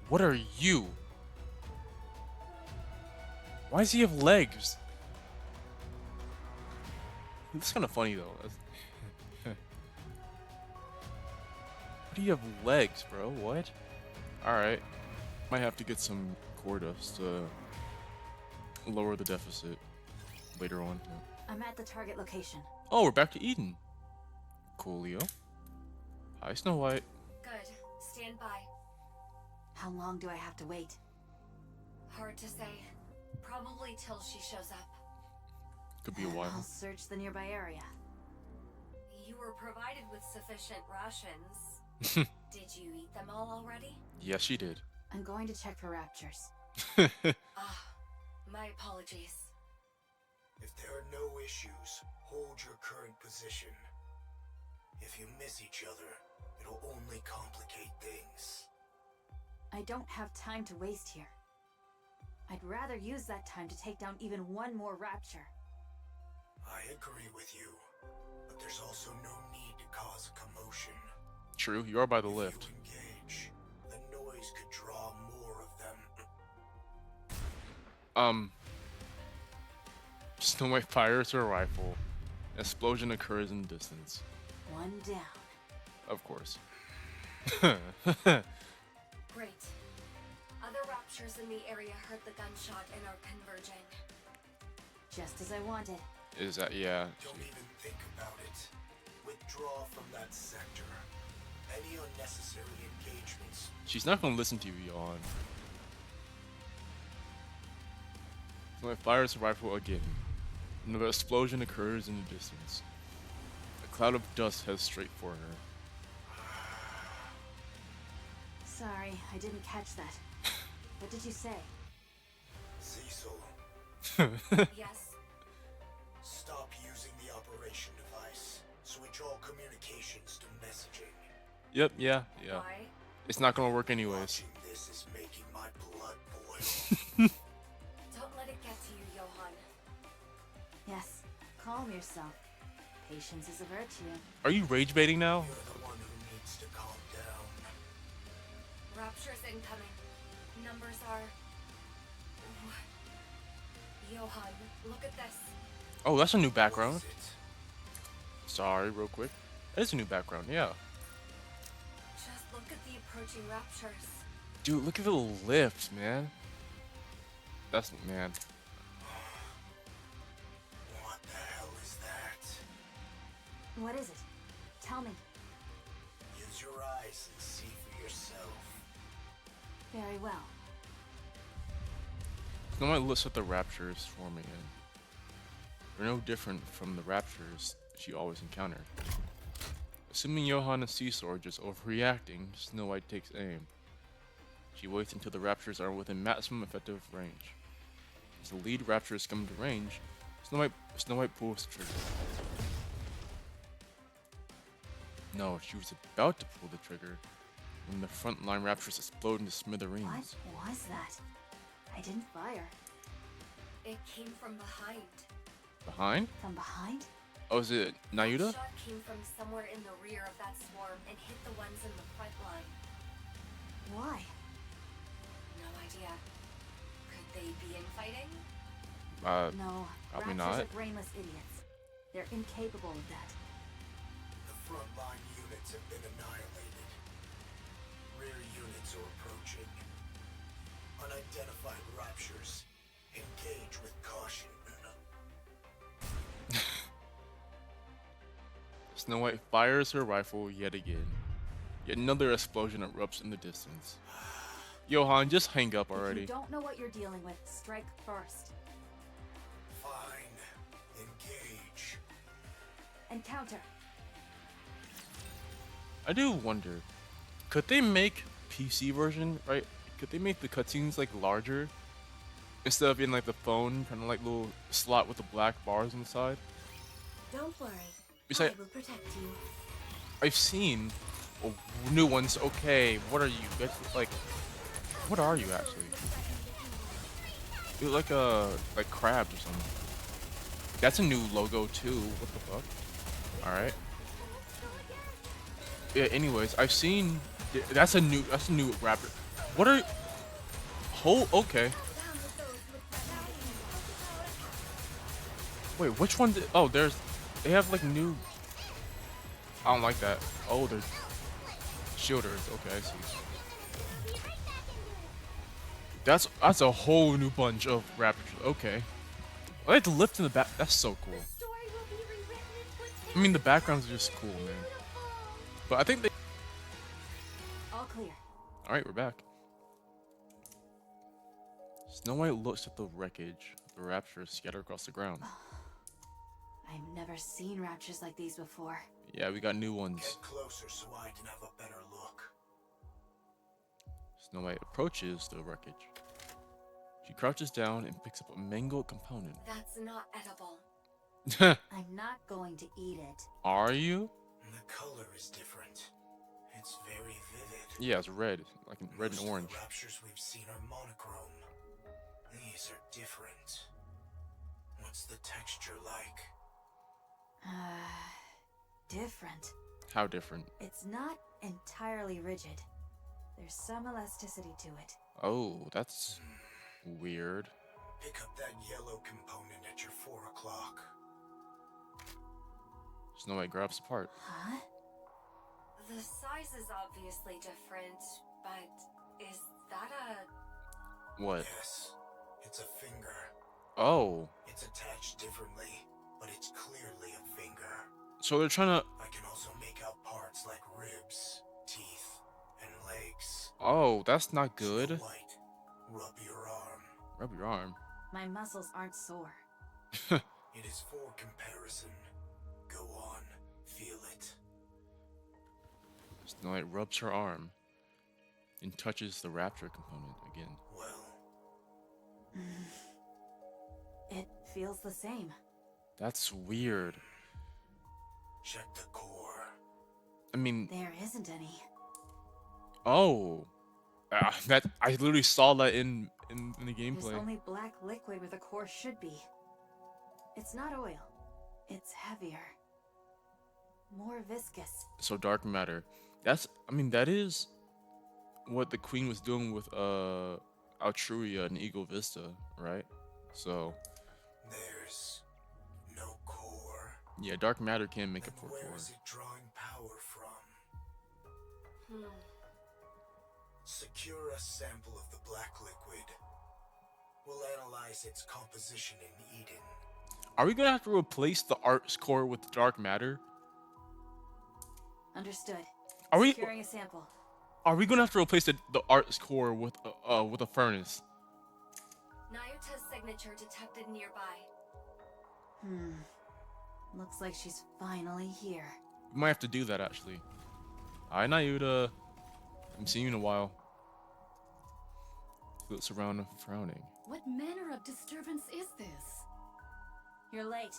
What are you? Why does he have legs? It's kind of funny though. Why do you have legs, bro? What? Alright. Might have to get some core dust to lower the deficit later on. Yeah. I'm at the target location. Oh, we're back to Eden. Coolio. Hi, Snow White. Good. Stand by. How long do I have to wait? Hard to say. Probably till she shows up. Could be a I'll while. search the nearby area. You were provided with sufficient rations. Did you eat them all already? Yes, she did. I'm going to check for raptures. Ah, my apologies. If there are no issues, hold your current position. If you miss each other, it'll only complicate things. I don't have time to waste here. I'd rather use that time to take down even one more rapture. I agree with you, but there's also no need to cause a commotion. True, you are by the If lift. you engage, the noise could draw more of them. Snow White fires her rifle. Explosion occurs in the distance. One down. Of course. Great. Other raptures in the area heard the gunshot and are converging. Just as I wanted. Is that, yeah. Don't even think about it. Withdraw from that sector. Any unnecessary engagements. She's not gonna listen to you, Johan. Snow White fires her rifle again. Another explosion occurs in the distance. A cloud of dust heads straight for her. Sorry, I didn't catch that. What did you say? Cecil, Yes? stop using the operation device. Switch all communications to messaging. Yep, yeah. Why? It's not gonna work anyways. Watching this is making my blood boil. Don't let it get to you, Johan. Yes, calm yourself. Patience is a virtue. Are you rage baiting now? You're the one who needs to calm down. Raptures incoming. Numbers are... Johan, look at this. Oh, that's a new What background. is it? Sorry, real quick. That is a new background, yeah. Just look at the approaching raptures. Dude, look at the lift, man. That's, man. What the hell is that? What is it? Tell me. Use your eyes and see for yourself. Very well. Snow White looks at the raptures forming in. They're no different from the raptures she always encountered. Assuming Johan and Cecil are just overreacting, Snow White takes aim. She waits until the raptors are within maximum effective range. As the lead raptors come to range, Snow White pulls the trigger. No, she was about to pull the trigger when the frontline raptors explode into smithereens. What was that? I didn't fire. It came from behind. Behind? From behind? Oh, is it The Nayuda? shot came from somewhere in the rear of that swarm and hit the ones in the front line. Why? No idea. Could they be infighting? No, Probably raptors not. are brainless idiots. They're incapable of that. The frontline units have been annihilated. Rear units are approaching. Unidentified raptures. Engage with caution. Snow White fires her rifle yet again. Yet another explosion erupts in the distance. Johan, just hang up If already. you don't know what you're dealing with, strike first. Fine. Engage. Encounter. I do wonder, could they make PC version, right? Could they make the cutscenes like larger? Instead of being like the phone, kind of like little slot with the black bars on the side? Don't worry. It's I like, will protect you. I've seen new ones. Okay, what are you? That's like, what are you actually? You're like crabs or something. That's a new logo too. What the fuck? All right. Yeah. Anyways, I've seen. That's a new raptor. What are? Okay. Wait, which one? Oh, there's. They have like new. I don't like that. Oh, they're shielders. Okay, I see. That's a whole new bunch of raptors. Okay. I like the lift in the back. That's so cool. I mean, the backgrounds are just cool, man. But I think they. All clear. All right, we're back. Snow White looks at the wreckage. The raptors scattered across the ground. I've never seen raptors like these before. Yeah, we got new ones. Get closer so I can have a better look. Snow White approaches the wreckage. She crouches down and picks up a mangled component. That's not edible. I'm not going to eat it. Are you? The color is different. It's very vivid. Yeah, it's red, like red Most and orange. of the raptures we've seen are monochrome. These are different. What's the texture like? Different. How different? It's not entirely rigid. There's some elasticity to it. Oh, that's weird. Pick up that yellow component at your 4 o'clock. Snow White grabs the part. Huh? The size is obviously different, but is that a... What? Yes, it's a finger. Oh. It's attached differently, but it's clearly a finger. So they're trying to... I can also make out parts like ribs, teeth, and legs. Oh, that's not good. Snow White, rub your arm. Rub your arm. My muscles aren't sore. It is for comparison. Go on, feel it. Snow White rubs her arm and touches the raptor component again. Well, It feels the same. That's weird. check the core. I mean, There isn't any. oh. That I literally saw that in the There's gameplay. only black liquid where the core should be. It's not oil. It's heavier. More viscous. So dark matter. I mean, that is what the queen was doing with Altruia and Eagle Vista, right? So There's no core. yeah, dark matter can make a Then poor where core. is it drawing power from? Hmm. Secure a sample of the black liquid. We'll analyze its composition in Eden. Are we gonna have to replace the art's core with dark matter? Understood. Are we Securing a sample. gonna have to replace the art's core with a furnace? Nayuta's signature detected nearby. Looks like she's finally here. We might have to do that actually. Hi Nayuta. Haven't seen you in a while. He looks around frowning. What manner of disturbance is this? You're late.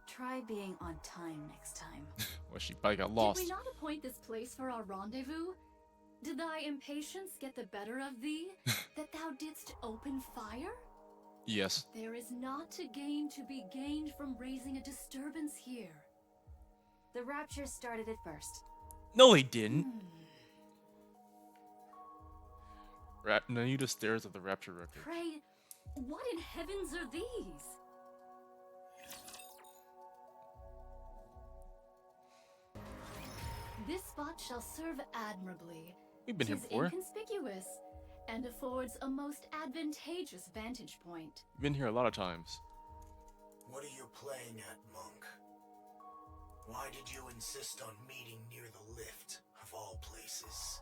Try being on time next time. Well, she probably got lost. Did we not appoint this place for our rendezvous? Did thy impatience get the better of thee, that thou didst open fire? Yes. There is not a gain to be gained from raising a disturbance here. The rapture started it first. No, they didn't. Nayuta stares at the rapture record. Pray, what in heavens are these? This spot shall serve admirably. We've been here 'Tis before. inconspicuous, and affords a most advantageous vantage point. We've been here a lot of times. What are you playing at, Monk? Why did you insist on meeting near the lift, of all places?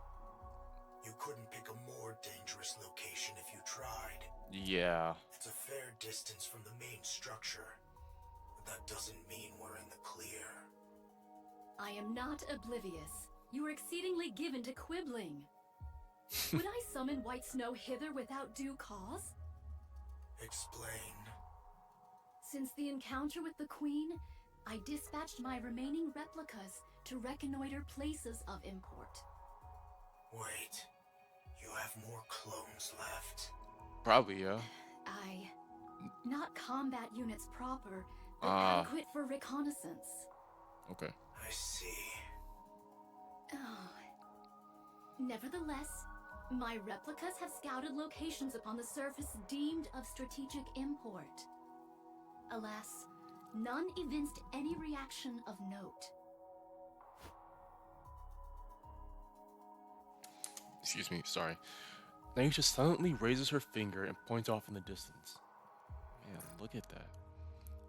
You couldn't pick a more dangerous location if you tried. Yeah. It's a fair distance from the main structure, but that doesn't mean we're in the clear. I am not oblivious. You are exceedingly given to quibbling. Would I summon White Snow hither without due cause? Explain. Since the encounter with the Queen, I dispatched my remaining replicas to reconnoiter places of import. Wait, you have more clones left. Probably, yeah. Not combat units proper, but Ah. adequate for reconnaissance. Okay. I see. Oh. Nevertheless, My replicas have scouted locations upon the surface deemed of strategic import. Alas, none evinced any reaction of note. Excuse me, sorry. Naisha silently raises her finger and points off in the distance. Man, look at that.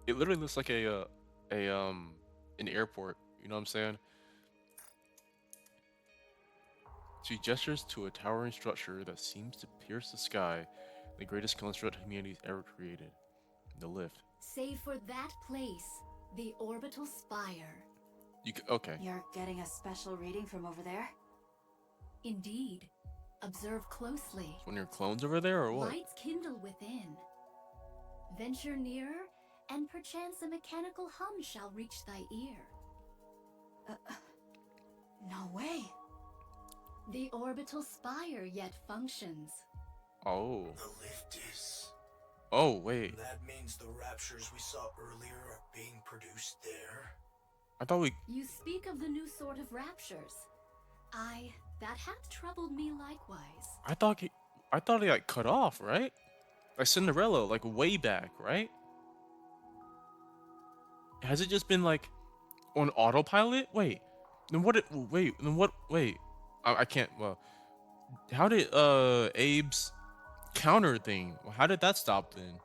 It literally looks like an airport. You know what I'm saying? She gestures to a towering structure that seems to pierce the sky, the greatest construct humanity's ever created. The lift. Save for that place, the orbital spire. Okay. You're getting a special reading from over there? Indeed. Observe closely. One of your clones over there, or what? Lights kindle within. Venture nearer, and perchance a mechanical hum shall reach thy ear. No way. The orbital spire yet functions. Oh. The lift is... Oh, wait. That means the raptures we saw earlier are being produced there? I thought we... You speak of the new sort of raptures. That hath troubled me likewise. I thought it like cut off, right? Like Cinderella, like way back, right? Has it just been like on autopilot? Wait. Wait. I can't. Well, how did Abe's counter thing? How did that stop then?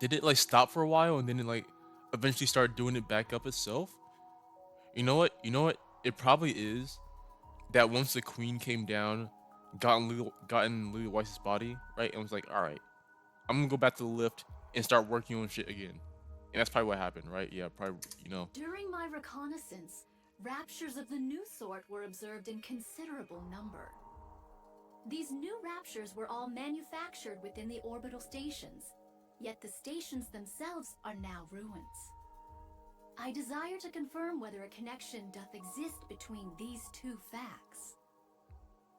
Did it like stop for a while and then it like eventually start doing it back up itself? You know what? It probably is that once the queen came down, got in Lily Weiss's body, right, and was like, all right, I'm gonna go back to the lift and start working on shit again. And that's probably what happened, right? Yeah, probably, you know. During my reconnaissance, raptures of the new sort were observed in considerable number. These new raptures were all manufactured within the orbital stations, yet the stations themselves are now ruins. I desire to confirm whether a connection doth exist between these two facts.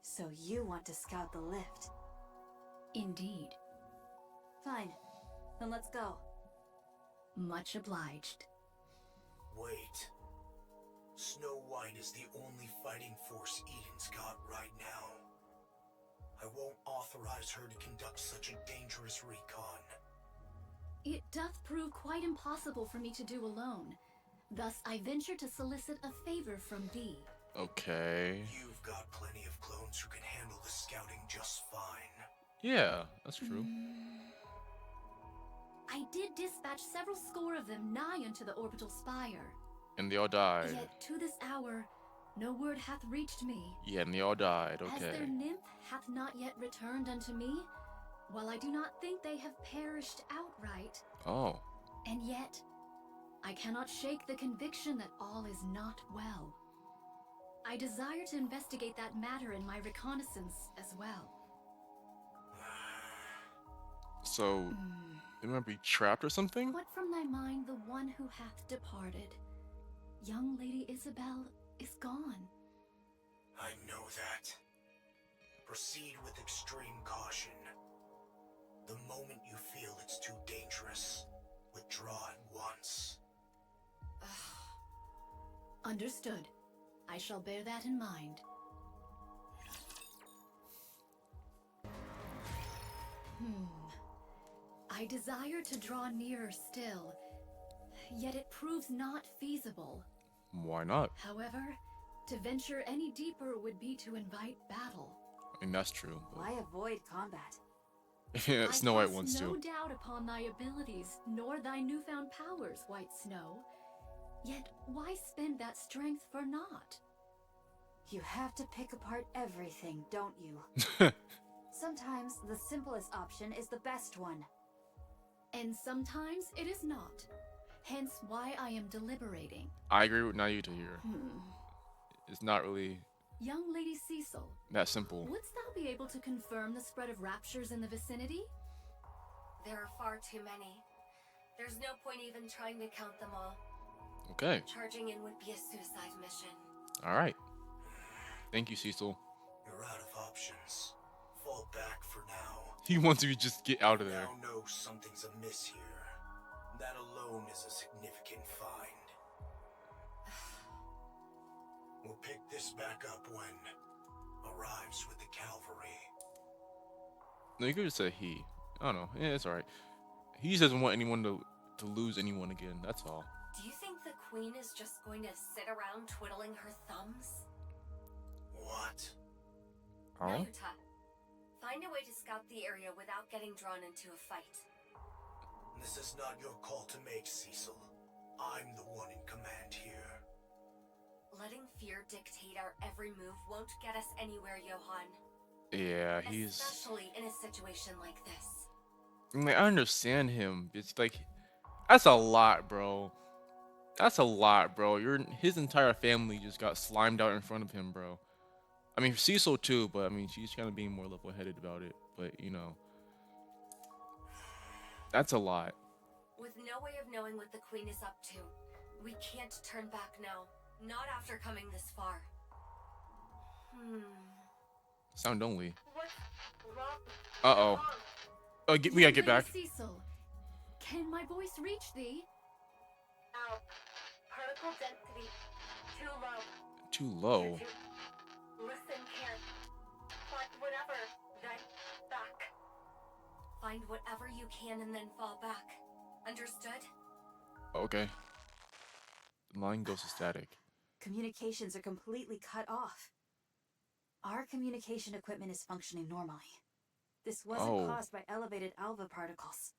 So you want to scout the lift? Indeed. Fine. Then let's go. Much obliged. Wait. Snow White is the only fighting force Eden's got right now. I won't authorize her to conduct such a dangerous recon. It doth prove quite impossible for me to do alone. Thus, I venture to solicit a favor from thee. Okay. You've got plenty of clones who can handle the scouting just fine. Yeah, that's true. I did dispatch several score of them nigh unto the orbital spire. And they all died. Yet to this hour, no word hath reached me. Yeah, and they all died. As Okay. their nymph hath not yet returned unto me, while I do not think they have perished outright, Oh. and yet I cannot shake the conviction that all is not well. I desire to investigate that matter in my reconnaissance as well. So, they might be trapped or something? Put from thy mind the one who hath departed. Young Lady Isabel is gone. I know that. Proceed with extreme caution. The moment you feel it's too dangerous, withdraw at once. Understood. I shall bear that in mind. I desire to draw nearer still, yet it proves not feasible. Why not? However, to venture any deeper would be to invite battle. I mean, that's true. Why avoid combat? Yeah, Snow White I wants cast no to. doubt upon thy abilities, nor thy newfound powers, White Snow. Yet why spend that strength for naught? You have to pick apart everything, don't you? Sometimes the simplest option is the best one. And sometimes it is not. Hence why I am deliberating. I agree with Nayuta here. It's not really Young Lady Cecil, that simple. wouldst thou be able to confirm the spread of raptures in the vicinity? There are far too many. There's no point even trying to count them all. Okay. Charging in would be a suicide mission. All right. Thank you, Cecil. You're out of options. Fall back for now. He wants you to just get out of there. Now know something's amiss here. That alone is a significant find. We'll pick this back up when... No, you could just say he. I don't know. Yeah, it's alright. He just doesn't want anyone to lose anyone again. That's all. Do you think the queen is just going to sit around twiddling her thumbs? What? Oh? Nayuta, find a way to scout the area without getting drawn into a fight. This is not your call to make, Cecil. I'm the one in command here. Letting fear dictate our every move won't get us anywhere, Johan. Yeah, he's. Especially in a situation like this. I mean, I understand him. It's like, that's a lot, bro. That's a lot, bro. His entire family just got slimed out in front of him, bro. I mean, Cecil too, but I mean, she's kind of being more level-headed about it. But you know, that's a lot. With no way of knowing what the queen is up to, we can't turn back now. Not after coming this far. Sound only. What's wrong? Uh-oh. Oh, we gotta get back. Cecil, can my voice reach thee? Ow. Particle density too low. Too low. Listen here. Find whatever, then back. Find whatever you can and then fall back. Understood? Okay. The line goes to static. Communications are completely cut off. Our communication equipment is functioning normally. This wasn't caused by elevated alpha particles.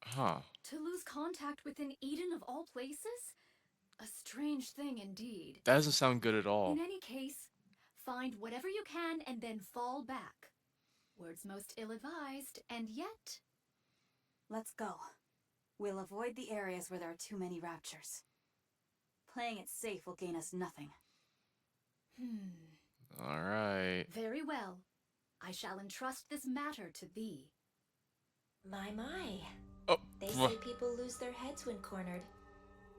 Huh. To lose contact within Eden of all places? A strange thing indeed. That doesn't sound good at all. In any case, find whatever you can and then fall back. Words most ill-advised, and yet... Let's go. We'll avoid the areas where there are too many raptures. Playing it safe will gain us nothing. Alright. Very well. I shall entrust this matter to thee. My. Oh. They say people lose their heads when cornered.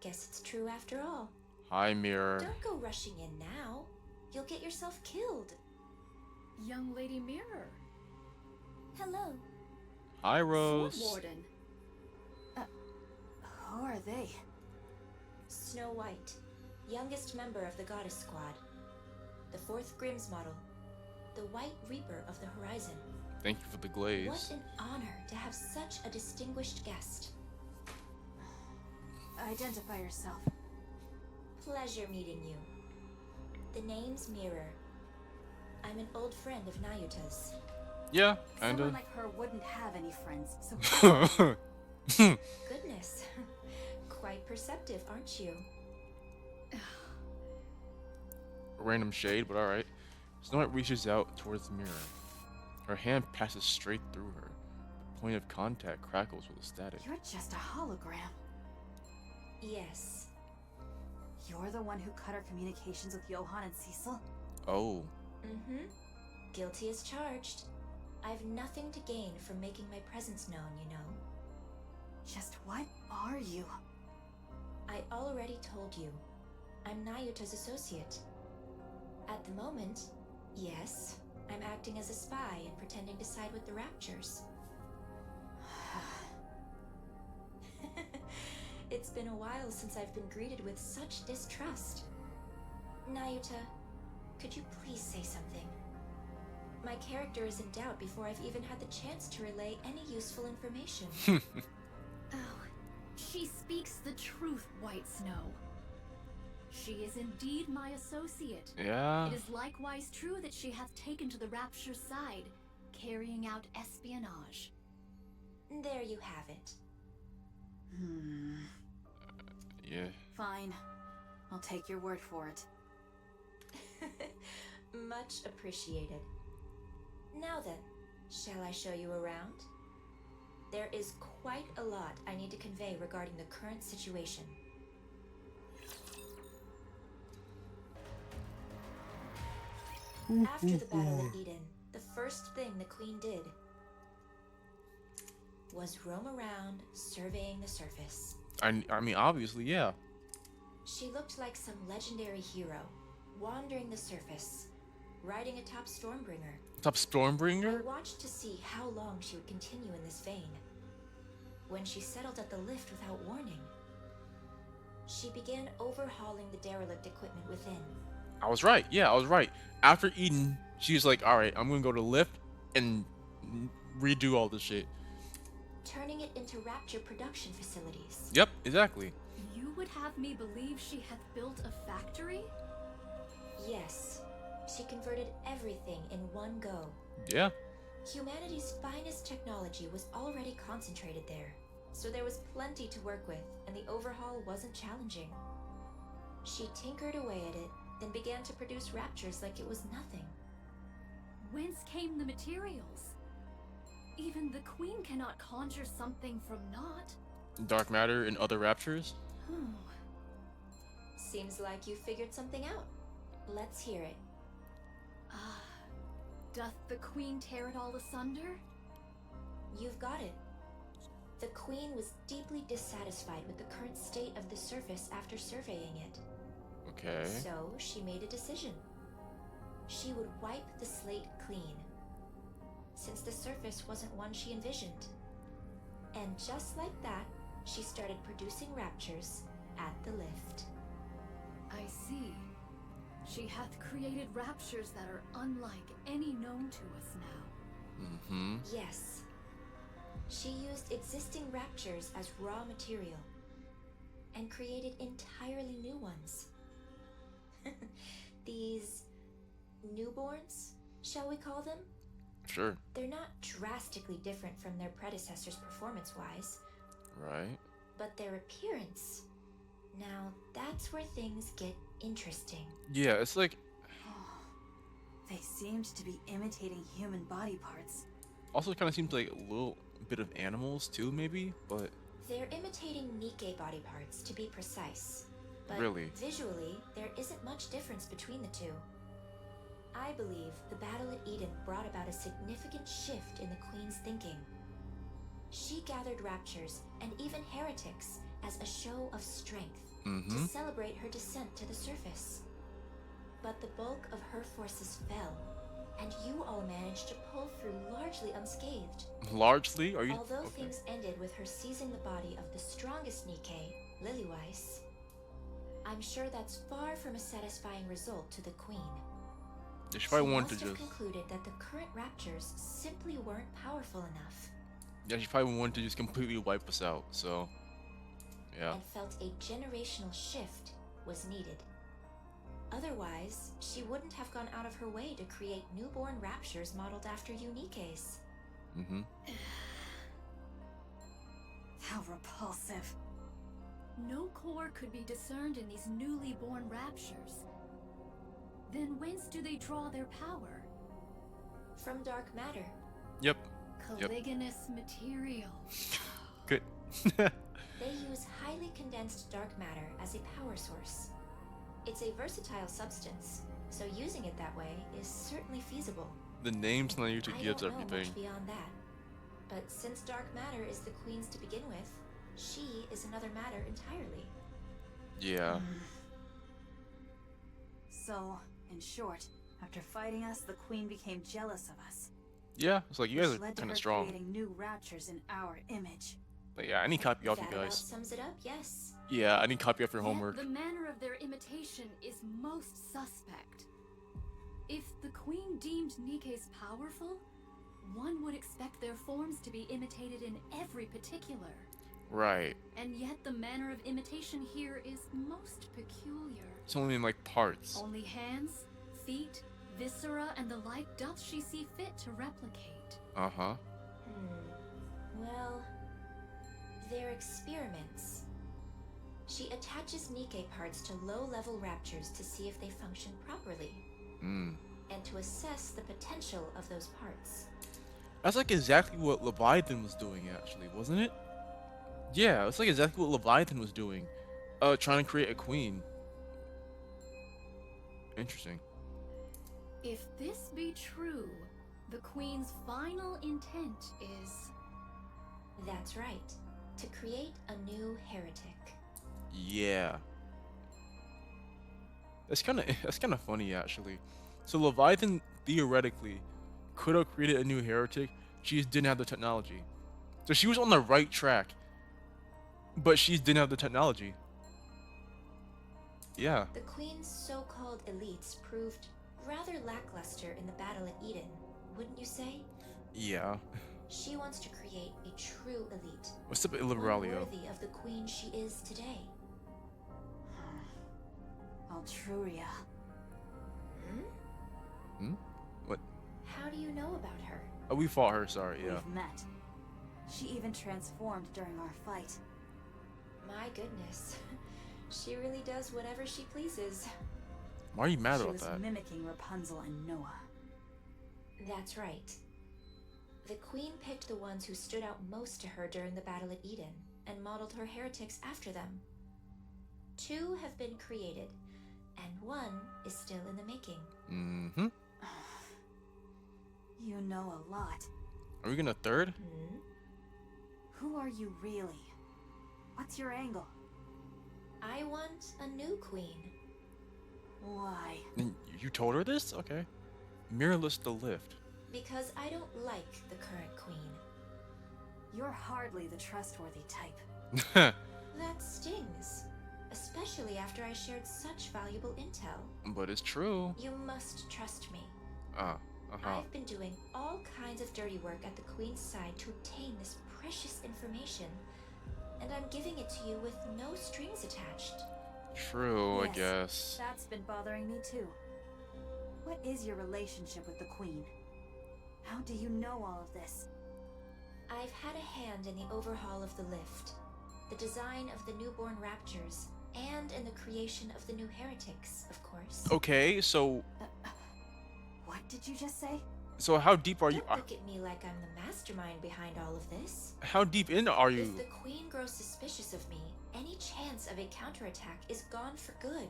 Guess it's true after all. Hi, Mirror. Don't go rushing in now. You'll get yourself killed. Young Lady Mirror. Hello. Hi, Rose. Sword Warden. Who are they? Snow White, youngest member of the Goddess Squad. The 4th Grimm's model. The White Reaper of the Horizon. Thank you for the glaze. What an honor to have such a distinguished guest. Identify yourself. Pleasure meeting you. The name's Mirror. I'm an old friend of Nayuta's. Yeah, Someone kinda. like her wouldn't have any friends, so... Goodness. Quite perceptive, aren't you? Random shade, but alright. Snow White reaches out towards the mirror. Her hand passes straight through her. The point of contact crackles with a static. You're just a hologram. Yes. You're the one who cut our communications with Johan and Cecil? Oh. Mm-hmm. Guilty as charged. I've nothing to gain from making my presence known, you know. Just what are you? I already told you. I'm Nayuta's associate. At the moment, yes, I'm acting as a spy and pretending to side with the Raptures. It's been a while since I've been greeted with such distrust. Nayuta, could you please say something? My character is in doubt before I've even had the chance to relay any useful information. Oh, she speaks the truth, White Snow. She is indeed my associate. Yeah. It is likewise true that she hath taken to the Rapture's side, carrying out espionage. There you have it. Yeah. Fine. I'll take your word for it. Much appreciated. Now then, shall I show you around? There is quite a lot I need to convey regarding the current situation. After the Battle of Eden, the first thing the Queen did was roam around, surveying the surface. I mean, obviously, yeah. She looked like some legendary hero, wandering the surface, riding atop Stormbringer. Top I Stormbringer? watched to see how long she would continue in this vein. When she settled at the lift without warning, she began overhauling the derelict equipment within. I was right. Yeah, I was right. After Eden, she was like, alright, I'm gonna go to the lift and redo all this shit. turning it into Rapture production facilities. Yep, exactly. You would have me believe she hath built a factory? Yes, she converted everything in one go. Yeah. Humanity's finest technology was already concentrated there, so there was plenty to work with, and the overhaul wasn't challenging. She tinkered away at it, then began to produce Raptures like it was nothing. Whence came the materials? Even the queen cannot conjure something from naught. Dark matter and other raptures. Seems like you figured something out. Let's hear it. Ah, doth the queen tear it all asunder? You've got it. The queen was deeply dissatisfied with the current state of the surface after surveying it. Okay. So she made a decision. She would wipe the slate clean, since the surface wasn't one she envisioned. And just like that, she started producing Raptures at the lift. I see. She hath created raptures that are unlike any known to us now. Mm-hmm. Yes. She used existing Raptures as raw material and created entirely new ones. These newborns, shall we call them? Sure. They're not drastically different from their predecessors performance-wise, Right. but their appearance. Now, that's where things get interesting. Yeah, it's like They seemed to be imitating human body parts. also kind of seems like a little bit of animals too, maybe, but They're imitating NIKKE body parts, to be precise. But Really? visually, there isn't much difference between the two. I believe the battle at Eden brought about a significant shift in the Queen's thinking. She gathered Raptures and even heretics as a show of strength to celebrate her descent to the surface. But the bulk of her forces fell, and you all managed to pull through largely unscathed. largely, are you? Although Okay. things ended with her seizing the body of the strongest NIKKE, Lilyweiss, I'm sure that's far from a satisfying result to the Queen. Yeah, she probably wanted must to have just. concluded that the current Raptures simply weren't powerful enough, Yeah, she probably wanted to just completely wipe us out. So, yeah. and felt a generational shift was needed. Otherwise, she wouldn't have gone out of her way to create newborn Raptures modeled after Unique's. Mm-hmm. How repulsive. No core could be discerned in these newly born raptures. Then whence do they draw their power? From dark matter. Yep. Caliginous material. Good. They use highly condensed dark matter as a power source. It's a versatile substance, so using it that way is certainly feasible. The names Nayuta I gives don't know everything. much beyond that. But since dark matter is the Queen's to begin with, she is another matter entirely. Yeah. So, in short, after fighting us, the queen became jealous of us. Yeah. It's like you guys which are led to kind her of strong. creating new raptures in our image. But yeah, I need copy off That you about guys. sums it up, yes. Yeah, I need copy off your Yet homework. the manner of their imitation is most suspect. If the queen deemed NIKKE's powerful, one would expect their forms to be imitated in every particular. Right. And yet the manner of imitation here is most peculiar. It's only in like parts. Only hands, feet, viscera, and the like doth she see fit to replicate. Uh-huh. Well, they're experiments. She attaches NIKKE parts to low-level Raptures to see if they function properly, Mm. and to assess the potential of those parts. That's like exactly what Leviathan was doing, actually, wasn't it? Yeah, it's like exactly what Leviathan was doing. Trying to create a queen. Interesting. If this be true, the queen's final intent is... That's right. To create a new heretic. Yeah. That's kind of funny, actually. So Leviathan theoretically could have created a new heretic. She just didn't have the technology. So she was on the right track, but she just didn't have the technology. Yeah. The Queen's so-called elites proved rather lackluster in the battle at Eden, wouldn't you say? Yeah. She wants to create a true elite. What's up, One Illiberalio? worthy of the queen she is today. Altruria. Hmm? What? How do you know about her? Oh, we fought her, sorry, yeah. We've met. She even transformed during our fight. My goodness. She really does whatever she pleases. Why are you mad She about was that? mimicking Rapunzel and Noah. That's right. The queen picked the ones who stood out most to her during the battle at Eden, and modeled her heretics after them. 2 have been created, and 1 is still in the making. Mm-hmm. You know a lot. Are we gonna third? Who are you really? What's your angle? I want a new queen. Why? And you told her this? Okay. Mirrorless the lift. Because I don't like the current queen. You're hardly the trustworthy type. That stings. Especially after I shared such valuable intel. But it's true. You must trust me. Uh-huh. I've been doing all kinds of dirty work at the queen's side to obtain this precious information. And I'm giving it to you with no strings attached. True, I Yes, guess. That's been bothering me too. What is your relationship with the Queen? How do you know all of this? I've had a hand in the overhaul of the lift, the design of the newborn raptures, and in the creation of the new heretics, of course. Okay, so What did you just say? how deep are you? Don't look at me like I'm the mastermind behind all of this. How deep in are you? If the queen grows suspicious of me, any chance of a counterattack is gone for good,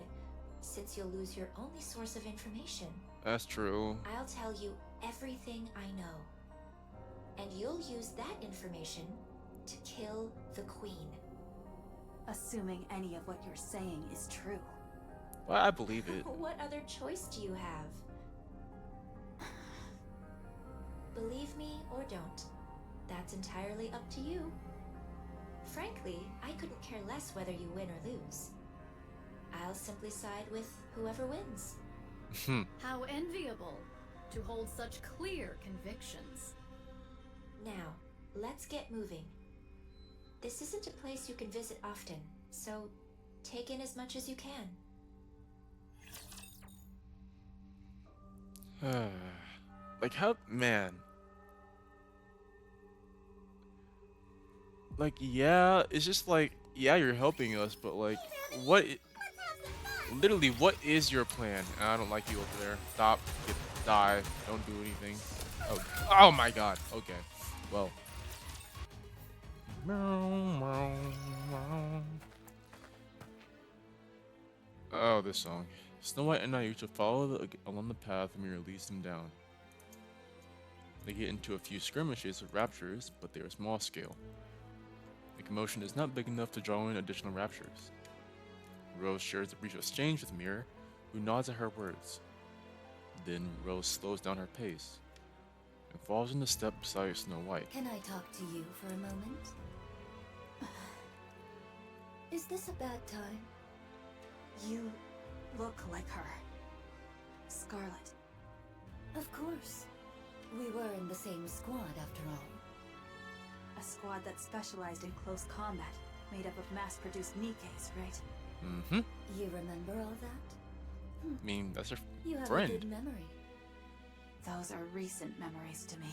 since you'll lose your only source of information. That's true. I'll tell you everything I know. And you'll use that information to kill the queen. Assuming any of what you're saying is true. Well, I believe it. What other choice do you have? Believe me or don't. That's entirely up to you. Frankly, I couldn't care less whether you win or lose. I'll simply side with whoever wins. How enviable to hold such clear convictions. Now, let's get moving. This isn't a place you can visit often, so take in as much as you can. Like how, man. Like, yeah, it's just like, yeah, you're helping us, but like, literally, what is your plan? I don't like you over there. Stop, die, don't do anything. Oh my god, okay, well. Oh, this song. Snow White and Naruto follow along the path and Mira leads them down. They get into a few skirmishes with raptures, but they are small scale. The commotion is not big enough to draw in additional raptures. Rose shares a brief exchange with Mira, who nods at her words. Then Rose slows down her pace and falls into step beside Snow White. Can I talk to you for a moment? Is this a bad time? You look like her. Scarlet. Of course. We were in the same squad after all. A squad that specialized in close combat, made up of mass-produced NIKKEs, right? Mm-hmm. You remember all that? I mean, that's her You have a friend. good memory. Those are recent memories to me.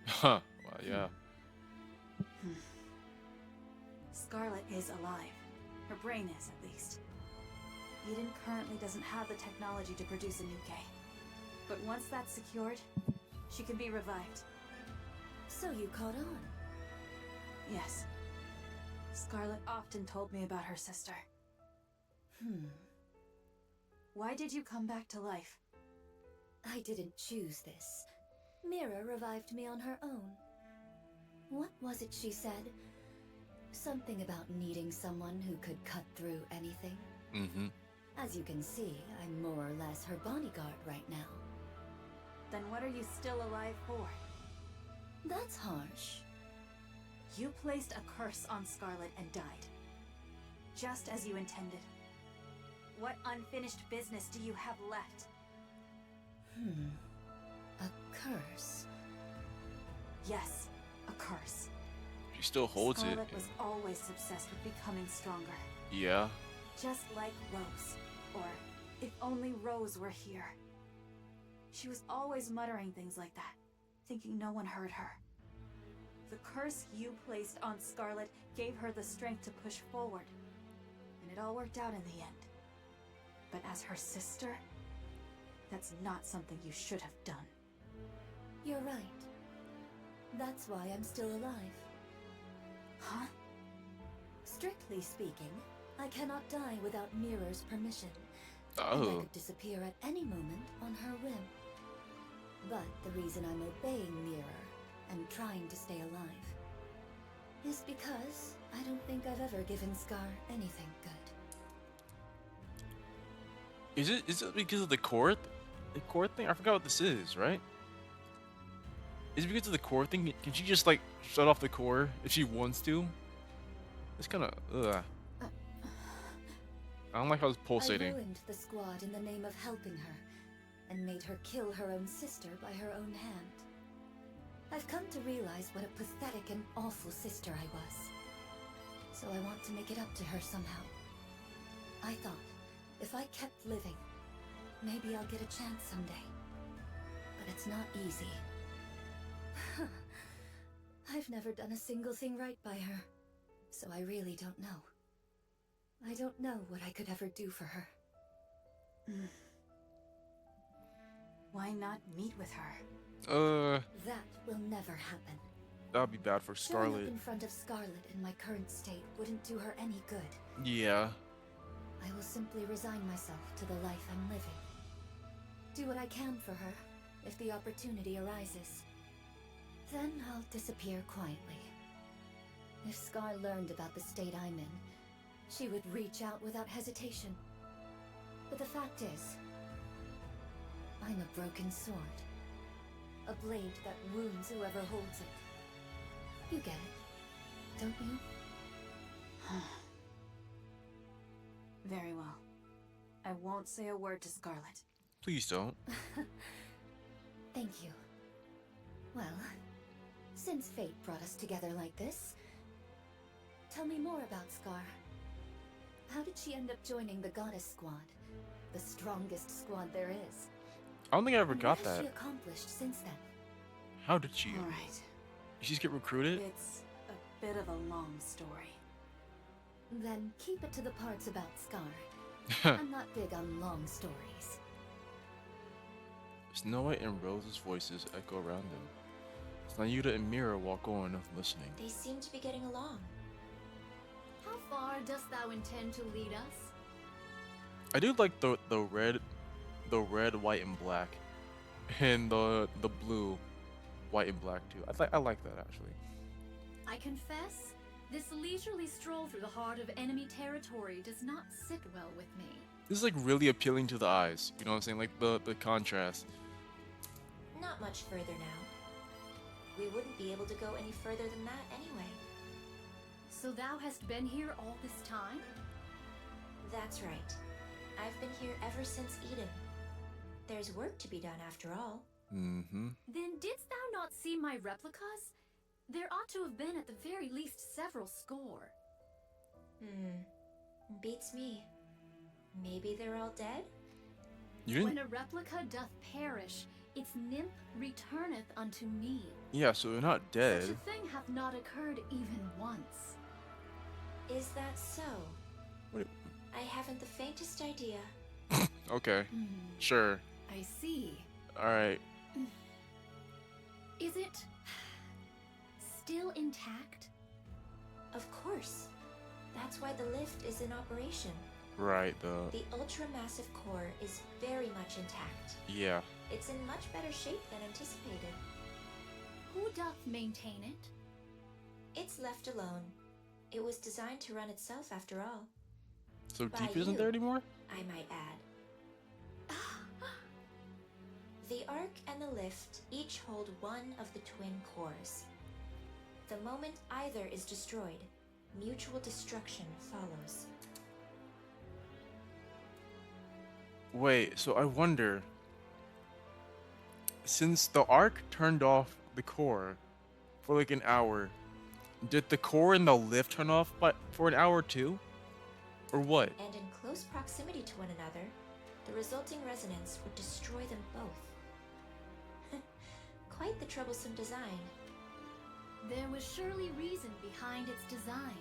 Huh. Well, yeah. Scarlet is alive. Her brain is, at least. Eden currently doesn't have the technology to produce a NIKKE. But once that's secured, she can be revived. So you caught on. Yes. Scarlet often told me about her sister. Why did you come back to life? I didn't choose this. Mira revived me on her own. What was it she said? Something about needing someone who could cut through anything. Mm-hmm. As you can see, I'm more or less her bodyguard right now. Then what are you still alive for? That's harsh. You placed a curse on Scarlet and died. Just as you intended. What unfinished business do you have left? A curse. Yes, a curse. She still holds it. Scarlet was always obsessed with becoming stronger. Yeah. Just like Rose. Or, if only Rose were here. She was always muttering things like that, thinking no one heard her. The curse you placed on Scarlet gave her the strength to push forward. And it all worked out in the end. But as her sister, that's not something you should have done. You're right. That's why I'm still alive. Huh? Strictly speaking, I cannot die without Mirror's permission. And I Oh. could disappear at any moment on her whim. But the reason I'm obeying Mirror and trying to stay alive is because I don't think I've ever given Scar anything good. Is it because of the core? The core thing? I forgot what this is, right? Is it because of the core thing? Can she just like shut off the core if she wants to? It's kind of ugh. I don't like how it's I pulsating. ruined the squad in the name of helping her, and made her kill her own sister by her own hand. I've come to realize what a pathetic and awful sister I was. So I want to make it up to her somehow. I thought, if I kept living, maybe I'll get a chance someday. But it's not easy. I've never done a single thing right by her, so I really don't know. I don't know what I could ever do for her. Why not meet with her? That will never happen. That'd be bad for Showing up Scarlet. in front of Scarlet in my current state wouldn't do her any good. Yeah. I will simply resign myself to the life I'm living. Do what I can for her, if the opportunity arises. Then I'll disappear quietly. If Scar learned about the state I'm in, she would reach out without hesitation. But the fact is, I'm a broken sword. A blade that wounds whoever holds it. You get it, don't you? Very well. I won't say a word to Scarlet. Please don't. Thank you. Well, since fate brought us together like this, tell me more about Scar. How did she end up joining the Goddess Squad? The strongest squad there is. I don't think I ever And got what has that. she accomplished since then? How did she? All right. Did she just get recruited? It's a bit of a long story. Then keep it to the parts about Scar. I'm not big on long stories. Snow White and Rose's voices echo around them. Snayuta and Mira walk on, listening. They seem to be getting along. How far dost thou intend to lead us? I do like the red, white, and black, and the blue, white, and black too. I like that actually. I confess, this leisurely stroll through the heart of enemy territory does not sit well with me. This is like really appealing to the eyes. You know what I'm saying? Like the contrast. Not much further now. We wouldn't be able to go any further than that anyway. So thou hast been here all this time? That's right. I've been here ever since Eden. There's work to be done after all. Mm-hmm. Then didst thou not see my replicas? There ought to have been at the very least several score. Beats me. Maybe they're all dead? You didn't. When a replica doth perish, its nymph returneth unto me. Yeah, so they're not dead. Such a thing hath not occurred even once. Is that so? Wait. I haven't the faintest idea. Okay. Sure. I see. All right. Is it still intact? Of course. That's why the lift is in operation. Right. The ultra-massive core is very much intact. Yeah. It's in much better shape than anticipated. Who doth maintain it? It's left alone. It was designed to run itself after all. So By Deep isn't you. there anymore? I might add. The Ark and the Lift each hold one of the twin cores. The moment either is destroyed, mutual destruction follows. Wait. So I wonder. Since the Ark turned off the core, for like an hour. Did the core and the lift turn off for an hour too? Or what? And in close proximity to one another, the resulting resonance would destroy them both. Quite the troublesome design. There was surely reason behind its design.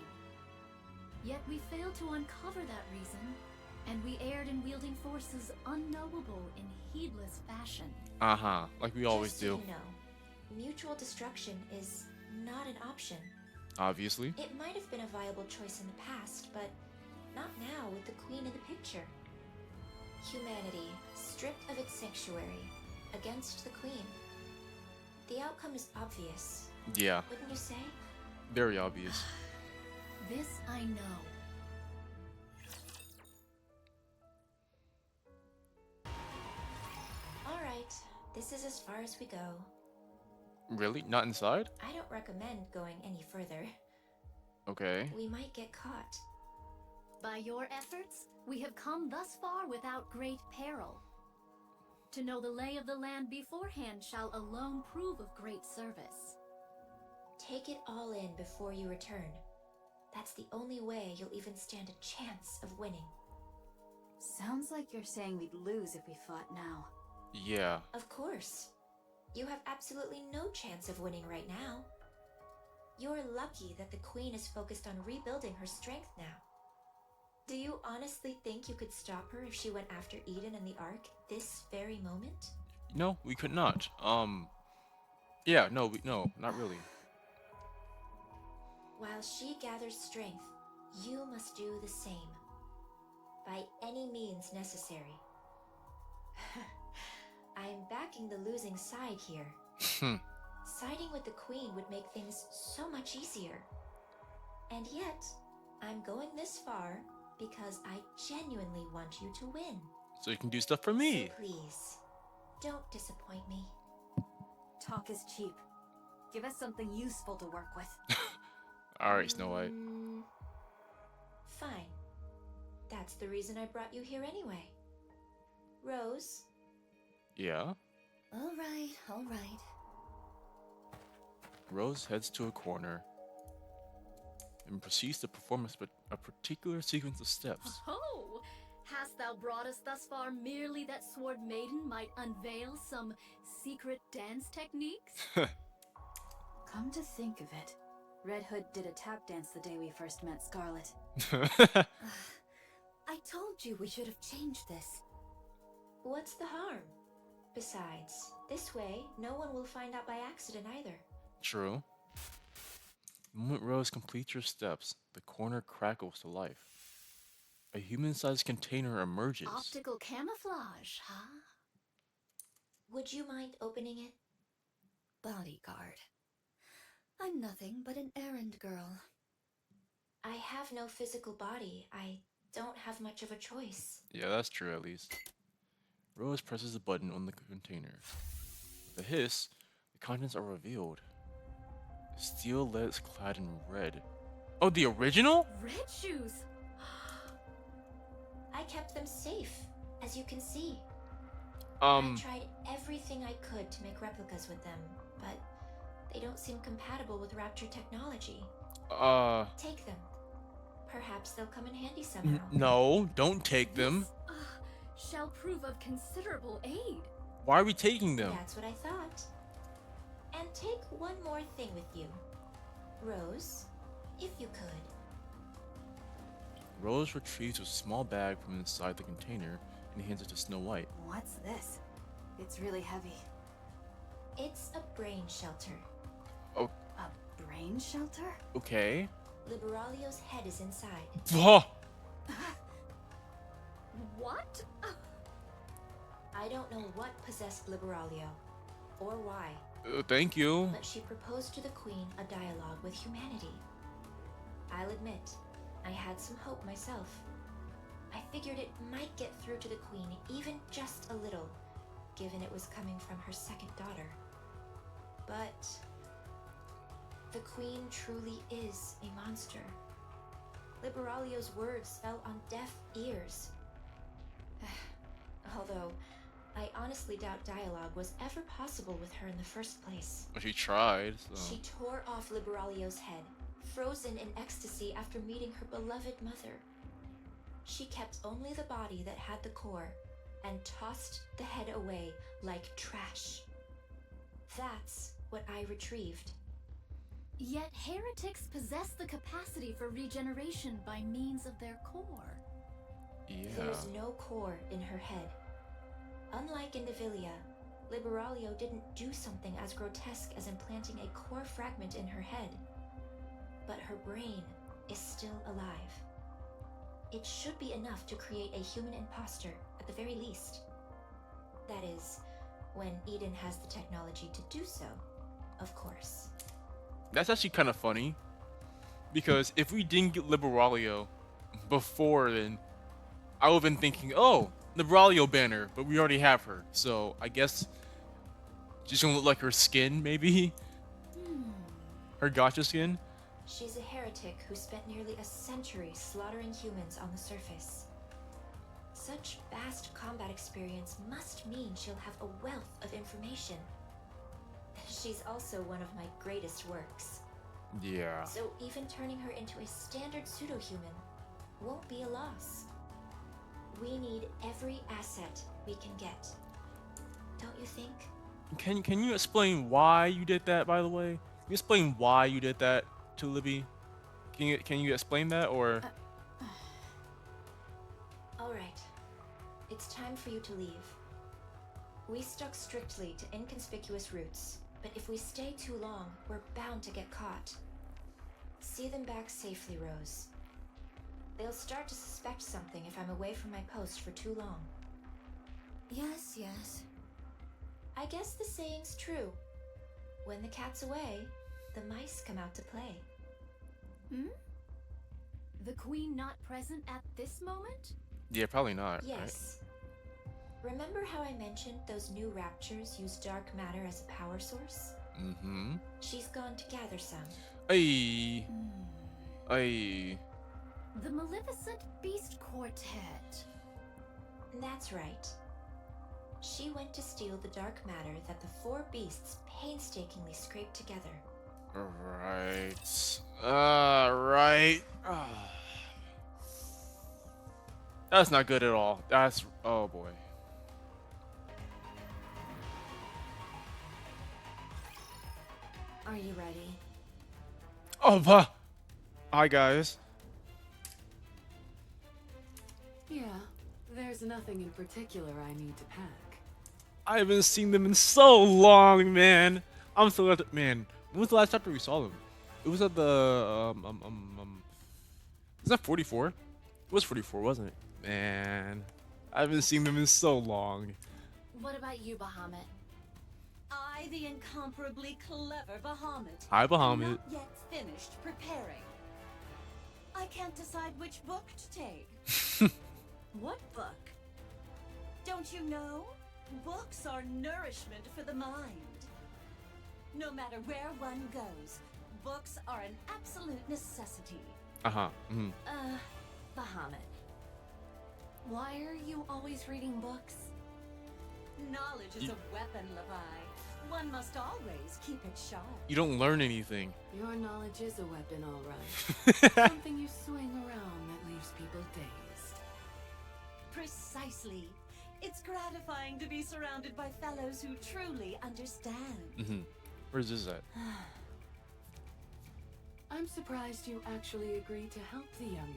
Yet we failed to uncover that reason, and we erred in wielding forces unknowable in heedless fashion. Uh-huh, like we always Just so do. you know, mutual destruction is not an option. Obviously. It might have been a viable choice in the past, but not now with the Queen in the picture. Humanity, stripped of its sanctuary, against the Queen. The outcome is obvious, Yeah, wouldn't you say? very obvious. This I know. Alright, this is as far as we go. Really? Not inside? I don't recommend going any further. Okay. We might get caught. By your efforts, we have come thus far without great peril. To know the lay of the land beforehand shall alone prove of great service. Take it all in before you return. That's the only way you'll even stand a chance of winning. Sounds like you're saying we'd lose if we fought now. Yeah. Of course. You have absolutely no chance of winning right now. You're lucky that the Queen is focused on rebuilding her strength now. Do you honestly think you could stop her if she went after Eden and the Ark this very moment? No, we could not. Yeah, no, no, not really. While she gathers strength, you must do the same. By any means necessary. I'm backing the losing side here. Siding with the Queen would make things so much easier. And yet, I'm going this far because I genuinely want you to win. So you can do stuff for me. So please, don't disappoint me. Talk is cheap. Give us something useful to work with. Alright, Snow White. Fine. That's the reason I brought you here anyway. Rose? Yeah? All right. Rose heads to a corner and proceeds to perform a particular sequence of steps. Oh! Hast thou brought us thus far merely that Sword Maiden might unveil some secret dance techniques? Come to think of it, Red Hood did a tap dance the day we first met Scarlet. I told you we should have changed this. What's the harm? Besides, this way, no one will find out by accident either. True. The moment Rose completes her steps, the corner crackles to life. A human-sized container emerges. Optical camouflage, huh? Would you mind opening it? Bodyguard. I'm nothing but an errand girl. I have no physical body. I don't have much of a choice. Yeah, that's true at least. Rose presses a button on the container. With a hiss, the contents are revealed. Steel leads clad in red. Oh, the original? Red shoes! I kept them safe, as you can see. Um, I tried everything I could to make replicas with them, but they don't seem compatible with Rapture technology. Take them. Perhaps they'll come in handy somehow. No, don't take them. This shall prove of considerable aid. Why are we taking them? That's what I thought. And take one more thing with you. Rose, if you could. Rose retrieves a small bag from inside the container and hands it to Snow White. What's this? It's really heavy. It's a brain shelter. Oh, A brain shelter? okay. Liberalio's head is inside. Oh, What? I don't know what possessed Liberalio, or why, thank you. but she proposed to the Queen a dialogue with humanity. I'll admit, I had some hope myself. I figured it might get through to the Queen even just a little, given it was coming from her second daughter. But the Queen truly is a monster. Liberalio's words fell on deaf ears. Although, I honestly doubt dialogue was ever possible with her in the first place. But she tried, so. She tore off Liberalio's head, frozen in ecstasy after meeting her beloved mother. She kept only the body that had the core, and tossed the head away like trash. That's what I retrieved. Yet heretics possess the capacity for regeneration by means of their core. Yeah. There's no core in her head. Unlike in Devilia, Liberalio didn't do something as grotesque as implanting a core fragment in her head. But her brain is still alive. It should be enough to create a human imposter, at the very least. That is, when Eden has the technology to do so, of course. That's actually kind of funny. Because if we didn't get Liberalia before then, I would have been thinking, oh, Liberalia banner, but we already have her. So I guess she's gonna look like her skin, maybe? Her gacha skin? She's a heretic who spent nearly a century slaughtering humans on the surface. Such vast combat experience must mean she'll have a wealth of information. She's also one of my greatest works. Yeah. So even turning her into a standard pseudo-human won't be a loss. We need every asset we can get. Don't you think? Can you explain why you did that, by the way? Can you explain why you did that to Libby? Can you explain that, or? All right. It's time for you to leave. We stuck strictly to inconspicuous routes, but if we stay too long, we're bound to get caught. See them back safely, Rose. They'll start to suspect something if I'm away from my post for too long. Yes, yes. I guess the saying's true. When the cat's away, the mice come out to play. The queen not present at this moment? Yeah, probably not. Yes. Remember how I mentioned those new raptures use dark matter as a power source? Right? Mm-hmm. She's gone to gather some. Ay. Ay. The Maleficent Beast Quartet. That's right. She went to steal the dark matter that the four beasts painstakingly scraped together. Right. Right. That's not good at all. That's, oh boy. Are you ready? Oh, hi guys. Yeah, there's nothing in particular I need to pack. I haven't seen them in so long, man. I'm so glad. Man, when was the last chapter we saw them? It was at the is that 44? It was 44, wasn't it? Man, I haven't seen them in so long. What about you, Bahamut? I, the incomparably clever Bahamut, Hi, am Bahamut. not yet finished preparing. I can't decide which book to take. What book? Don't you know? Books are nourishment for the mind. No matter where one goes, books are an absolute necessity. Mm-hmm. Bahamut. Why are you always reading books? Knowledge is a weapon, Levi. One must always keep it sharp. You don't learn anything. Your knowledge is a weapon, all right. Something you swing around that leaves people dazed. Precisely. It's gratifying to be surrounded by fellows who truly understand. Mm-hmm. Where's this at? I'm surprised you actually agreed to help the young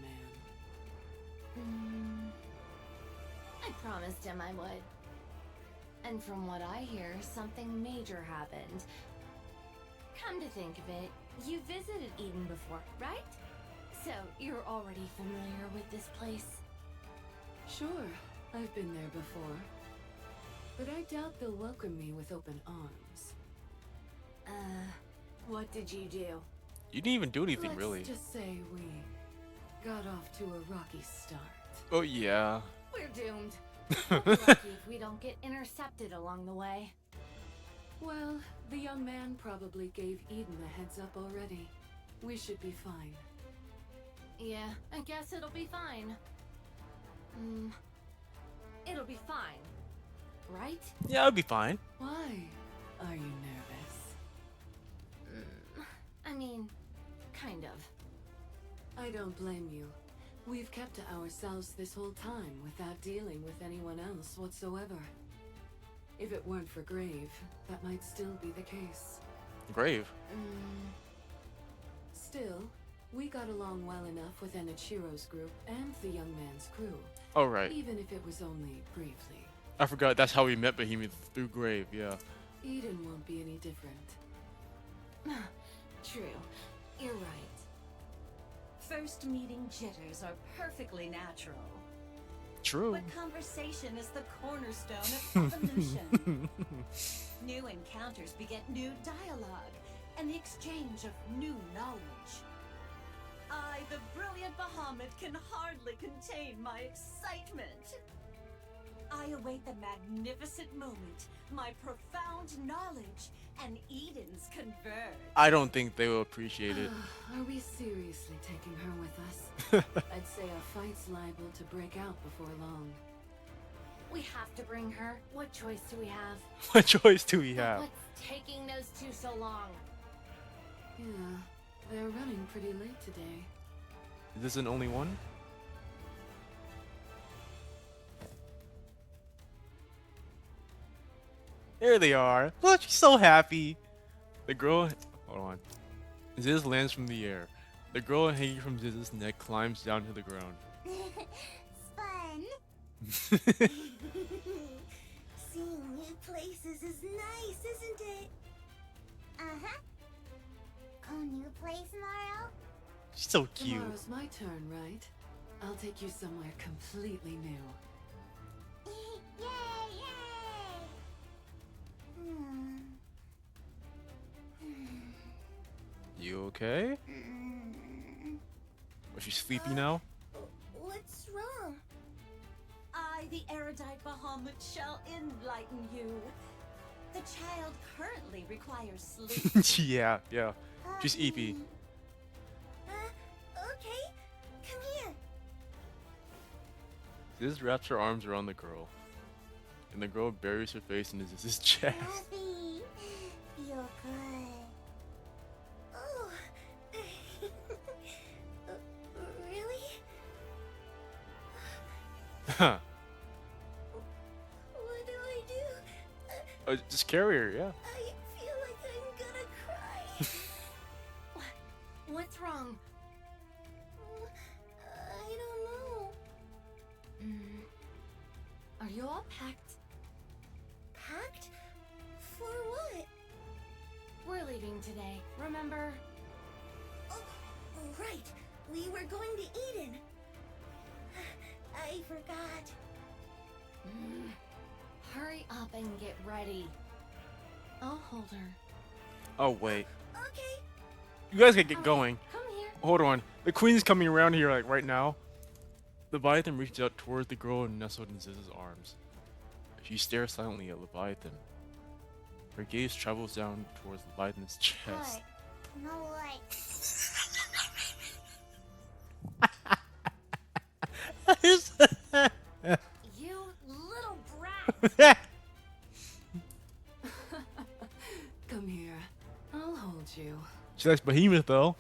man. I promised him I would. And from what I hear, something major happened. Come to think of it, you visited Eden before, right? So you're already familiar with this place? Sure, I've been there before. But I doubt they'll welcome me with open arms. What did you do? You didn't even do anything, Let's really. just say we got off to a rocky start. Oh yeah. We're doomed. We'll be lucky if we don't get intercepted along the way. Well, the young man probably gave Eden a heads up already. We should be fine. Yeah, I guess it'll be fine. It'll be fine. right? Yeah, I'll be fine. Why are you nervous? I mean, kind of. I don't blame you. We've kept to ourselves this whole time without dealing with anyone else whatsoever. If it weren't for Grave, that might still be the case. Grave. Still, we got along well enough with Enichiro's group and the young man's crew, Oh, right. even if it was only briefly. I forgot that's how we met Behemoth, through Grave, yeah. Eden won't be any different. True. You're right. First meeting jitters are perfectly natural. True. But conversation is the cornerstone of evolution. New encounters beget new dialogue and the exchange of new knowledge. I, the brilliant Bahamut, can hardly contain my excitement. I await the magnificent moment, my profound knowledge, and Eden's converge. I don't think they will appreciate it. Are we seriously taking her with us? I'd say a fight's liable to break out before long. We have to bring her. What choice do we have? What choice do we have? What's taking those two so long? Yeah, they're running pretty late today. Is this an only one? There they are. Look, she's so happy. The girl, hold on. Ziz lands from the air. The girl hanging from Ziz's neck climbs down to the ground. Fun. Seeing new places is nice, isn't it? Uh-huh. Go new place, Morrow? She's so cute. Tomorrow's my turn, right? I'll take you somewhere completely new. Yay, yay! You okay? Was she sleepy now? What's wrong? I, the erudite Bahamut, shall enlighten you. The child currently requires sleep. Yeah. She's eepy. Okay. Come here. Ziz wraps her arms around the girl. And the girl buries her face in Ziz's chest. Happy. Feel good. Oh. Really? Huh. What do I do? Just carry her, yeah. I feel like I'm gonna cry. What's wrong? I don't know. Are you all packed? Packed? For what? We're leaving today, remember? Oh, right. We were going to Eden. I forgot. Hurry up and get ready. I'll hold her. Oh, wait. Okay. You guys can get going. Come here. Hold on. The queen's coming around here, like, right now. Leviathan reaches out towards the girl and nestled in Ziz's arms. She stares silently at Leviathan. Her gaze travels down towards Leviathan's chest. What? No way. You little brat. Come here. I'll hold you. She likes Behemoth, though.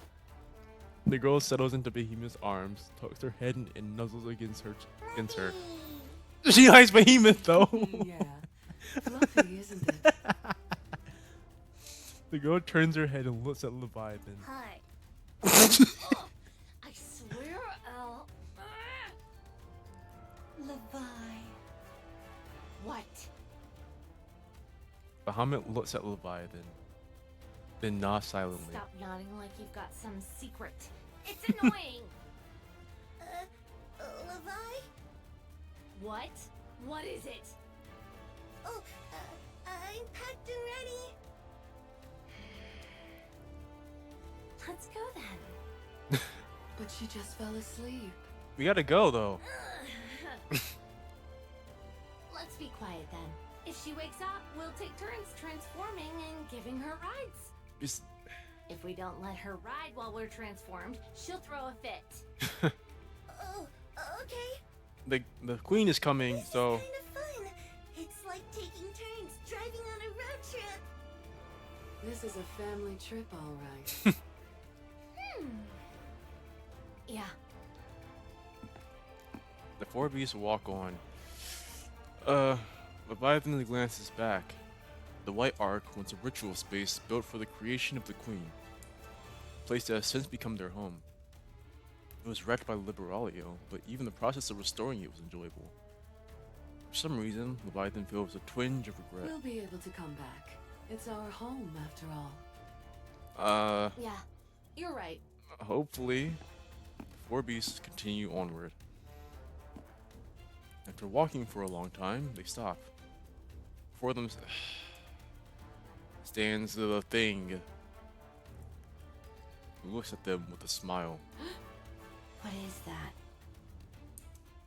The girl settles into Behemoth's arms, tucks her head in, and nuzzles against her. She likes Behemoth, though. Yeah. Fluffy, isn't it? The girl turns her head and looks at Leviathan. Hi. I swear I'll... Levi. What? Bahamut looks at Leviathan, then nods silently. Stop nodding like you've got some secret. It's annoying. Levi? What? What is it? Oh, I'm packed and ready. Let's go then. But she just fell asleep. We gotta go, though. Let's be quiet then. If she wakes up, we'll take turns transforming and giving her rides. Just... If we don't let her ride while we're transformed, she'll throw a fit. Oh, okay. The queen is coming, This so... is kind of fun. It's like taking turns driving on a road trip. This is a family trip, all right. Yeah. The four beasts walk on. Leviathan glances back. The White Ark, once a ritual space built for the creation of the Queen. A place that has since become their home. It was wrecked by Liberalio, but even the process of restoring it was enjoyable. For some reason, Leviathan feels a twinge of regret. We'll be able to come back. It's our home, after all. Yeah. You're right. Hopefully. The four beasts continue onward. After walking for a long time, they stop. Before them stands the thing. Who looks at them with a smile. What is that?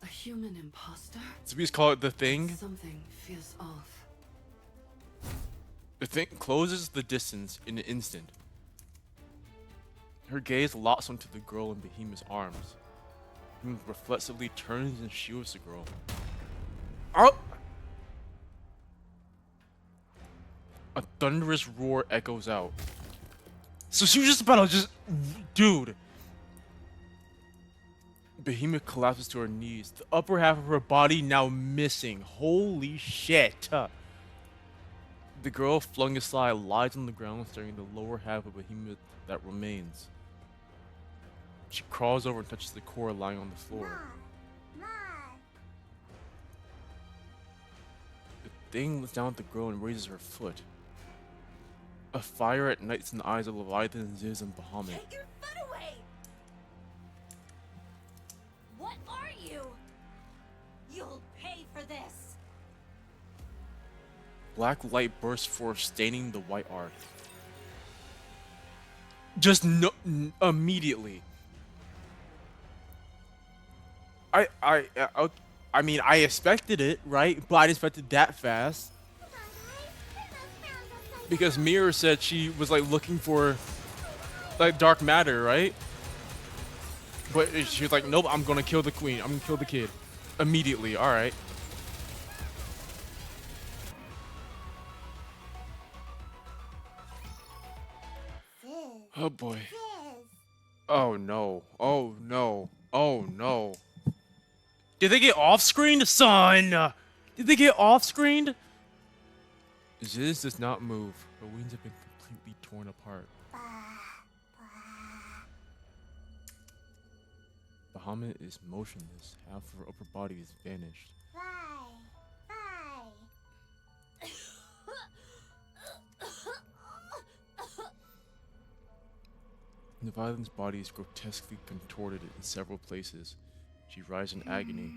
A human imposter? So we just call it the thing. Something feels off. The thing closes the distance in an instant. Her gaze locks onto the girl in Behemoth's arms. Behemoth reflexively turns and shields the girl. Oh! A thunderous roar echoes out. So she was just about to just... Dude! Behemoth collapses to her knees, the upper half of her body now missing. Holy shit! The girl, flung aside, lies on the ground, staring at the lower half of Behemoth that remains. She crawls over and touches the core lying on the floor. Ma. The thing looks down at the girl and raises her foot. A fire ignites in the eyes of Leviathan, Ziz, and Bahamut. Take your foot away! What are you? You'll pay for this. Black light bursts forth, staining the White Ark. Just no, immediately. I mean, I expected it, right? But I didn't expect it that fast. Because Mirror said she was like looking for like dark matter, right? But she was like, nope, I'm gonna kill the queen. I'm gonna kill the kid. Immediately, alright. Oh boy. Oh no. Oh no. Oh no. Did they get off-screened? Son! Did they get off-screened? Ziz does not move. Her wings have been completely torn apart. Bahamut is motionless. Half of her upper body is vanished. Leviathan's body is grotesquely contorted in several places. She writhes in agony.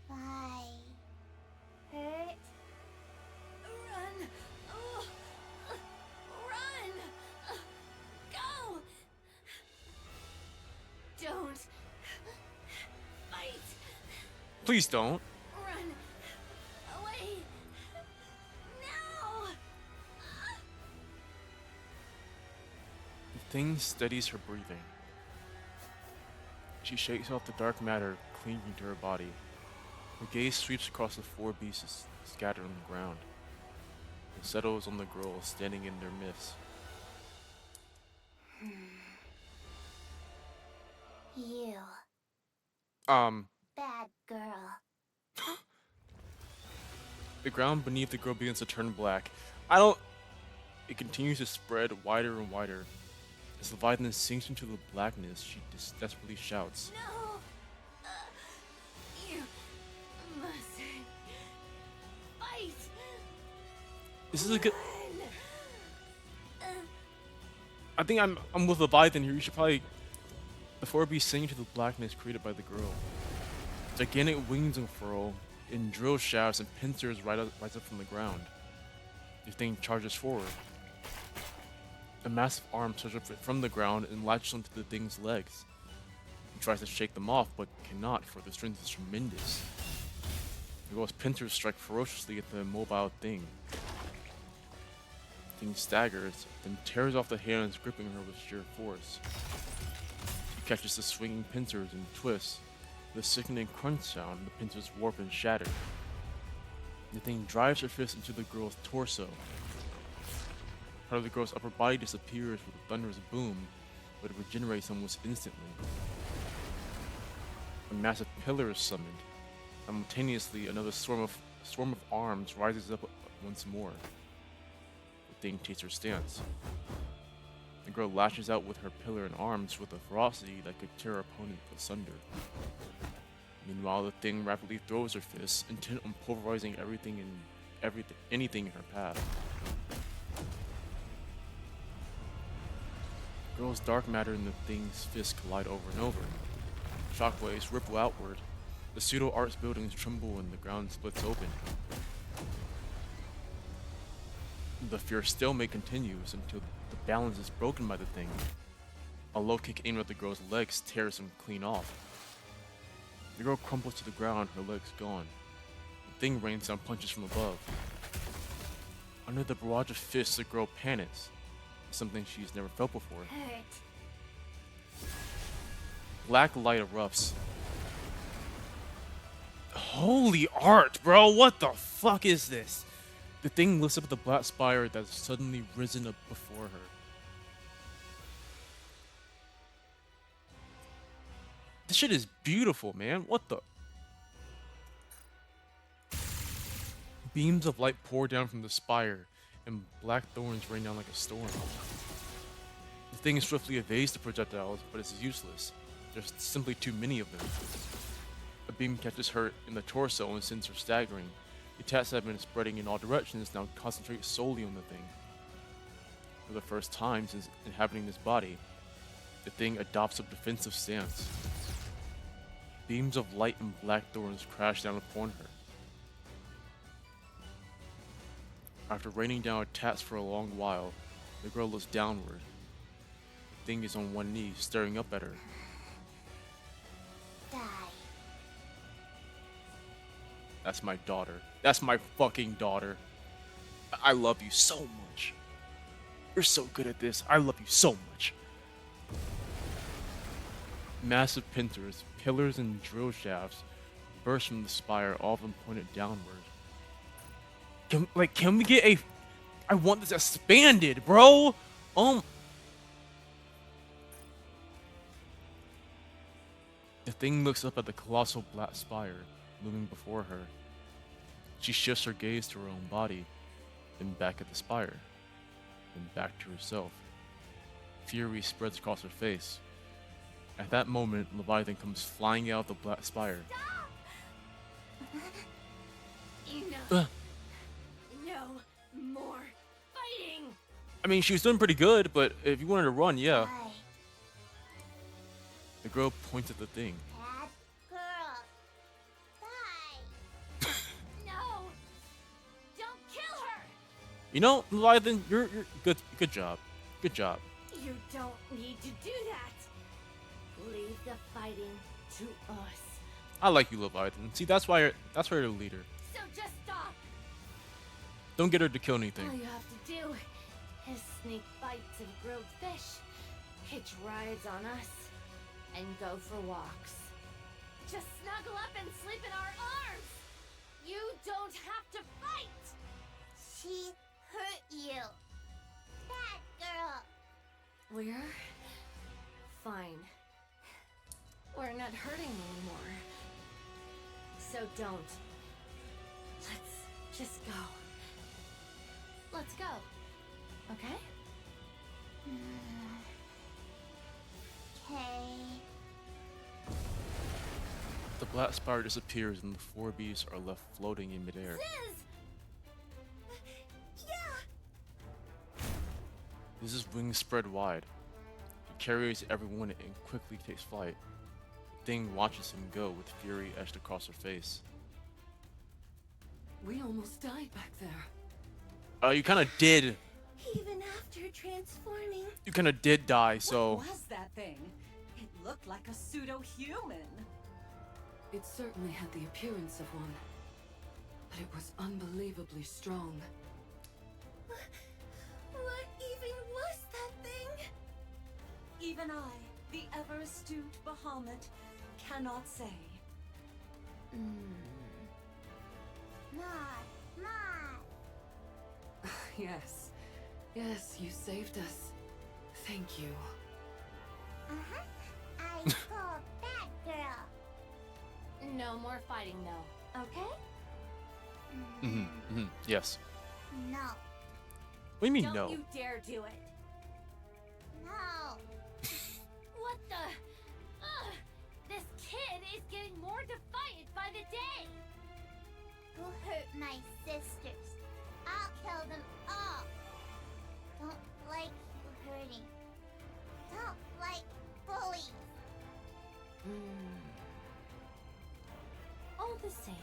Why? Hurt? Run! Oh. Run! Go! Don't fight! Please don't. Run away! No! The thing steadies her breathing. She shakes off the dark matter clinging to her body. Her gaze sweeps across the four beasts scattered on the ground. It settles on the girl standing in their midst. You. Bad girl. The ground beneath the girl begins to turn black. It continues to spread wider and wider. As Leviathan sinks into the blackness, she desperately shouts. No! You must fight! This is a good... I think I'm with Leviathan here. You should probably... The four beasts sing to the blackness created by the girl. Gigantic wings unfurl, and drill shafts and pincers rise up from the ground. The thing charges forward. A massive arm surges up from the ground and latches onto the thing's legs. He tries to shake them off, but cannot, for the strength is tremendous. The girl's pincers strike ferociously at the immobile thing. The thing staggers, then tears off the hands gripping her with sheer force. She catches the swinging pincers and twists. With a sickening crunch sound, the pincers warp and shatter. The thing drives her fist into the girl's torso. Part of the girl's upper body disappears with a thunderous boom, but it regenerates almost instantly. A massive pillar is summoned. Simultaneously, another swarm of arms rises up once more. The thing takes her stance. The girl lashes out with her pillar and arms with a ferocity that could tear her opponent asunder. Meanwhile, the thing rapidly throws her fists, intent on pulverizing anything in her path. The girl's dark matter and the thing's fists collide over and over. Shockwaves ripple outward. The pseudo-arts buildings tremble and the ground splits open. The fierce stalemate continues until the balance is broken by the thing. A low kick aimed at the girl's legs tears him clean off. The girl crumples to the ground, her legs gone. The thing rains down punches from above. Under the barrage of fists, the girl panics. Something she's never felt before. Black light erupts. Holy art, bro! What the fuck is this? The thing lifts up at the black spire that's suddenly risen up before her. This shit is beautiful, man. What the? Beams of light pour down from the spire, and black thorns rain down like a storm. The thing swiftly evades the projectiles, but it's useless. There's simply too many of them. A beam catches her in the torso and sends her staggering. The attacks that have been spreading in all directions now concentrate solely on the thing. For the first time since inhabiting this body, the thing adopts a defensive stance. Beams of light and black thorns crash down upon her. After raining down attacks for a long while, the girl looks downward. The thing is on one knee, staring up at her. Die. That's my daughter. That's my fucking daughter. I love you so much. You're so good at this. I love you so much. Massive pincers, pillars, and drill shafts burst from the spire, all of them pointed downward. Can we get a... I want this expanded, bro! The thing looks up at the colossal black spire looming before her. She shifts her gaze to her own body, then back at the spire, then back to herself. Fury spreads across her face. At that moment, Leviathan comes flying out of the black spire. Enough. No more fighting. I mean, she was doing pretty good, but if you wanted to run, yeah. Die. The girl points at the thing. Bad girl. Die. No. Don't kill her. You know, Leviathan, you're good. Good job. Good job. You don't need to do that. Leave the fighting to us. I like you, Leviathan. See, that's why you're the leader. So just stop. Don't get her to kill anything. All you have to do is sneak bites of grilled fish, hitch rides on us, and go for walks. Just snuggle up and sleep in our arms. You don't have to fight. She hurt you. Bad girl. We're fine. We're not hurting anymore. So don't. Let's just go. Let's go. Okay? Okay. The black spire disappears and the four beasts are left floating in midair. Yeah. His wings spread wide. He carries everyone and quickly takes flight. The thing watches him go with fury etched across her face. We almost died back there. You kind of did. Even after transforming. You kind of did die, so... What was that thing? It looked like a pseudo-human. It certainly had the appearance of one, but it was unbelievably strong. What even was that thing? Even I, the ever-astute Bahamut, cannot say. Not Yes. Yes, you saved us. Thank you. Uh-huh. I call bad girl. No more fighting, though. Okay? Yes. No. What do you mean Don't no? you dare do it. No. What the? Ugh! This kid is getting more defiant by the day. Who hurt my sisters? I'll kill them all. Don't like you hurting. Don't like bullies. All the same,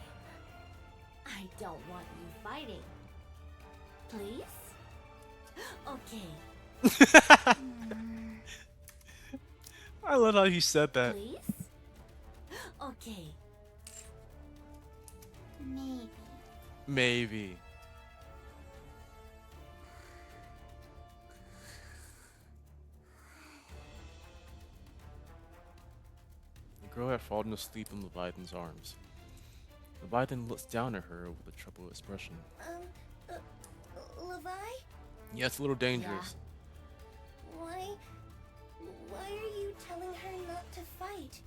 I don't want you fighting. Please? Okay, I love how he said that. please? Okay. Maybe. Maybe. The girl had fallen asleep in Leviathan's arms. Leviathan looks down at her with a troubled expression. Levi? Yeah, it's a little dangerous. Why are you telling her not to fight?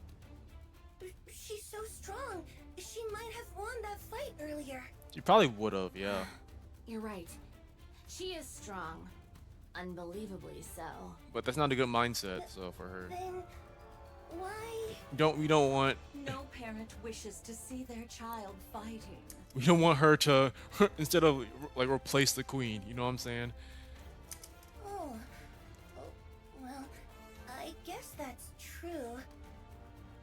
She's so strong. She might have won that fight earlier. She probably would have, yeah. You're right. She is strong. Unbelievably so. But that's not a good mindset, so for her. Then why? We don't want No parent wishes to see their child fighting. we don't want her to instead of like replace the queen, you know what I'm saying? Oh, well, I guess that's true.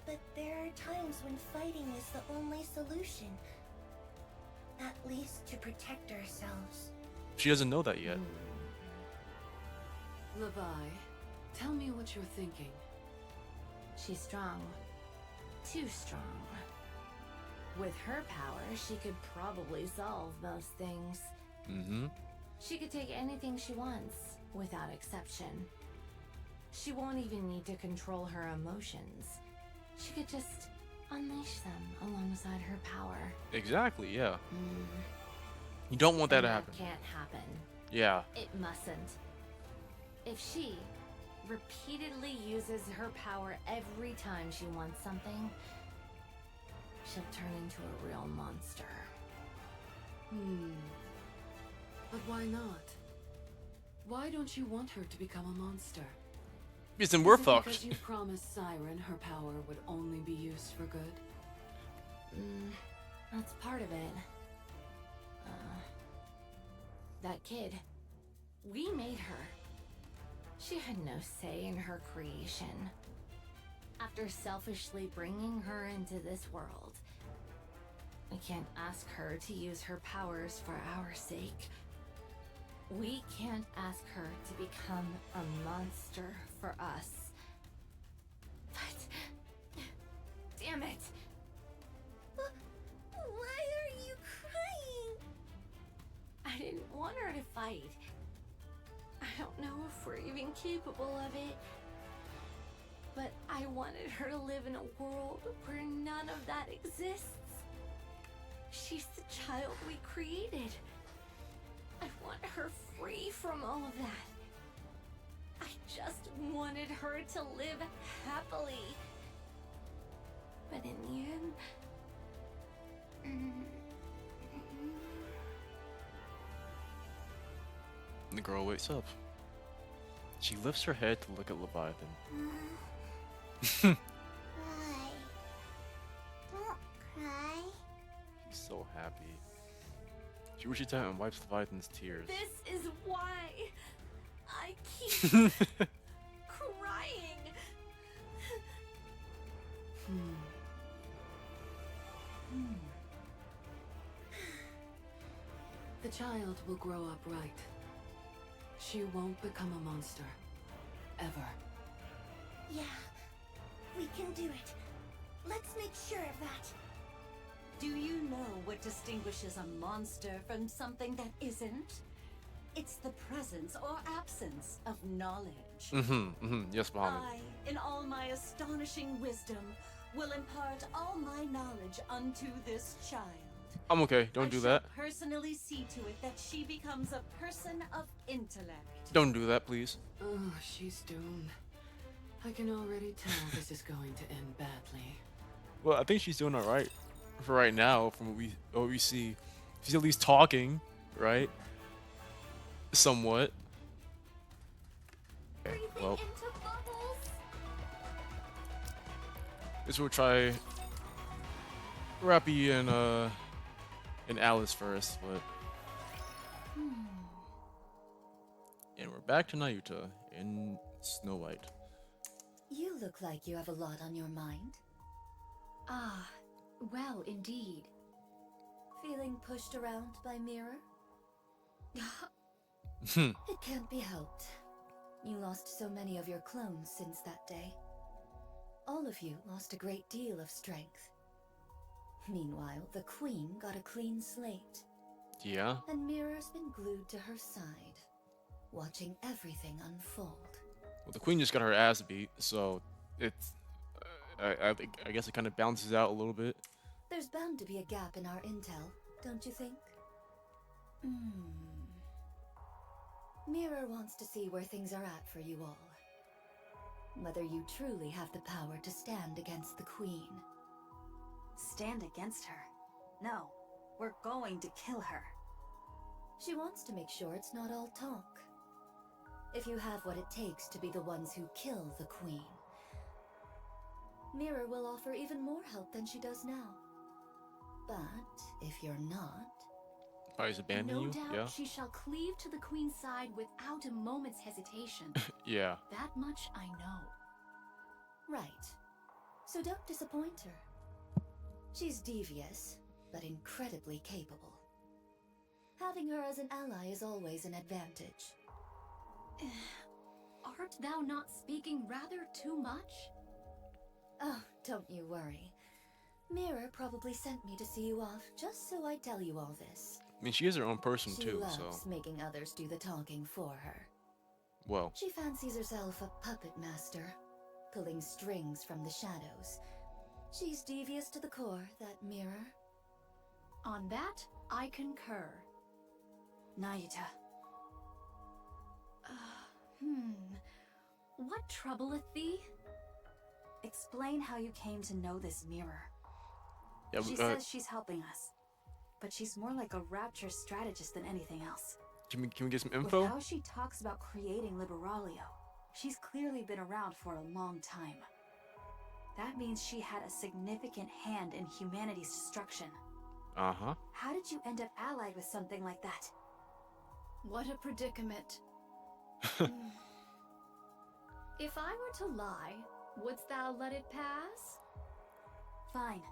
But there are times when fighting is the only solution. At least to protect ourselves. She doesn't know that yet. Levi, tell me what you're thinking. She's strong. Too strong. With her power, she could probably solve most things. Mm-hmm. She could take anything she wants, without exception. She won't even need to control her emotions. She could just unleash them alongside her power. Exactly, yeah. You don't want that to And happen. Can't happen. Yeah. It mustn't. If she repeatedly uses her power every time she wants something, she'll turn into a real monster. But why not? Why don't you want her to become a monster? Because then we're Is it fucked. because you promised Siren her power would only be used for good? That's part of it. That kid. We made her. She had no say in her creation. After selfishly bringing her into this world, we can't ask her to use her powers for our sake. We can't ask her to become a monster for us. But... damn it! Why are you crying? I didn't want her to fight. I don't know if we're even capable of it. But I wanted her to live in a world where none of that exists. She's the child we created. I want her free from all of that. I just wanted her to live happily. But in the end... The girl wakes up. She lifts her head to look at Leviathan. Why? Don't cry. She's so happy. She reaches out and wipes Leviathan's tears. This is why I keep crying. The child will grow up right. She won't become a monster. Ever. Yeah, we can do it. Let's make sure of that. Do you know what distinguishes a monster from something that isn't? It's the presence or absence of knowledge. Yes, Muhammad. I, in all my astonishing wisdom, will impart all my knowledge unto this child. I'm okay. Don't do that. I shall personally see to it that she becomes a person of intellect. Don't do that, please. Oh, she's doomed. I can already tell this is going to end badly. Well, I think she's doing all right for right now. From what we see, she's at least talking, right? Somewhat. Okay, well, Into bubbles. guess we'll try Rappy and Alice first, but and we're back to Nayuta in Snow White. You look like you have a lot on your mind. Ah, well, indeed. Feeling pushed around by Mirror? Hmm. It can't be helped. You lost so many of your clones since that day. All of you lost a great deal of strength. Meanwhile, the Queen got a clean slate. Yeah. And Mirror's been glued to her side, watching everything unfold. Well, the Queen just got her ass beat, so it's. I guess it kind of balances out a little bit. There's bound to be a gap in our intel, don't you think? Mirror wants to see where things are at for you all. Whether you truly have the power to stand against the Queen. Stand against her? No, we're going to kill her. She wants to make sure it's not all talk. If you have what it takes to be the ones who kill the Queen, Mirror will offer even more help than she does now. But if you're not... Probably abandon No you. doubt Yeah. she shall cleave to the Queen's side without a moment's hesitation. Yeah. That much I know. Right. So don't disappoint her. She's devious, but incredibly capable. Having her as an ally is always an advantage. Art thou not speaking rather too much? Oh, don't you worry. Mirror probably sent me to see you off just so I tell you all this. I mean, she is her own person She too, loves so. making others do the talking for her. Well. She fancies herself a puppet master, pulling strings from the shadows. She's devious to the core, that Mirror. On that, I concur. Nayuta. What troubleth thee? Explain how you came to know this mirror. Yeah, She says she's helping us, but she's more like a rapture strategist than anything else. can we get some With info? how she talks about creating Liberalio, she's clearly been around for a long time. That means she had a significant hand in humanity's destruction. Uh-huh. How did you end up allied with something like that? What a predicament. If I were to lie, wouldst thou let it pass? Fine.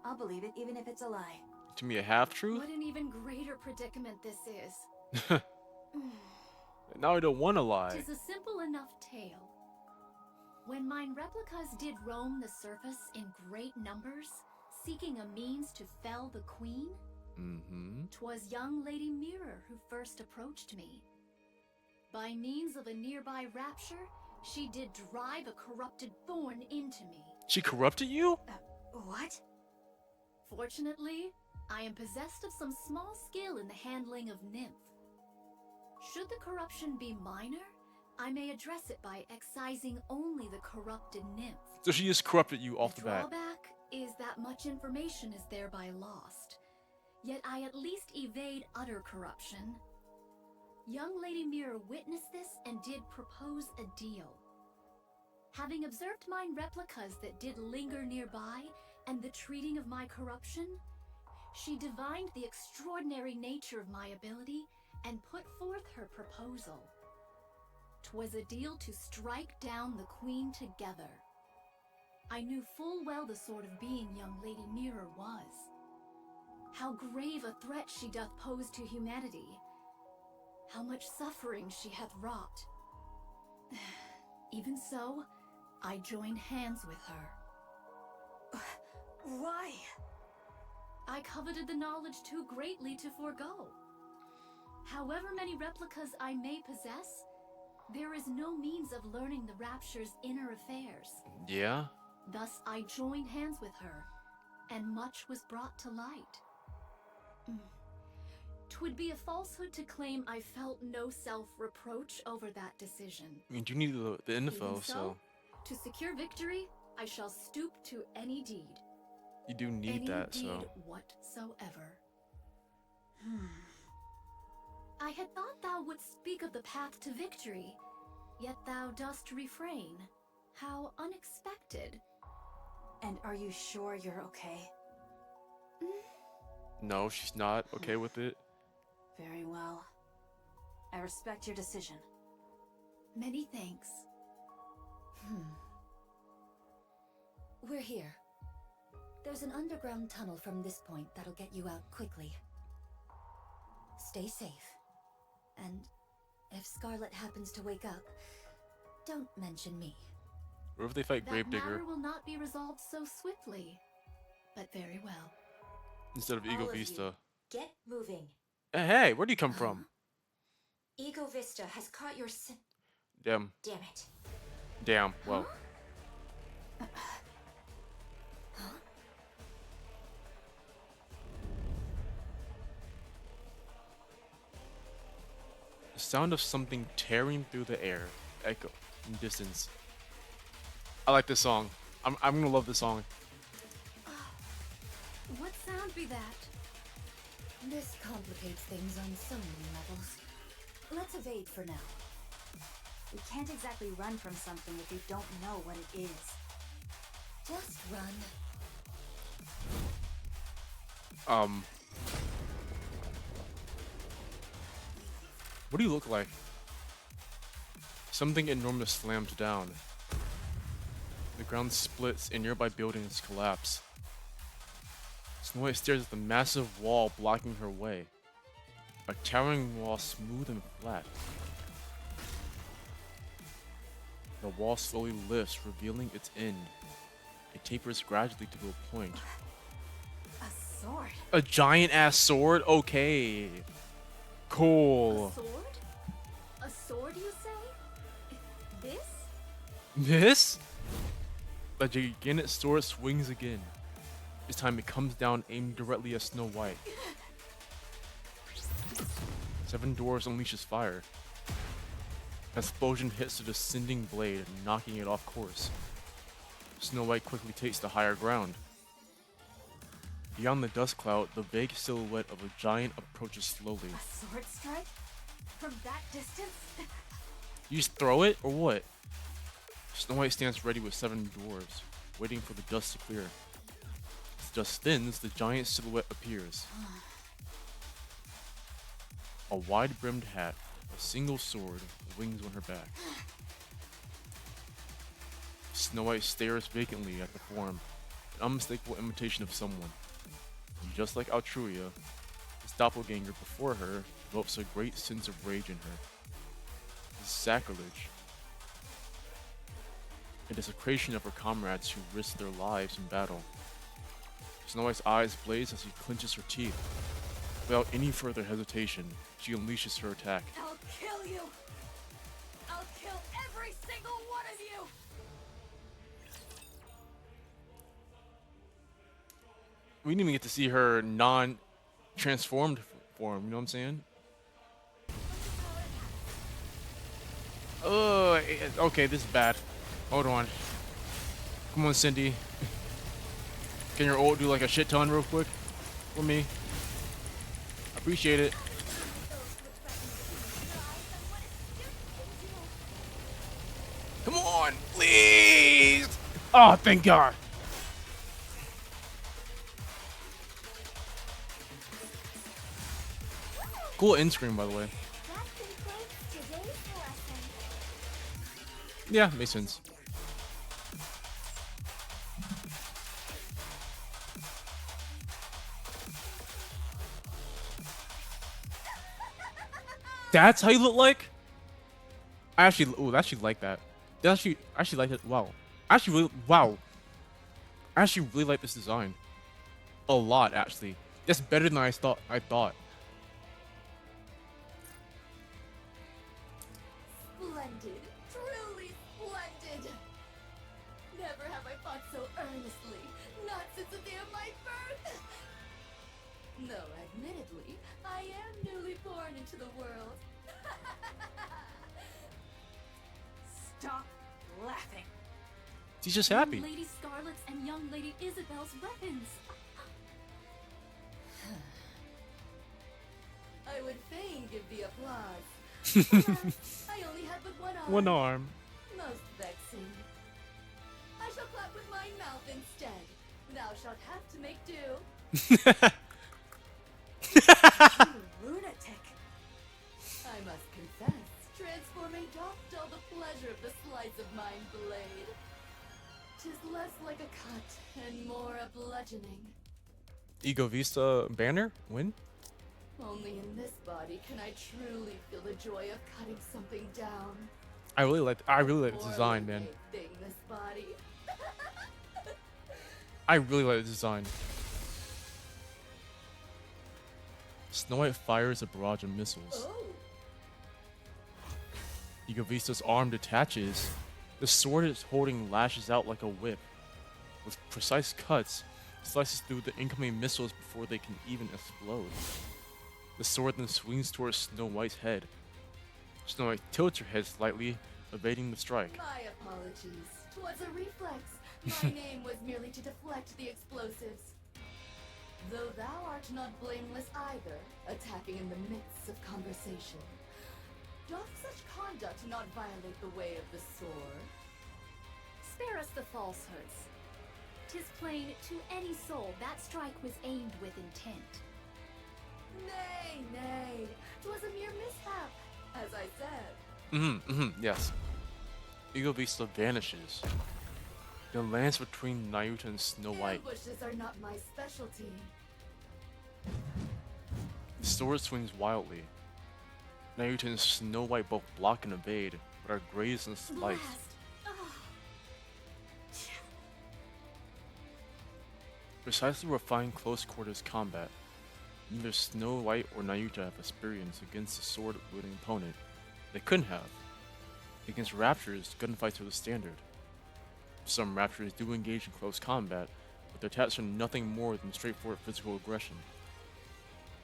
I'll believe it even if it's a lie. To me, a half-truth? What an even greater predicament this is. Now I don't want to lie. 'Tis a simple enough tale. When mine replicas did roam the surface in great numbers, seeking a means to fell the Queen, 'twas young Lady Mirror who first approached me. By means of a nearby rapture, she did drive a corrupted thorn into me. She corrupted you? What? Fortunately, I am possessed of some small skill in the handling of nymph. Should the corruption be minor, I may address it by excising only the corrupted nymph. So she just corrupted you off the bat. Drawback is that much information is thereby lost. Yet I at least evade utter corruption. Young Lady Mirror witnessed this and did propose a deal. Having observed mine replicas that did linger nearby and the treating of my corruption, she divined the extraordinary nature of my ability and put forth her proposal. 'Twas a deal to strike down the Queen together. I knew full well the sort of being young Lady Mirror was. How grave a threat she doth pose to humanity. How much suffering she hath wrought. Even so, I joined hands with her. Why? I coveted the knowledge too greatly to forego. However many replicas I may possess, there is no means of learning the Rapture's inner affairs. Yeah? Thus I joined hands with her, and much was brought to light. 'Twould be a falsehood to claim I felt no self-reproach over that decision. I mean, you need the info, Even so to secure victory, I shall stoop to any deed. you do need Any that, deed so. whatsoever. I had thought thou wouldst speak of the path to victory, yet thou dost refrain. How unexpected. And are you sure you're okay? No, she's not okay with it. Very well. I respect your decision. Many thanks. We're here. There's an underground tunnel from this point that'll get you out quickly. Stay safe. And if Scarlet happens to wake up, don't mention me. Or if they fight That Gravedigger matter will not be resolved so swiftly, but very well. instead of All Eagle of you, Vista. get moving. Hey, where'd you come from? Ego Vista has caught your Damn. Damn it. Damn. Well. The sound of something tearing through the air, echo in distance. I like this song. I'm gonna love this song. What sound be that? This complicates things on so many levels. Let's evade for now. We can't exactly run from something if you don't know what it is. Just run. What do you look like? Something enormous slams down. The ground splits and nearby buildings collapse. Snow White stares at the massive wall blocking her way. A towering wall, smooth and flat. The wall slowly lifts, revealing its end. It tapers gradually to a point. A sword? A giant-ass sword? Okay. Cool. A sword? A sword, you say? This? This? The gigantic sword swings again. This time it comes down, aimed directly at Snow White. 7 Dwarfs unleashes fire. An explosion hits the descending blade, knocking it off course. Snow White quickly takes the higher ground. Beyond the dust cloud, the vague silhouette of a giant approaches slowly. A sword strike? From that distance? You just throw it, or what? Snow White stands ready with 7 dwarves, waiting for the dust to clear. As the dust thins, the giant silhouette appears. A wide-brimmed hat, a single sword, wings on her back. Snow White stares vacantly at the form, an unmistakable imitation of someone. And just like Altruia, this doppelganger before her develops a great sense of rage in her. This is sacrilege. A desecration of her comrades who risk their lives in battle. Snow White's eyes blaze as she clenches her teeth. Without any further hesitation, she unleashes her attack. I'll kill you! I'll kill every single one of you! We didn't even get to see her non-transformed form, you know what I'm saying? Oh, okay, this is bad. Hold on. Come on, Cindy. Can your ult do like a shit ton real quick for me? Appreciate it. Come on, please! Oh, thank God. Cool end screen, by the way. Yeah, makes sense. That's how you look like? I actually like that. I actually like it. Wow. Wow. I actually really like this design. A lot, actually. That's better than I thought. Splendid. Truly splendid. Never have I fought so earnestly. Not since the day of my birth. Though, admittedly, I am newly born into the world. Stop laughing. He's just happy. Young Lady Scarlet's and Young Lady Isabel's weapons. I would fain give the applause. Alas, I only had but one arm. One arm. Most vexing. I shall clap with my mouth instead. Thou shalt have to make do. You lunatic. I must confess, transforming doth dull the pleasure of the slice of mine blade. 'Tis less like a cut and more a bludgeoning. Ego Vista banner win. Only in this body can I truly feel the joy of cutting something down. I really like the Poor design, man. lame thing, this body. I really like the design. Snow White fires a barrage of missiles. Oh, Ego Vista's arm detaches. The sword it's holding lashes out like a whip. With precise cuts, it slices through the incoming missiles before they can even explode. The sword then swings towards Snow White's head. Snow White tilts her head slightly, evading the strike. my apologies. 'Twas a reflex. My name was merely to deflect the explosives. Though thou art not blameless either, attacking in the midst of conversation. Doth such conduct not violate the way of the sword? Spare us the falsehoods. 'Tis plain to any soul that strike was aimed with intent. Nay, nay, 'twas a mere mishap, as I said. Yes. Ego Vista vanishes. Then lands between Nayuta and Snow White. Ambushes are not my specialty. The sword swings wildly. Nayuta and Snow White both block and evade, but are grazed and sliced. Blast! Ah, Precisely refined close quarters combat. Neither Snow White or Nayuta have experience against a sword-wielding opponent. They couldn't have. Against Raptors, gunfights are the standard. Some Raptors do engage in close combat, but their attacks are nothing more than straightforward physical aggression.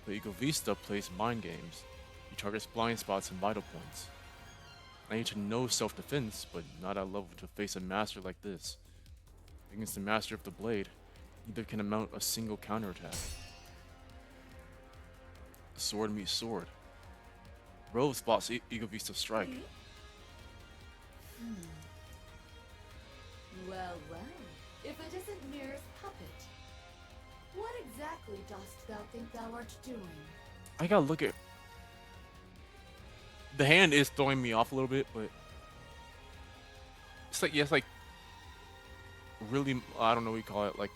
But Ego Vista plays mind games. He targets blind spots and vital points. Nayuta knows self-defense, but not at level to face a master like this. Against the master of the blade, neither can mount a single counterattack. Sword meets sword. Rove spots Ego Vista's strike. well, well, if it isn't Mirror's puppet, what exactly dost thou think thou art doing? I gotta look at. The hand is throwing me off a little bit, but it's like, yeah, it's like really, I don't know what you call it, like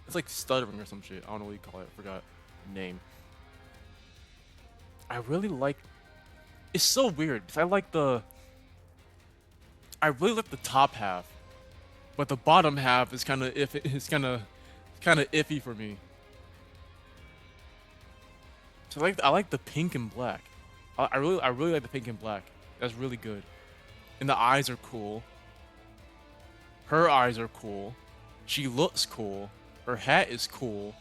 it's like stuttering or some shit. I don't know what you call it. I forgot the name. I really like. It's so weird because I really like the top half, but the bottom half is kind of it's kind of iffy for me. So I like the pink and black. I really like the pink and black. That's really good. And the eyes are cool. Her eyes are cool. She looks cool. Her hat is cool.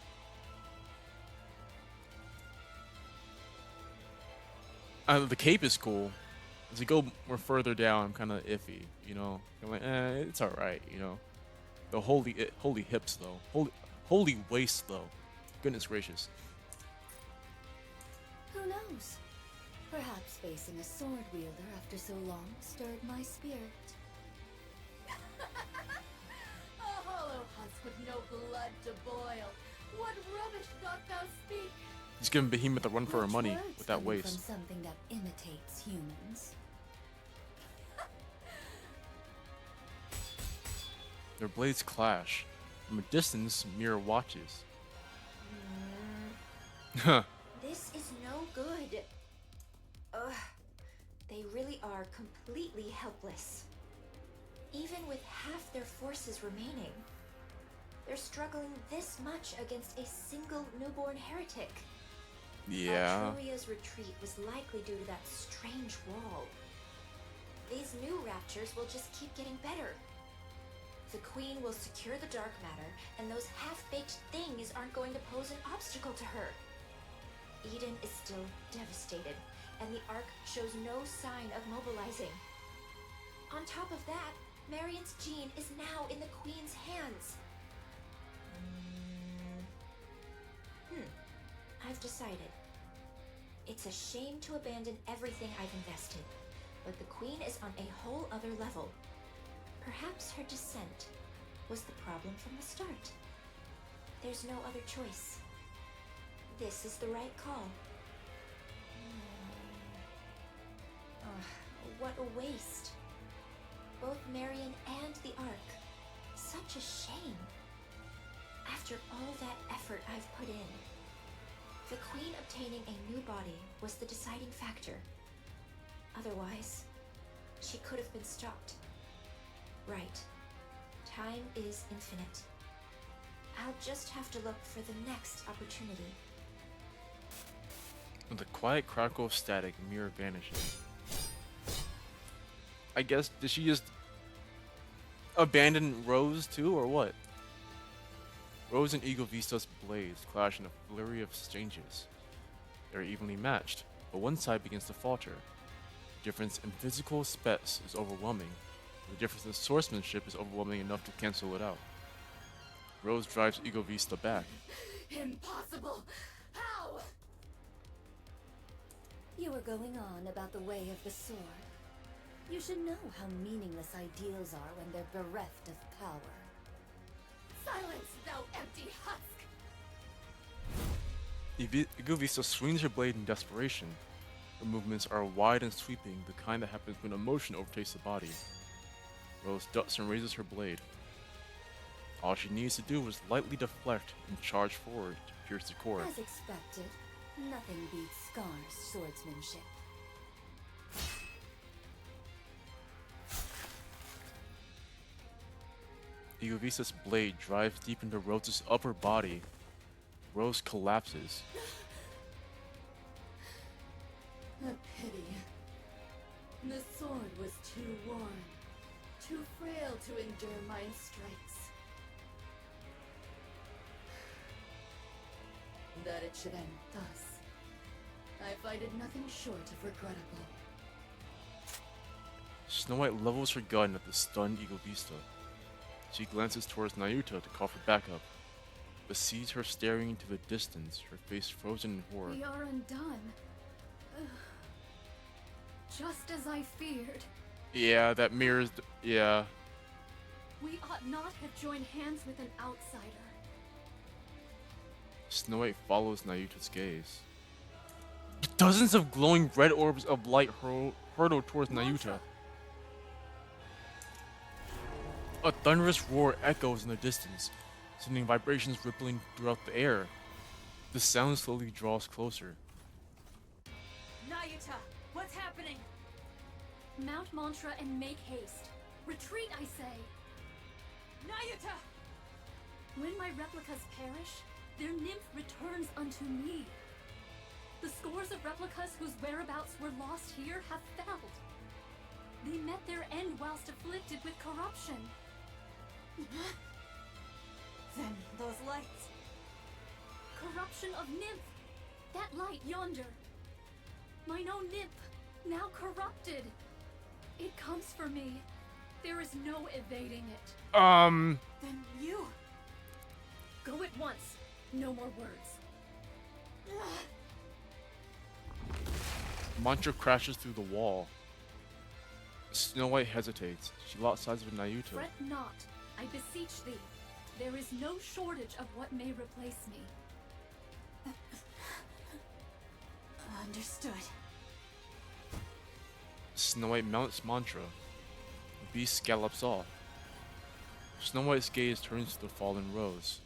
The cape is cool. As you go more further down, I'm kind of iffy, you know. I'm like, it's all right, you know. The holy hips though, holy waist though. Goodness gracious. Who knows? Perhaps facing a sword wielder after so long stirred my spirit. A hollow husk with no blood to boil. What rubbish doth thou speak? He's giving Behemoth a run for her Which money words with that come waist. From something that imitates humans. Their blades clash. From a distance, Mirror watches. This is no good. Ugh. They really are completely helpless. Even with half their forces remaining. They're struggling this much against a single newborn heretic. Yeah. Altruria's retreat was likely due to that strange wall. These new raptures will just keep getting better. The Queen will secure the dark matter, and those half-baked things aren't going to pose an obstacle to her. Eden is still devastated, and the Ark shows no sign of mobilizing. On top of that, Marion's gene is now in the Queen's hands. I've decided. It's a shame to abandon everything I've invested, but the Queen is on a whole other level. Perhaps her descent was the problem from the start. There's no other choice. This is the right call. What a waste. Both Marion and the Ark. Such a shame. After all that effort I've put in. The Queen obtaining a new body was the deciding factor. Otherwise, she could have been stopped. Right. Time is infinite. I'll just have to look for the next opportunity. With a quiet crackle of static, Mirror vanishes. I guess, did she just abandon Rose too, or what? Rose and Eagle Vista's blades clash in a flurry of exchanges. They are evenly matched, but one side begins to falter. The difference in physical specs is overwhelming. The difference in swordsmanship is overwhelming enough to cancel it out. Rose drives Eagle Vista back. Impossible! How? You were going on about the way of the sword. You should know how meaningless ideals are when they're bereft of power. Silence, thou empty husk! Eagle Vista swings her blade in desperation. Her movements are wide and sweeping, the kind that happens when emotion overtakes the body. Rose ducks and raises her blade. All she needs to do is lightly deflect and charge forward to pierce the core. As expected, nothing beats Scar's swordsmanship. Eagle Vista's blade drives deep into Rose's upper body. Rose collapses. A pity. The sword was too worn, too frail to endure my strikes. That it should end thus, I find it nothing short of regrettable. Snow White levels her gun at the stunned Eagle Vista. She glances towards Nayuta to call for backup, but sees her staring into the distance, her face frozen in horror. We are undone. Ugh. Just as I feared. Yeah, that mirrors. Yeah. We ought not have joined hands with an outsider. Snow White follows Nayuta's gaze. Dozens of glowing red orbs of light hurtle towards Nayuta. A thunderous roar echoes in the distance, sending vibrations rippling throughout the air. The sound slowly draws closer. Nayuta, what's happening? Mount mantra and make haste. Retreat, I say. Nayuta! When my replicas perish, their nymph returns unto me. The scores of replicas whose whereabouts were lost here have failed. They met their end whilst afflicted with corruption. Then those lights. Corruption of nymph. That light yonder. Mine own nymph, now corrupted. It comes for me. There is no evading it. Then you. Go at once. No more words. Mantra crashes through the wall. Snow White hesitates. She locks eyes with Nayuta. Fret not, I beseech thee. There is no shortage of what may replace me. Understood. Snow White mounts Mantra. The beast gallops off. Snow White's gaze turns to the fallen Rose.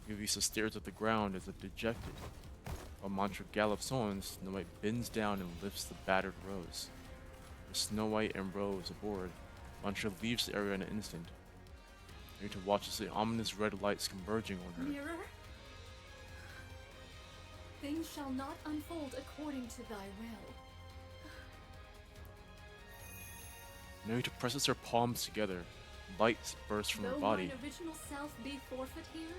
Yuvisa stares at the ground as if dejected. While Mantra gallops on, Snow White bends down and lifts the battered Rose. With Snow White and Rose aboard, Mantra leaves the area in an instant. Rita watches the ominous red lights converging on her. Mirror? Things shall not unfold according to thy will. Narita presses her palms together. light bursts from her Though body. mine original self be forfeit here,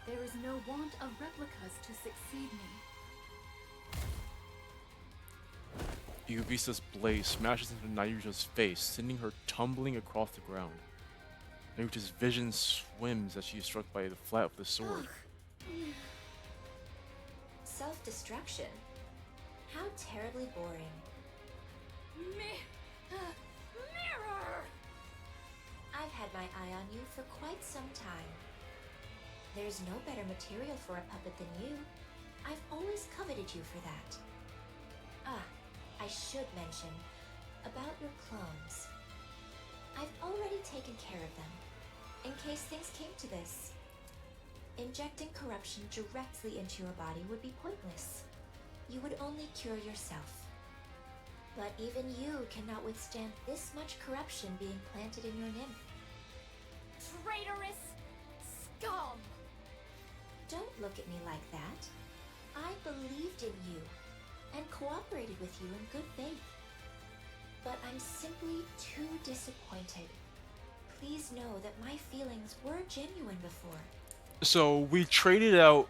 there is no want of replicas to succeed me. Yuvisa's blade smashes into Nayuta's face, sending her tumbling across the ground. Nayuta's vision swims as she is struck by the flat of the sword. Self-destruction? How terribly boring. Mirror! I've had my eye on you for quite some time. There's no better material for a puppet than you. I've always coveted you for that. Ah, I should mention about your clones. I've already taken care of them, in case things came to this. Injecting corruption directly into your body would be pointless. You would only cure yourself. But even you cannot withstand this much corruption being planted in your nymph. Traitorous scum! Don't look at me like that. I believed in you and cooperated with you in good faith. But I'm simply too disappointed. Please know that my feelings were genuine before. So we traded out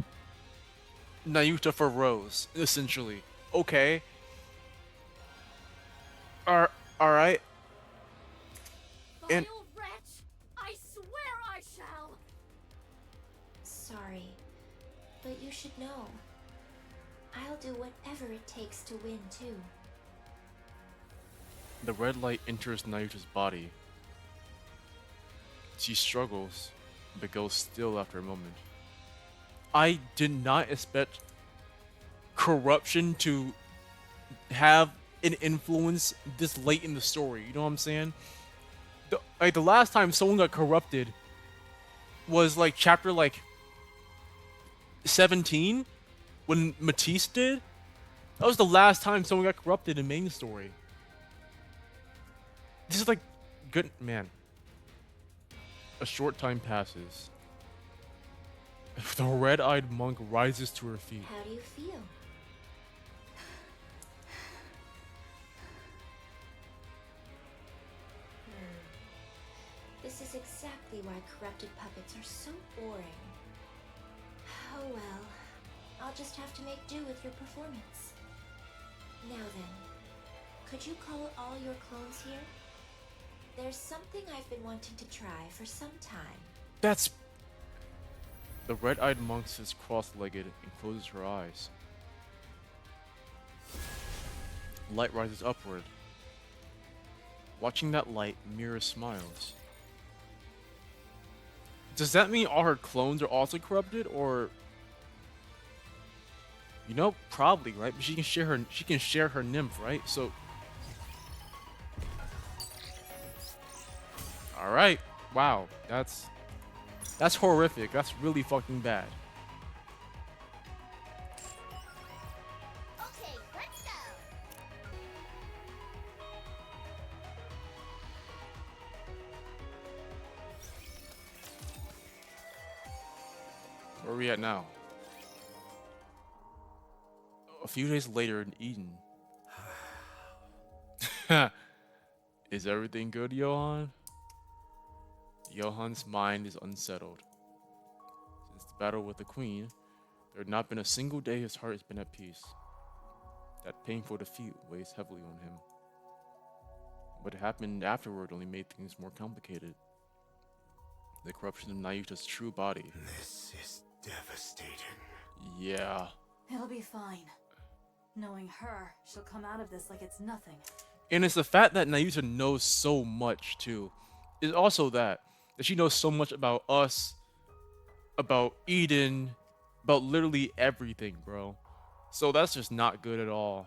Nayuta for Rose, essentially. Okay. Alright. And Vile wretch! I swear I shall! Sorry, but you should know. I'll do whatever it takes to win, too. the red light enters Nayuta's body. She struggles, but goes still after a moment. I did not expect corruption to have an influence this late in the story. You know what I'm saying? The last time someone got corrupted was like chapter 17 when Matisse did. That was the last time someone got corrupted in main story. This is like good man. A short time passes. The red-eyed monk rises to her feet. How do you feel? This is exactly why corrupted puppets are so boring. Oh well, I'll just have to make do with your performance. Now then, could you call all your clones here? There's something I've been wanting to try for some time. That's... The red-eyed monk sits cross-legged and closes her eyes. Light rises upward. Watching that light, Mira smiles. Does that mean all her clones are also corrupted, or... You know, probably, right? But she can share her nymph, right? So... Alright. Wow. That's horrific. That's really fucking bad. Okay, let's go! Where are we at now? A few days later in Eden. Is everything good, Johan? Johan's mind is unsettled. Since the battle with the Queen, there had not been a single day his heart has been at peace. That painful defeat weighs heavily on him. What happened afterward only made things more complicated. The corruption of Nayuta's true body. This is devastating. Yeah. It'll be fine. Knowing her, she'll come out of this like it's nothing. And it's the fact that Nayuta knows so much, too. It's also that she knows so much about us, about Eden, about literally everything, bro. So that's just not good at all.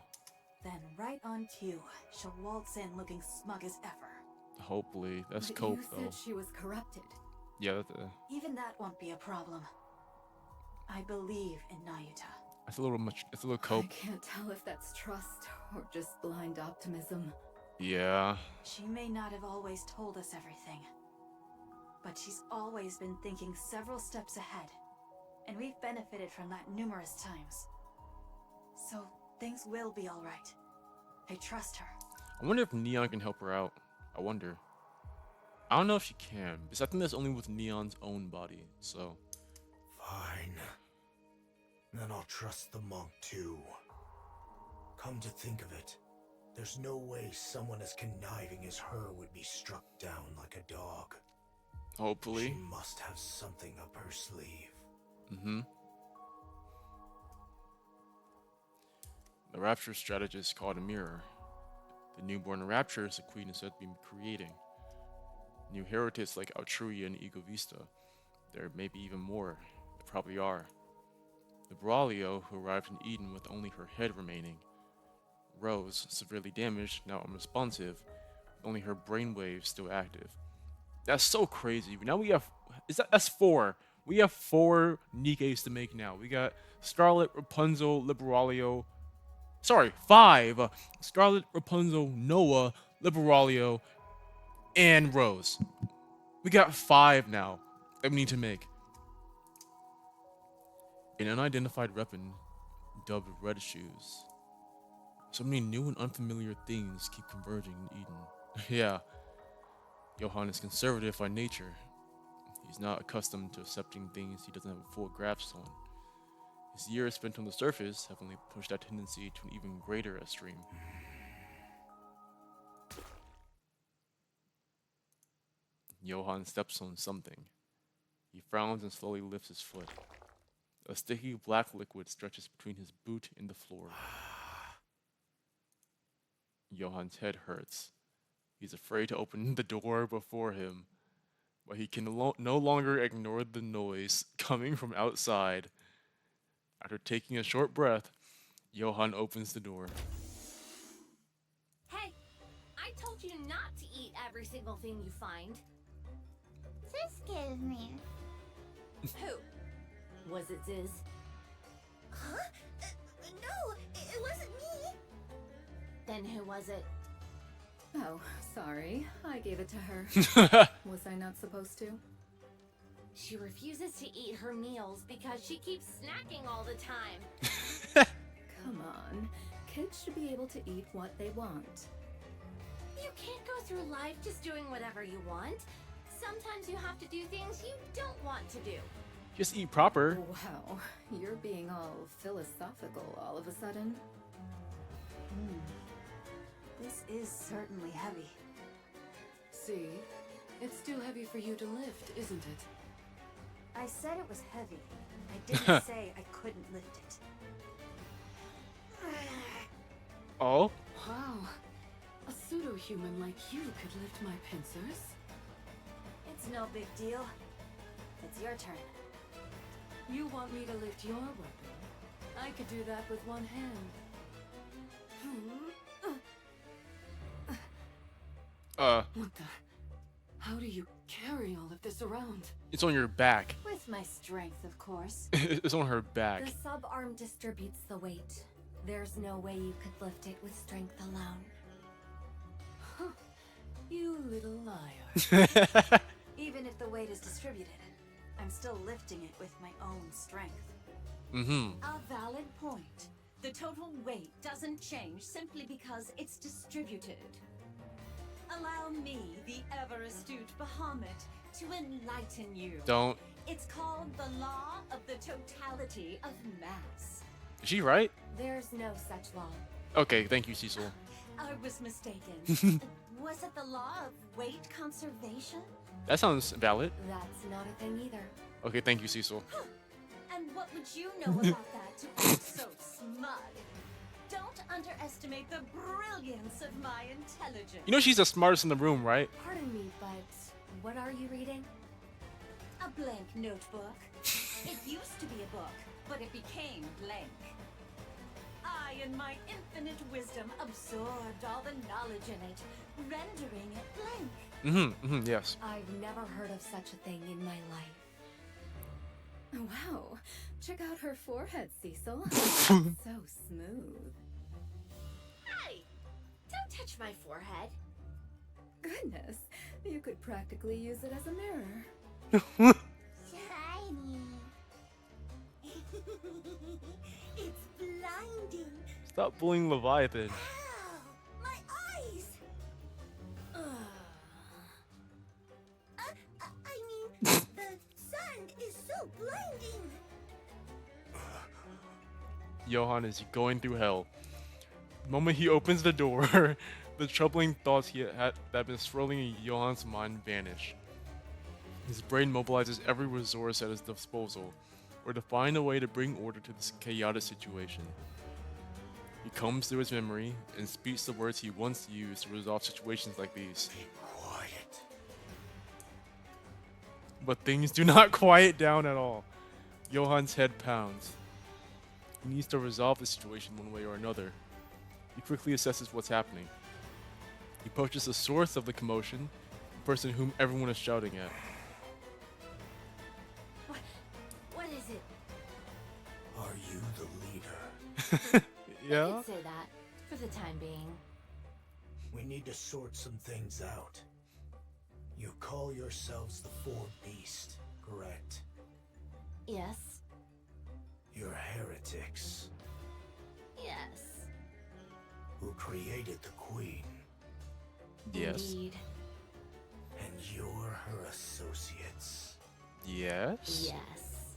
Then right on cue, she'll waltz in looking smug as ever. Hopefully. That's But cope, you though. said she was corrupted. Yeah, Even that won't be a problem. I believe in Nayuta. that's a little much. It's a little cope. I can't tell if that's trust or just blind optimism. Yeah. She may not have always told us everything, but she's always been thinking several steps ahead, and we've benefited from that numerous times. So things will be all right. I trust her. I wonder if Neon can help her out. I wonder. I don't know if she can, because I think that's only with Neon's own body, so... Fine. Then I'll trust the monk too. Come to think of it, there's no way someone as conniving as her would be struck down like a dog. Hopefully. She must have something up her sleeve. Mm-hmm. The Rapture strategist called a mirror. The newborn Raptures the Queen is said to be creating. New heretics like Altruia and Ego Vista. There may be even more. There probably are. The Braulio, who arrived in Eden with only her head remaining. Rose, severely damaged, now unresponsive, with only her brainwaves still active. That's so crazy. Now we have... That's 4. We have 4 NIKKEs to make now. We got Scarlet, Rapunzel, Liberaglio... Sorry, 5. Scarlet, Rapunzel, Noah, Liberaglio, and Rose. We got 5 now that we need to make. An unidentified weapon dubbed Red Shoes. So many new and unfamiliar things keep converging in Eden. Yeah, Johann is conservative by nature. He's not accustomed to accepting things he doesn't have a full grasp on. His years spent on the surface have only pushed that tendency to an even greater extreme. Johann steps on something. He frowns and slowly lifts his foot. A sticky black liquid stretches between his boot and the floor. Johann's head hurts. He's afraid to open the door before him, but he can no longer ignore the noise coming from outside. After taking a short breath, Johann opens the door. Hey, I told you not to eat every single thing you find. Excuse me. Who? Was it Ziz? Huh? No, it wasn't me. Then who was it? Oh, sorry. I gave it to her. Was I not supposed to? She refuses to eat her meals because she keeps snacking all the time. Come on. Kids should be able to eat what they want. You can't go through life just doing whatever you want. Sometimes you have to do things you don't want to do. Just eat proper. Wow, you're being all philosophical all of a sudden. This is certainly heavy. See? It's too heavy for you to lift, isn't it? I said it was heavy. I didn't say I couldn't lift it. Oh? Wow. A pseudo-human like you could lift my pincers? It's no big deal. It's your turn. You want me to lift your weapon? I could do that with one hand. What the? How do you carry all of this around? It's on your back. With my strength, of course. It's on her back. The subarm distributes the weight. There's no way you could lift it with strength alone. You little liar. Even if the weight is distributed, I'm still lifting it with my own strength. Mm-hmm. A valid point. The total weight doesn't change simply because it's distributed. Allow me, the ever-astute Bahamut, to enlighten you. Don't. It's called the law of the totality of mass. Is she right? There's no such law. Okay, thank you, Cecil. I was mistaken. Was it the law of weight conservation? That sounds valid. That's not a thing either. Okay, thank you, Cecil. And what would you know about that to act so smug? Don't underestimate the brilliance of my intelligence. You know she's the smartest in the room, right? Pardon me, but what are you reading? A blank notebook. It used to be a book, but it became blank. I, in my infinite wisdom, absorbed all the knowledge in it, rendering it blank. Yes. I've never heard of such a thing in my life. Wow, check out her forehead, Cecil. So smooth. Hey! Don't touch my forehead. Goodness, you could practically use it as a mirror. Shiny. It's blinding. Stop bullying Leviathan. Ow! My eyes! Johann is going through hell. The moment he opens the door, the troubling thoughts he had that had been swirling in Johann's mind vanish. His brain mobilizes every resource at his disposal, or to find a way to bring order to this chaotic situation. He combs through his memory and speaks the words he once used to resolve situations like these. Be quiet. But things do not quiet down at all. Johann's head pounds. He needs to resolve the situation one way or another. He quickly assesses what's happening. He approaches the source of the commotion, the person whom everyone is shouting at. What is it? Are you the leader? I Yeah? could say that, for the time being. We need to sort some things out. You call yourselves the Four Beast, correct? Yes. You're heretics Yes. who created the Queen, Yes. Indeed. and you're her associates. Yes? Yes.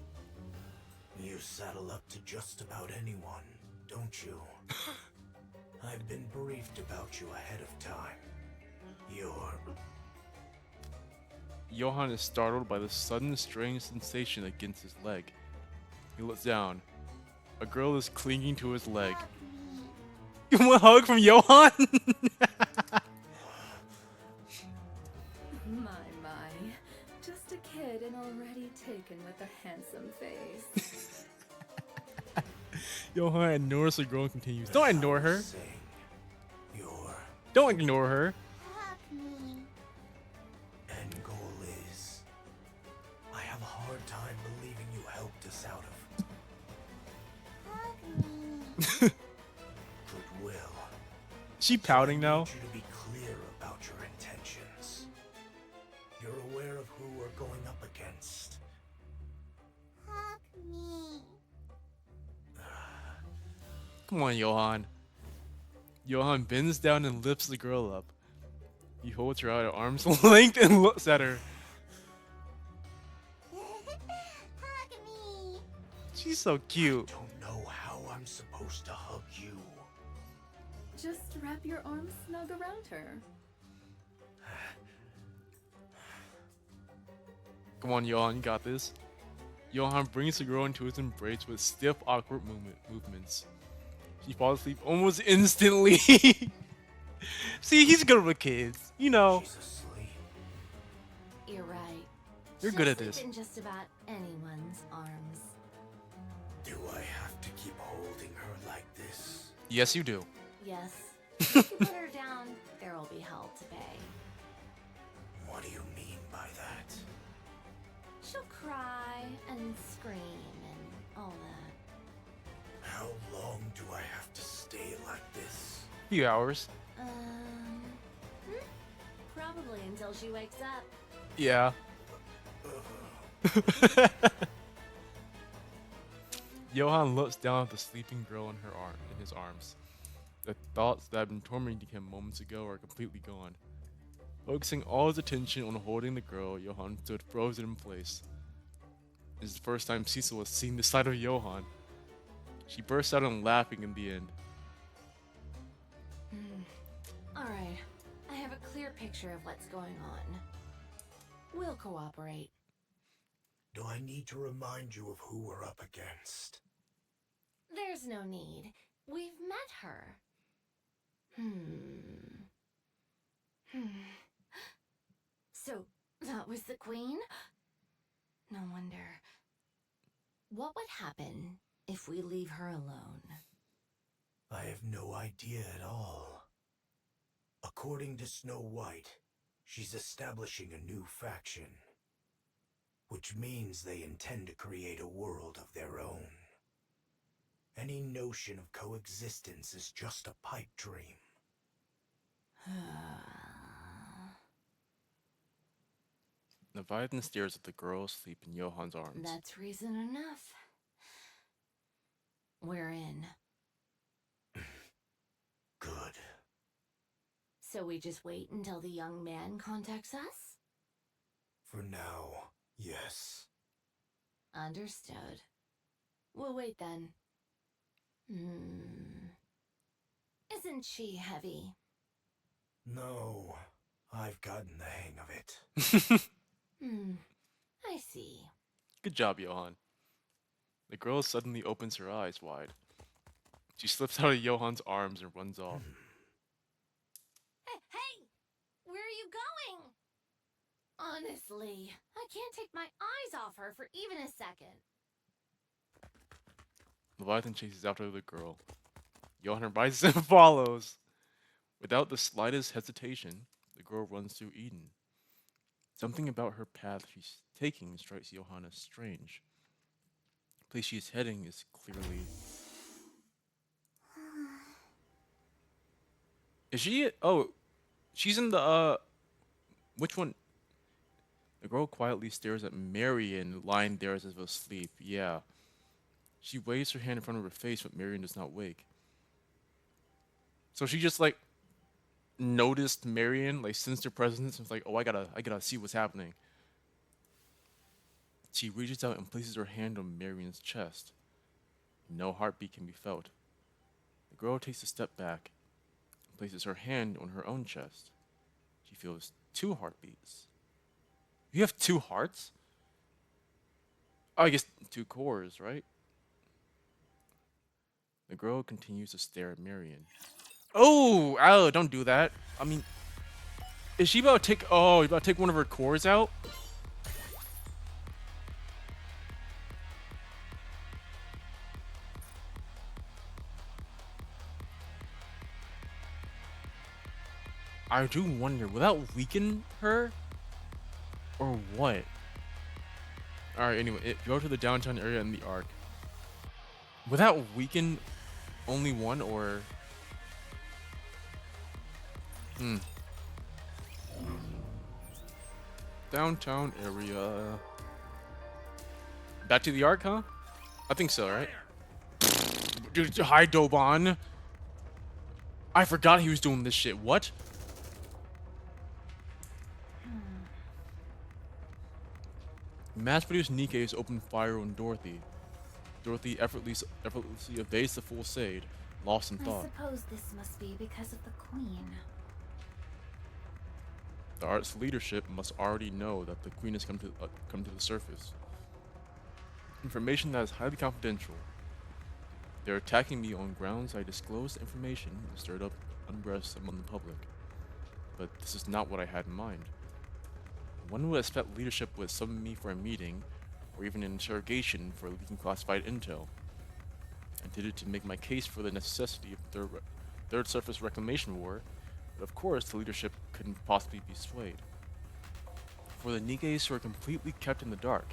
You saddle up to just about anyone, don't you? I've been briefed about you ahead of time. You're... Johann is startled by the sudden strange sensation against his leg. He looks down. A girl is clinging to his leg. You want a hug from Johann? My. Just a kid and already taken with a handsome face. Johann ignores the girl and continues. Don't ignore her. Saying your Don't ignore her. end goal is... I have a hard time believing you helped us out of... Goodwill. She pouting I now. need you to be clear about your intentions. You're aware of who we're going up against. Come on, Johann. Johann bends down and lifts the girl up. He holds her out at arm's length and looks at her. She's so cute. Don't know how I'm supposed to hug you. Just wrap your arms snug around her. Come on, Johann, you got this. Johann brings the girl into his embrace with stiff, awkward movements. She falls asleep almost instantly. See, he's good with kids. You know, She's asleep. You're right. you're She'll good at sleep this. in just about anyone's arms. Do I have to keep holding her like this? Yes, you do. Yes. If you put her down, there will be hell to pay. What do you mean by that? She'll cry and scream and all that. How long do I have to stay like this? Few hours. Probably until she wakes up. Yeah. Johann looks down at the sleeping girl in his arms. The thoughts that had been tormenting him moments ago are completely gone. Focusing all his attention on holding the girl, Johann stood frozen in place. This is the first time Cecil has seen this side of Johann. She bursts out in laughing in the end. Alright, I have a clear picture of what's going on. We'll cooperate. Do I need to remind you of who we're up against? There's no need. We've met her. So, that was the queen? No wonder. What would happen if we leave her alone? I have no idea at all. According to Snow White, she's establishing a new faction. Which means they intend to create a world of their own. Any notion of coexistence is just a pipe dream. Leviathan stares at the girl asleep in Johann's arms. That's reason enough. We're in. Good. So we just wait until the young man contacts us? For now, yes. Understood. We'll wait then. Isn't she heavy? No, I've gotten the hang of it. I see. Good job, Johan. The girl suddenly opens her eyes wide. She slips out of Johan's arms and runs off. Hey! Where are you going? Honestly, I can't take my eyes off her for even a second. Leviathan chases after the girl. Johan rises and follows. Without the slightest hesitation, the girl runs through Eden. Something about her path she's taking strikes Johan as strange. The place she's heading is clearly... Is she... Oh, she's in the, which one? The girl quietly stares at Marion lying there as if asleep. Yeah. She waves her hand in front of her face, but Marion does not wake. So she just, like, noticed Marion, like, sensed her presence, and was like, oh, I gotta see what's happening. She reaches out and places her hand on Marion's chest. No heartbeat can be felt. The girl takes a step back and places her hand on her own chest. She feels 2 heartbeats. You have 2 hearts? Oh, I guess 2 cores, right? The girl continues to stare at Marion. Oh, ow, don't do that. I mean, is she about to take, oh, you about to take one of her cores out? I do wonder, will that weaken her? Or what? Alright, anyway, go to the downtown area in the Ark. Will that weaken only one, or... Downtown area... Back to the Ark, huh? I think so, right? Dude, hi, Doban. I forgot he was doing this shit. What? Mass-produced NIKKE's opened fire on Dorothy. Dorothy effortlessly evades the full Sade, lost in I thought. suppose this must be because of the Queen. The Art's leadership must already know that the Queen has come to the surface. Information that is highly confidential. They're attacking me on grounds I disclosed information and stirred up unrest among the public. But this is not what I had in mind. One would expect leadership would summon me for a meeting, or even an interrogation for leaking classified intel. I did it to make my case for the necessity of third surface reclamation war, but of course the leadership couldn't possibly be swayed. For the NIKKEs who are completely kept in the dark,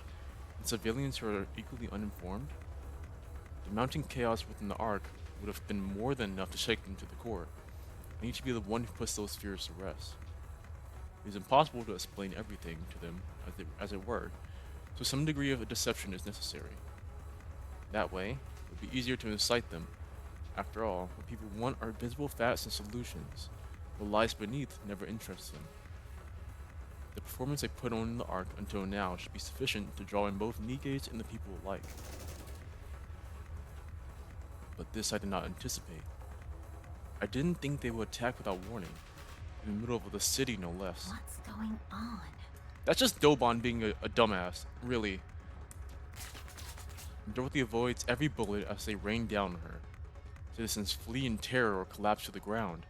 and civilians who are equally uninformed, the mounting chaos within the Ark would have been more than enough to shake them to the core. I need to be the one who puts those fears to rest. It is impossible to explain everything to them as it were, so some degree of deception is necessary. That way, it would be easier to incite them. After all, what people want are visible facts and solutions. What lies beneath never interests them. The performance I put on in the Ark until now should be sufficient to draw in both NIKKEs and the people alike. But this I did not anticipate. I didn't think they would attack without warning. In the middle of the city, no less. What's going on? That's just Doban being a dumbass, really. Dorothy avoids every bullet as they rain down on her. Citizens flee in terror or collapse to the ground.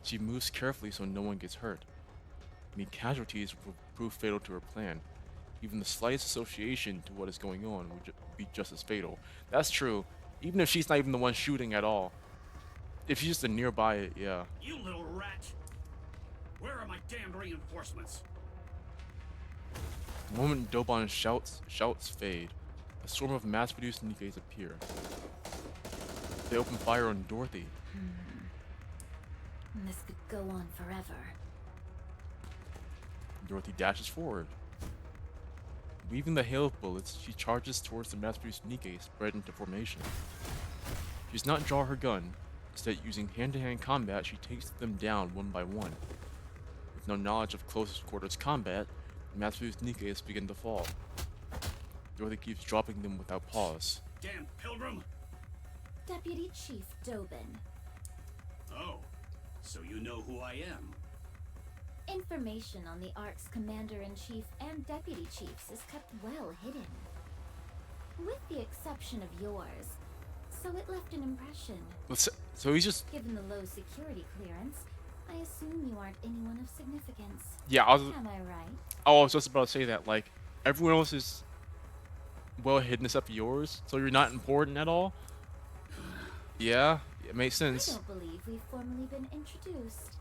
She moves carefully so no one gets hurt. Any casualties will prove fatal to her plan. Even the slightest association to what is going on would be just as fatal. That's true, even if she's not even the one shooting at all. If she's just a nearby, yeah. You little rat! Where are my damned reinforcements? The moment Doban's shouts fade, a swarm of mass-produced NIKKEs appear. They open fire on Dorothy. This could go on forever. Dorothy dashes forward. Weaving the hail of bullets, she charges towards the mass-produced NIKKE spread into formation. She does not draw her gun. Instead, using hand-to-hand combat, she takes them down one by one. With no knowledge of close quarters combat, the mass-produced NIKKEs begin to fall. Dorothy keeps dropping them without pause. Damn pilgrim! Deputy Chief Dobin. Oh, so you know who I am? Information on the Ark's Commander-in-Chief and Deputy Chiefs is kept well hidden. With the exception of yours, so it left an impression. So he's just... Given the low security clearance, I assume you aren't anyone of significance. Yeah, Am I right? I was just about to say that. Like, everyone else is well hidden except for yours, so you're not important at all? Yeah, it makes sense. I don't believe we've formally been introduced.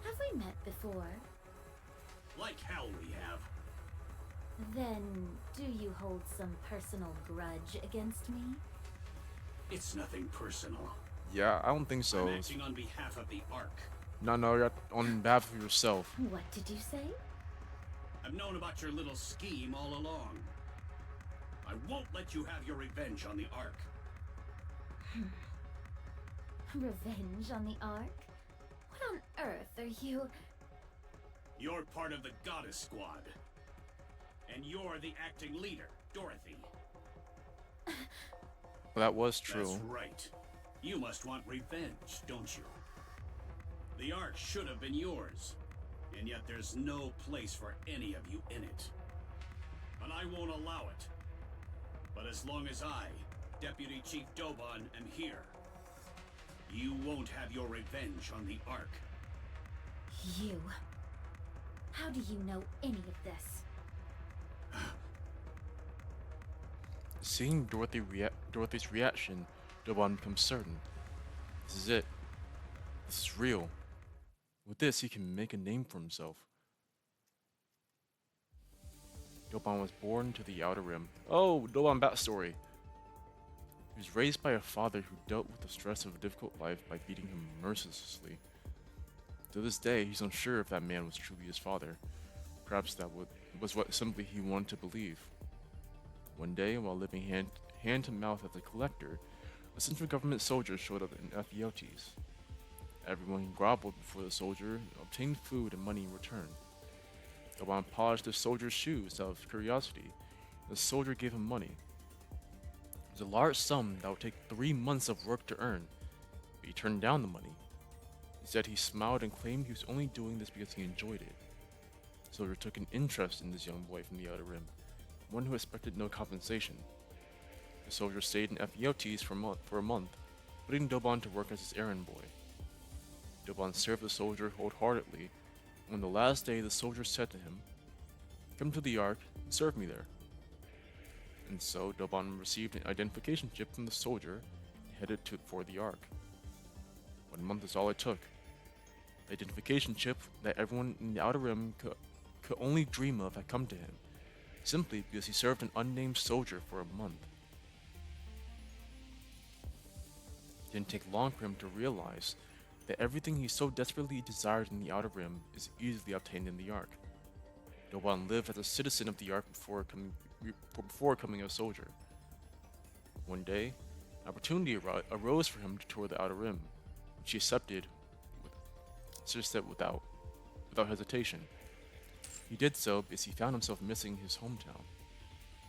Have we met before? Like hell we have. Then, do you hold some personal grudge against me? It's nothing personal. Yeah, I don't think so. I'm acting on behalf of the Ark. No, you're on behalf of yourself. What did you say? I've known about your little scheme all along. I won't let you have your revenge on the Ark. Revenge on the Ark? What on earth are you... You're part of the Goddess Squad. And you're the acting leader, Dorothy. Well, that was true. That's right. You must want revenge, don't you? The Ark should have been yours, and yet there's no place for any of you in it. And I won't allow it. But as long as I, Deputy Chief Dobon, am here, you won't have your revenge on the Ark. You... How do you know any of this? Seeing Dorothy's reaction, Dobon becomes certain. This is it. This is real. With this, he can make a name for himself. Dobon was born to the Outer Rim. Oh, Dobon backstory. He was raised by a father who dealt with the stress of a difficult life by beating him mercilessly. To this day, he's unsure if that man was truly his father. Perhaps that was what simply he wanted to believe. One day, while living hand to mouth as a collector, a central government soldier showed up in Ephialtes. Everyone groveled before the soldier, obtained food and money in return. Dobon polished the soldier's shoes out of curiosity. The soldier gave him money. It was a large sum that would take 3 months of work to earn, but he turned down the money. Instead, he smiled and claimed he was only doing this because he enjoyed it. The soldier took an interest in this young boy from the Outer Rim, one who expected no compensation. The soldier stayed in Ephialtes for a month, putting Dobon to work as his errand boy. Dobon served the soldier wholeheartedly. On the last day, the soldier said to him, "Come to the Ark and serve me there." And so Dobon received an identification chip from the soldier and headed for the Ark. 1 month is all it took. The identification chip that everyone in the Outer Rim could only dream of had come to him, simply because he served an unnamed soldier for a month. It didn't take long for him to realize that everything he so desperately desired in the Outer Rim is easily obtained in the Ark. Dobon lived as a citizen of the Ark before becoming a soldier. One day, an opportunity arose for him to tour the Outer Rim, which he accepted without hesitation. He did so because he found himself missing his hometown.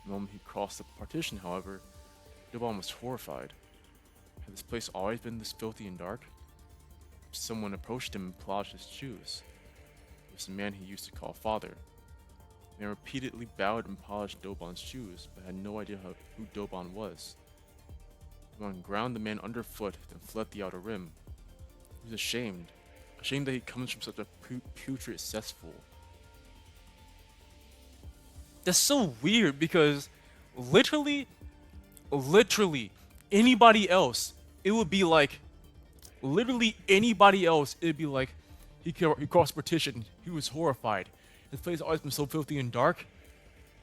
The moment he crossed the partition, however, Dobon was horrified. Had this place always been this filthy and dark? Someone approached him and polished his shoes. It was the man he used to call father. The man repeatedly bowed and polished Dobon's shoes, but had no idea who Dobon was. Dobon ground the man underfoot, then fled the Outer Rim. He was ashamed that he comes from such a putrid cesspool. That's so weird because literally anybody else, it would be like, he crossed partition, he was horrified. This place has always been so filthy and dark.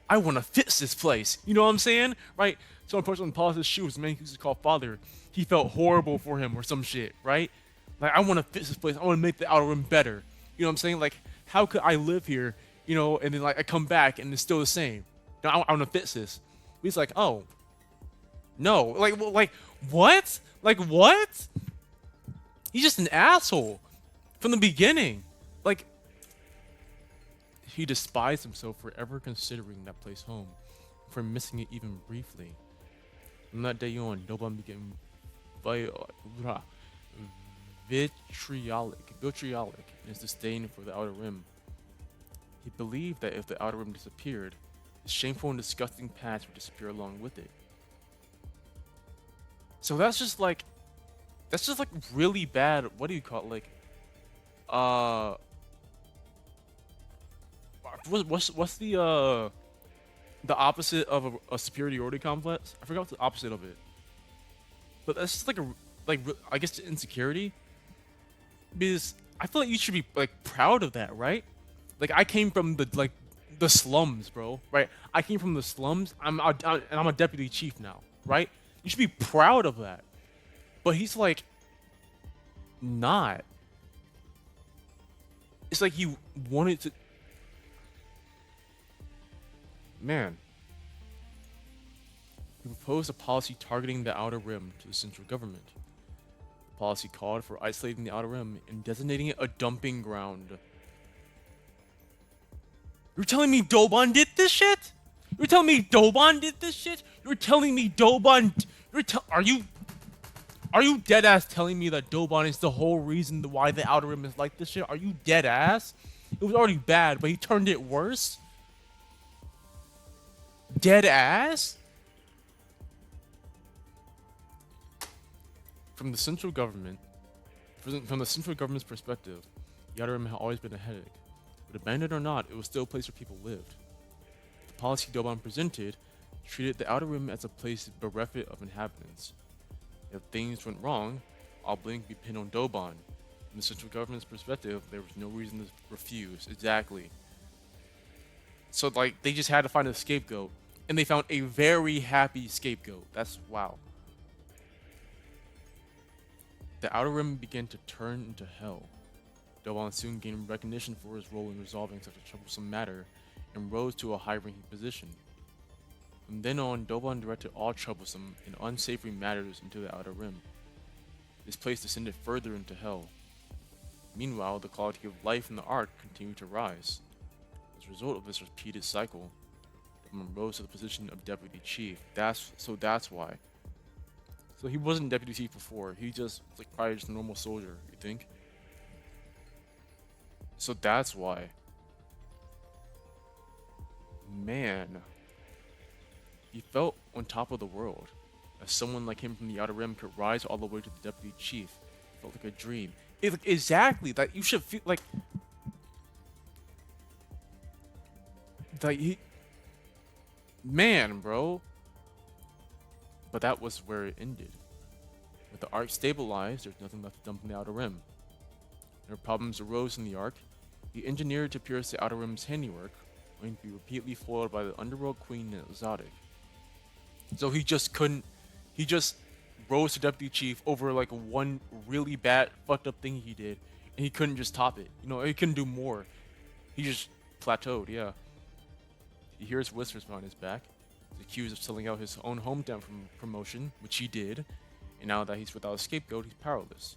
I want to fix this place. You know what I'm saying? Right? So a person polished his shoes, the man he used to call father, he felt horrible for him or some shit, right? Like, I want to fix this place. I want to make the Outer Rim better. You know what I'm saying? Like, how could I live here, you know, and then like I come back and it's still the same? No, I want to fix this. He's like, oh, no, like what? Like what? He's just an asshole from the beginning. Like, he despised himself for ever considering that place home, for missing it even briefly. From that day on, Dobon began blah, vitriolic in his disdain for the Outer Rim. He believed that if the Outer Rim disappeared, his shameful and disgusting past would disappear along with it. So that's just like really bad. What do you call it? Like, what's the opposite of a superiority complex? I forgot what's the opposite of it. But that's just like I guess insecurity. Because I feel like you should be like proud of that, right? Like I came from the slums, bro. Right? I came from the slums. And I'm a deputy chief now, right? You should be proud of that. But he's like not. It's like you wanted to. Man. He proposed a policy targeting the Outer Rim to the central government. The policy called for isolating the Outer Rim and designating it a dumping ground. You're telling me Dobon did this shit? You're telling me Dobon did this shit? You're telling me Dobon... Are you dead ass telling me that Dobon is the whole reason why the Outer Rim is like this shit? Are you dead ass? It was already bad, but he turned it worse? Dead ass? From the central government's perspective, the Outer Rim had always been a headache. But abandoned or not, it was still a place where people lived. The policy Dobon presented treated the Outer Rim as a place bereft of inhabitants. If things went wrong, all blame could be pinned on Dobon. From the central government's perspective, there was no reason to refuse. Exactly. So, like, they just had to find a scapegoat. And they found a very happy scapegoat. That's wow. The Outer Rim began to turn into hell. Dobon soon gained recognition for his role in resolving such a troublesome matter and rose to a high-ranking position. From then on, Dobon directed all troublesome and unsavory matters into the Outer Rim. This place descended further into hell. Meanwhile, the quality of life in the Ark continued to rise. As a result of this repeated cycle, Dobon rose to the position of Deputy Chief. That's why. So he wasn't Deputy Chief before. He just was like probably just a normal soldier, you think? So that's why. Man. He felt on top of the world. As someone like him from the Outer Rim could rise all the way to the Deputy Chief. It felt like a dream. Exactly. That you should feel like... Man, bro. But that was where it ended. With the Ark stabilized, there's nothing left to dump in the Outer Rim. When problems arose in the Ark, he engineered to pierce the Outer Rim's handiwork, only to be repeatedly foiled by the Underworld Queen and Exotic. So he just couldn't... He just rose to Deputy Chief over like one really bad, fucked up thing he did, and he couldn't just top it. You know, he couldn't do more. He just plateaued, yeah. He hears whispers behind his back. He's accused of selling out his own hometown from promotion, which he did, and now that he's without a scapegoat, he's powerless.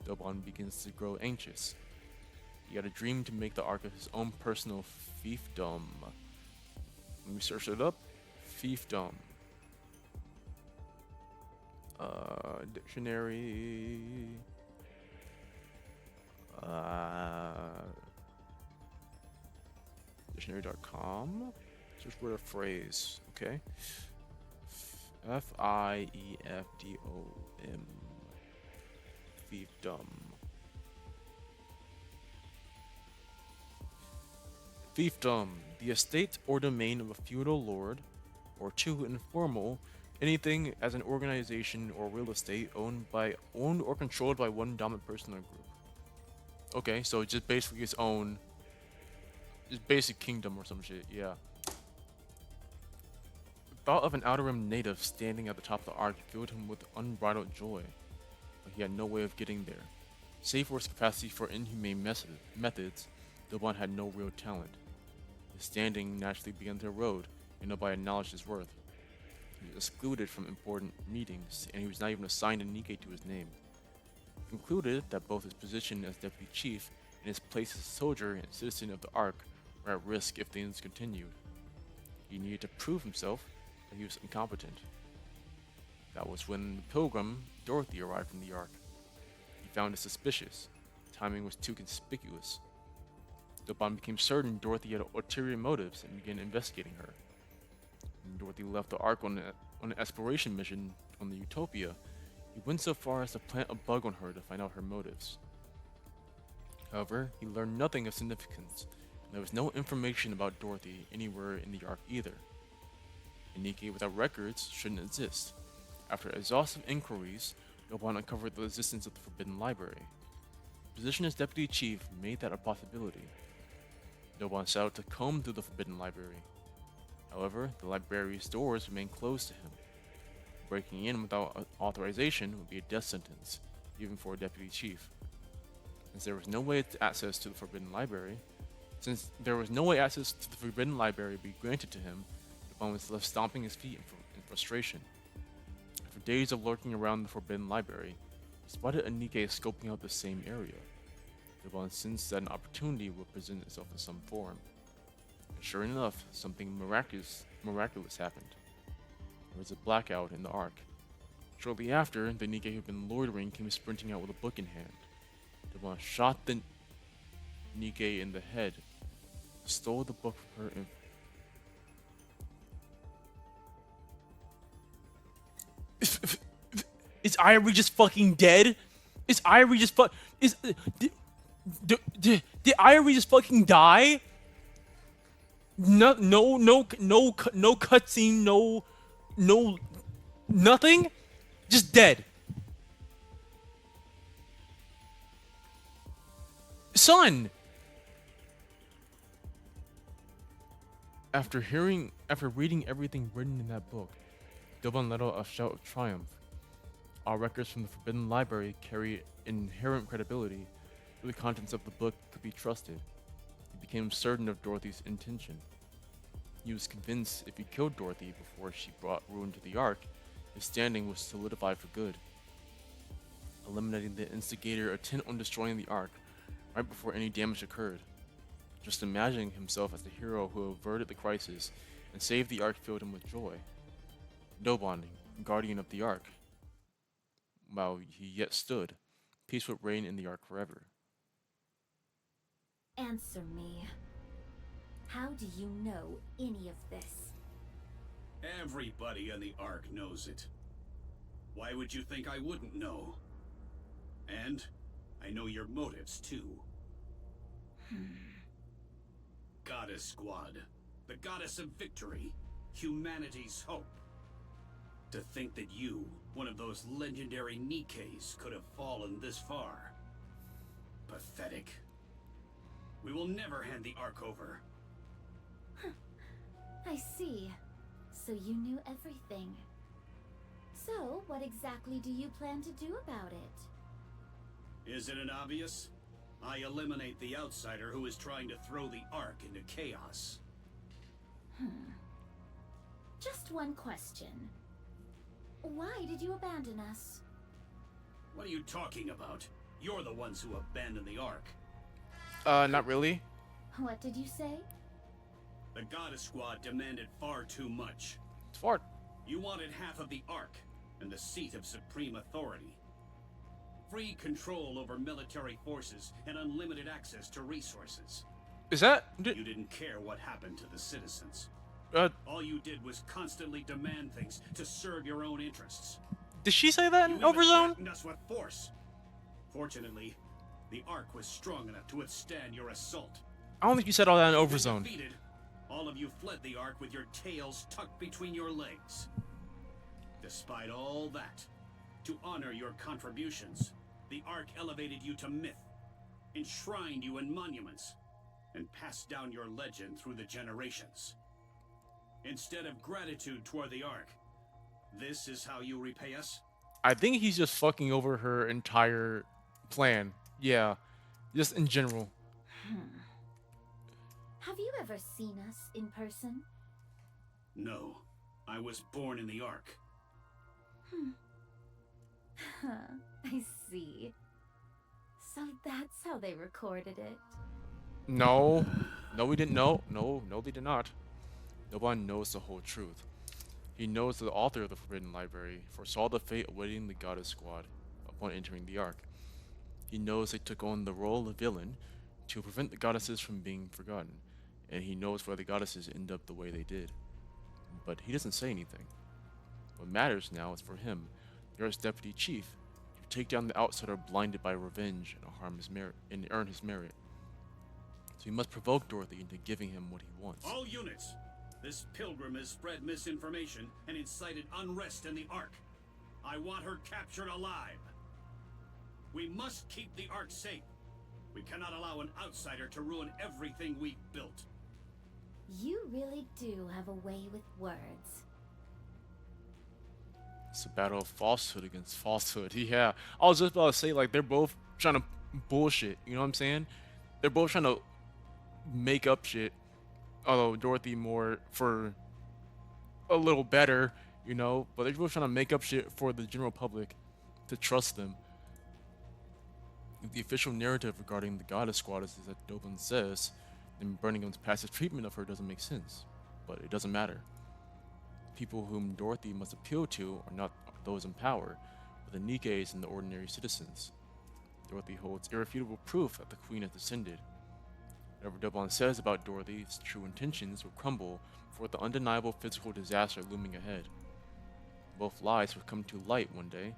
Dobon begins to grow anxious. He had a dream to make the Ark of his own personal fiefdom. Let me search it up. Fiefdom. Dictionary. Dictionary.com. Search word or phrase. Okay. Fiefdom. Fiefdom. Fiefdom, the estate or domain of a feudal lord, or two, informal, anything as an organization or real estate owned or controlled by one dominant person or group. Okay, so just basically his own, just basic kingdom or some shit, yeah. The thought of an Outer Rim native standing at the top of the Ark filled him with unbridled joy, but he had no way of getting there. Save for his capacity for inhumane methods, Dobon had no real talent. His standing naturally began to erode, and nobody acknowledged his worth. He was excluded from important meetings, and he was not even assigned a NIKKE to his name. He concluded that both his position as Deputy Chief and his place as a soldier and citizen of the Ark were at risk if things continued. He needed to prove himself that he was incompetent. That was when the pilgrim, Dorothy, arrived from the Ark. He found it suspicious. Timing was too conspicuous. Dobon became certain Dorothy had ulterior motives and began investigating her. When Dorothy left the Ark on an exploration mission on the Utopia, he went so far as to plant a bug on her to find out her motives. However, he learned nothing of significance, and there was no information about Dorothy anywhere in the Ark either. A NIKKE without records shouldn't exist. After exhaustive inquiries, Dobon uncovered the existence of the Forbidden Library. His position as Deputy Chief made that a possibility. Dobon set out to comb through the Forbidden Library. However, the library's doors remained closed to him. Breaking in without authorization would be a death sentence, even for a Deputy Chief. Since there was no way access to the Forbidden Library be granted to him, Dobon was left stomping his feet in frustration. After days of lurking around the Forbidden Library, he spotted a NIKKE scoping out the same area. Dobon sensed that an opportunity would present itself in some form. And sure enough, something miraculous happened. There was a blackout in the Ark. Shortly after, the NIKKE who had been loitering came sprinting out with a book in hand. Dobon shot the NIKKE in the head, stole the book from her, and is Irie just fucking dead? Is Irie just did Irie just fucking die? No cutscene, no nothing, just dead. Son. After reading everything written in that book, Dobon let out a shout of triumph. All records from the Forbidden Library carry inherent credibility, so the contents of the book could be trusted. He became certain of Dorothy's intention. He was convinced if he killed Dorothy before she brought ruin to the Ark, his standing was solidified for good. Eliminating the instigator intent on destroying the Ark right before any damage occurred. Just imagining himself as the hero who averted the crisis and saved the Ark filled him with joy. Dobon, guardian of the Ark. While he yet stood, peace would reign in the Ark forever. Answer me. How do you know any of this? Everybody in the Ark knows it. Why would you think I wouldn't know? And I know your motives too. Goddess Squad, the goddess of victory, humanity's hope. To think that you, one of those legendary NIKKEs, could have fallen this far. Pathetic. We will never hand the Ark over. I see. So you knew everything. So, what exactly do you plan to do about it? Isn't it obvious? I eliminate the outsider who is trying to throw the Ark into chaos. Just one question. Why did you abandon us? What are you talking about? You're the ones who abandoned the Ark. Not really. What did you say? The Goddess Squad demanded far too much. It's far. You wanted half of the Ark and the seat of supreme authority. Free control over military forces and unlimited access to resources. Is that? You didn't care what happened to the citizens. All you did was constantly demand things to serve your own interests. Did she say that in Overzone? You us with force. Fortunately, the Ark was strong enough to withstand your assault. I don't think you said all that in Overzone. Defeated, all of you fled the Ark with your tails tucked between your legs. Despite all that, to honor your contributions, the Ark elevated you to myth, enshrined you in monuments, and passed down your legend through the generations. Instead of gratitude toward the Ark, this is how you repay us? I think he's just fucking over her entire plan. Yeah, just in general. Have you ever seen us in person? No, I was born in the Ark. I see. So that's how they recorded it. No, we didn't know. No, they did not. No one knows the whole truth. He knows the author of the Forbidden Library foresaw the fate awaiting the Goddess Squad upon entering the Ark. He knows they took on the role of villain to prevent the goddesses from being forgotten, and he knows why the goddesses end up the way they did. But he doesn't say anything. What matters now is for him, the Ark's deputy chief, to take down the outsider blinded by revenge and harm his merit and earn his merit. So he must provoke Dorothy into giving him what he wants. All units! This pilgrim has spread misinformation and incited unrest in the Ark. I want her captured alive. We must keep the Ark safe. We cannot allow an outsider to ruin everything we've built. You really do have a way with words. It's a battle of falsehood against falsehood. Yeah, I was just about to say, like, they're both trying to bullshit. You know what I'm saying? They're both trying to make up shit. Although Dorothy more for a little better, you know. But they're both trying to make up shit for the general public to trust them. If the official narrative regarding the Goddess Squad is that Doban says, then Burningham's passive treatment of her doesn't make sense. But it doesn't matter. People whom Dorothy must appeal to are not those in power, but the Nikkes and the ordinary citizens. Dorothy holds irrefutable proof that the Queen has descended. Whatever Doban says about Dorothy's true intentions will crumble before the undeniable physical disaster looming ahead. Both lies will come to light one day,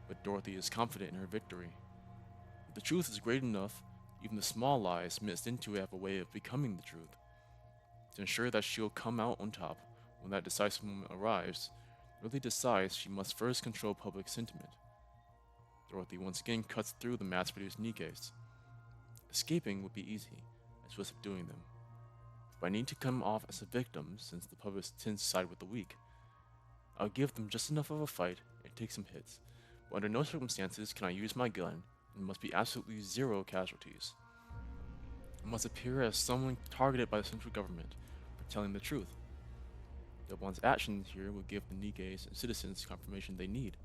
but Dorothy is confident in her victory. If the truth is great enough, even the small lies mixed into it have a way of becoming the truth. To ensure that she'll come out on top when that decisive moment arrives, Dorothy decides she must first control public sentiment. Dorothy once again cuts through the mass-produced Nikkes. Escaping would be easy, as was subduing them. But I need to come off as a victim since the public tends to side with the weak. I'll give them just enough of a fight and take some hits, but under no circumstances can I use my gun, and must be absolutely zero casualties. I must appear as someone targeted by the central government for telling the truth. Doban's actions here will give the Nikkes and citizens confirmation they need.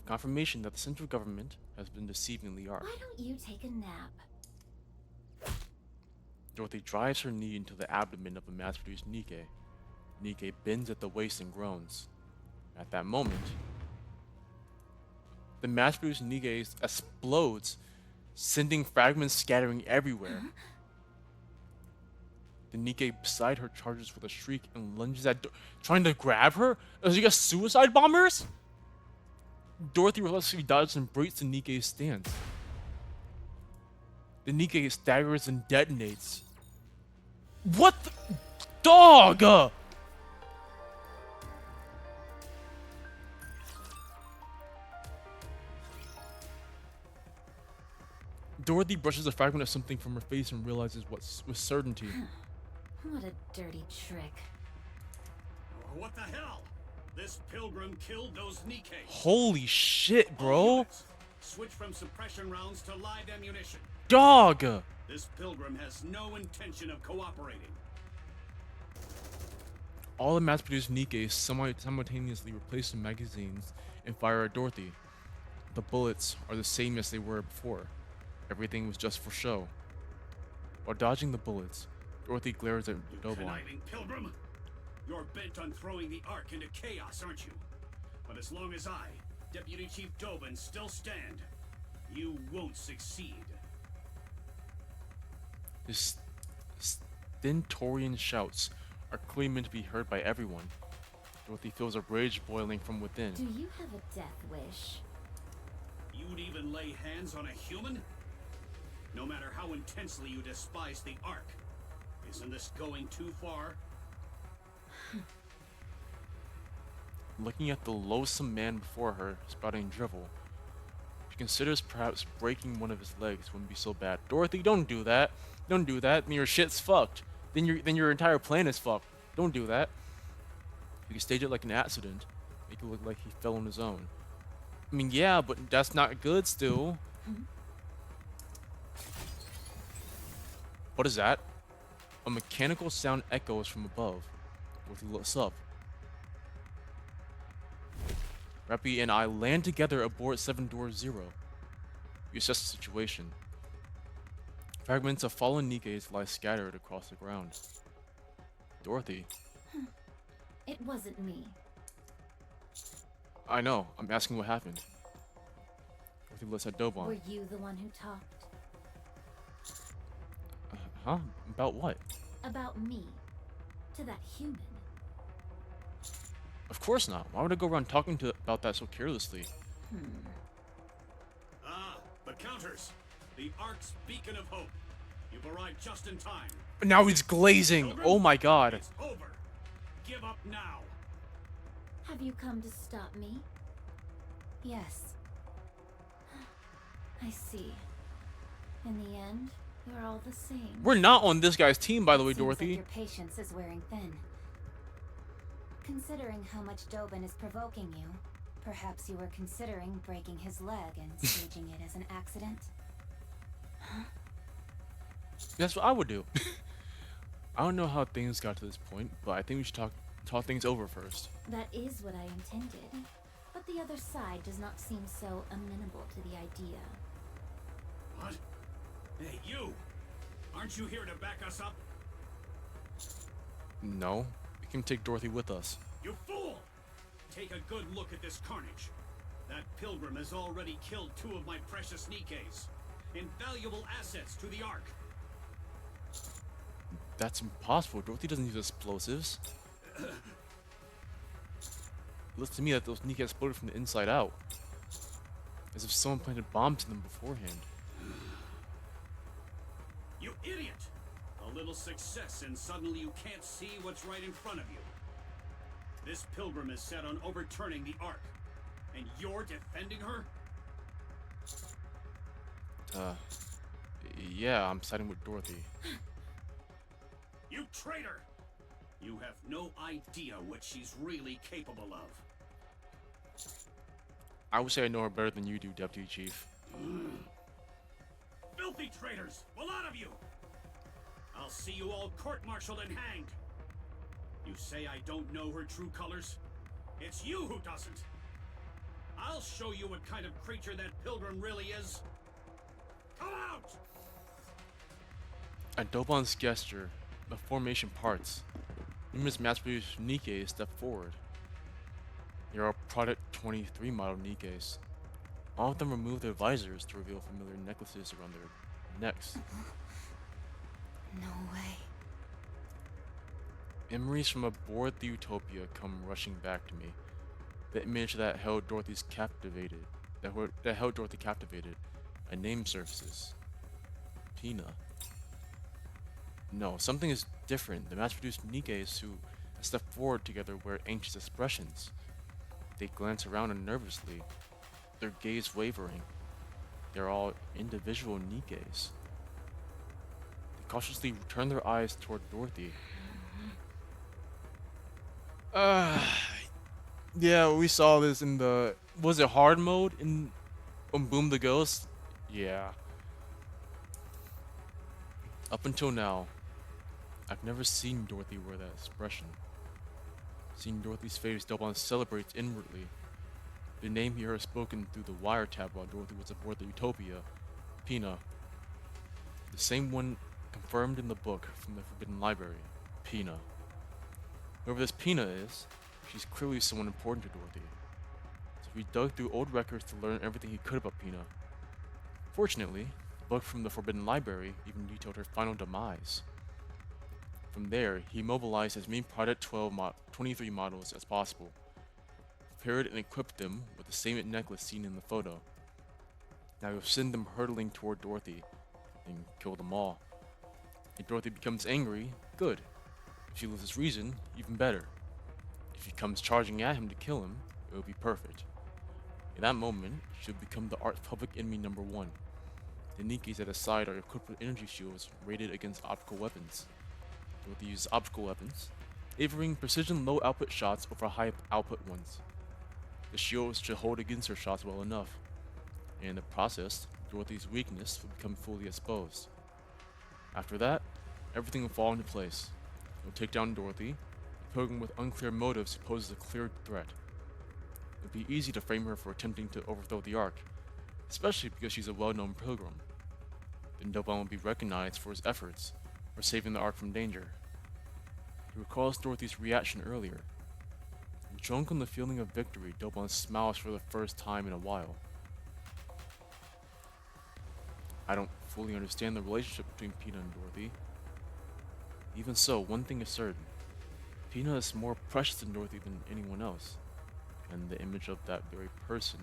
Confirmation that the central government has been deceiving the Ark. Why don't you take a nap? Dorothy drives her knee into the abdomen of a mass-produced Nikke. Nikke bends at the waist and groans. At that moment, the mass-produced Nikke explodes, sending fragments scattering everywhere. The Nikke beside her charges with a shriek and lunges at trying to grab her? Are you guys suicide bombers? Dorothy reluctantly dodges and breaks the Nikke's stance. The Nikke staggers and detonates. What the dog? Dorothy brushes a fragment of something from her face and realizes with certainty. What a dirty trick. What the hell? This pilgrim killed those Nikkes. Holy shit, bro. Switch from suppression rounds to live ammunition. Dog! This pilgrim has no intention of cooperating. All the mass-produced Nikkes simultaneously replace the magazines and fire at Dorothy. The bullets are the same as they were before. Everything was just for show. While dodging the bullets, Dorothy glares at Doban. Conniving pilgrim! You're bent on throwing the Ark into chaos, aren't you? But as long as I, Deputy Chief Doban, still stand, you won't succeed. His stentorian shouts are clearly meant to be heard by everyone. Dorothy feels a rage boiling from within. Do you have a death wish? You'd even lay hands on a human? No matter how intensely you despise the Ark, isn't this going too far? Looking at the loathsome man before her, spouting drivel, she considers perhaps breaking one of his legs wouldn't be so bad. Dorothy, don't do that. Don't do that. Then your shit's fucked. Then your entire plan is fucked. Don't do that. You can stage it like an accident. Make it look like he fell on his own. I mean, yeah, but that's not good still. What is that? A mechanical sound echoes from above. Dorothy looks up. Rappy and I land together aboard 7-Door-0. We assess the situation. Fragments of fallen Nikkes lie scattered across the ground. Dorothy. It wasn't me. I know. I'm asking what happened. Dorothy looks at Dobon. Were you the one who talked? Huh? About what? About me. To that human. Of course not. Why would I go around talking about that so carelessly? Ah, the counters. The Ark's beacon of hope. You've arrived just in time. Now he's glazing. Pilgrim, Oh my god. It's over. Give up now. Have you come to stop me? Yes. I see. In the end, you're all the same. We're not on this guy's team, by the way, Seems like Dorothy. your patience is wearing thin. Considering how much Dobin is provoking you, perhaps you were considering breaking his leg and staging it as an accident? That's what I would do. I don't know how things got to this point, but I think we should talk things over first. That is what I intended. But the other side does not seem so amenable to the idea. What? Hey, you! Aren't you here to back us up? No, we can take Dorothy with us. You fool! Take a good look at this carnage. That pilgrim has already killed 2 of my precious Nikkes. Invaluable assets to the Ark. That's impossible. Dorothy doesn't use explosives. It looks to me that those Nikkei exploded from the inside out. As if someone planted bombs in them beforehand. You idiot! A little success and suddenly you can't see what's right in front of you. This pilgrim is set on overturning the Ark. And you're defending her? Yeah, I'm siding with Dorothy. You traitor! You have no idea what she's really capable of. I would say I know her better than you do, Deputy Chief. Filthy traitors! A lot of you! I'll see you all court-martialed and hanged. You say I don't know her true colors? It's you who doesn't. I'll show you what kind of creature that pilgrim really is. Come out! At Dobon's gesture, the formation parts. Numerous mass-produced Nikkei step forward. There are Product 23 model Nikkei. All of them remove their visors to reveal familiar necklaces around their necks. No way. Memories from aboard the Utopia come rushing back to me. The image that held Dorothy's captivated. That held Dorothy captivated. A name surfaces. Pina. No, something is different. The mass-produced Nikkei who step forward together wear anxious expressions. They glance around nervously, their gaze wavering. They're all individual Nikkei. They cautiously turn their eyes toward Dorothy. Yeah, we saw this in the... Was it hard mode on Boom the Ghost? Yeah. Up until now, I've never seen Dorothy wear that expression. Seeing Dorothy's face, Dobon celebrates inwardly. The name he heard spoken through the wiretap while Dorothy was aboard the Utopia, Pina. The same one confirmed in the book from the Forbidden Library, Pina. Whoever this Pina is, she's clearly someone important to Dorothy. So he dug through old records to learn everything he could about Pina. Fortunately, the book from the Forbidden Library even detailed her final demise. From there, he mobilized as many Product 23 models as possible, prepared and equipped them with the same necklace seen in the photo. Now he'll send them hurtling toward Dorothy, and kill them all. If Dorothy becomes angry, good. If she loses reason, even better. If he comes charging at him to kill him, it will be perfect. In that moment, she'll become the Ark's public enemy #1. The Nikkeis at his side are equipped with energy shields rated against optical weapons. Dorothy uses optical weapons, favoring precision low output shots over high output ones. The shields should hold against her shots well enough. And in the process, Dorothy's weakness will become fully exposed. After that, everything will fall into place. It will take down Dorothy, a pilgrim with unclear motives who poses a clear threat. It would be easy to frame her for attempting to overthrow the Ark, especially because she's a well-known pilgrim. Then Dobon will be recognized for his efforts, or saving the Ark from danger. He recalls Dorothy's reaction earlier. drunk on the feeling of victory, Dobon smiles for the first time in a while. I don't fully understand the relationship between Pina and Dorothy. Even so, one thing is certain. Pina is more precious to Dorothy than anyone else, and the image of that very person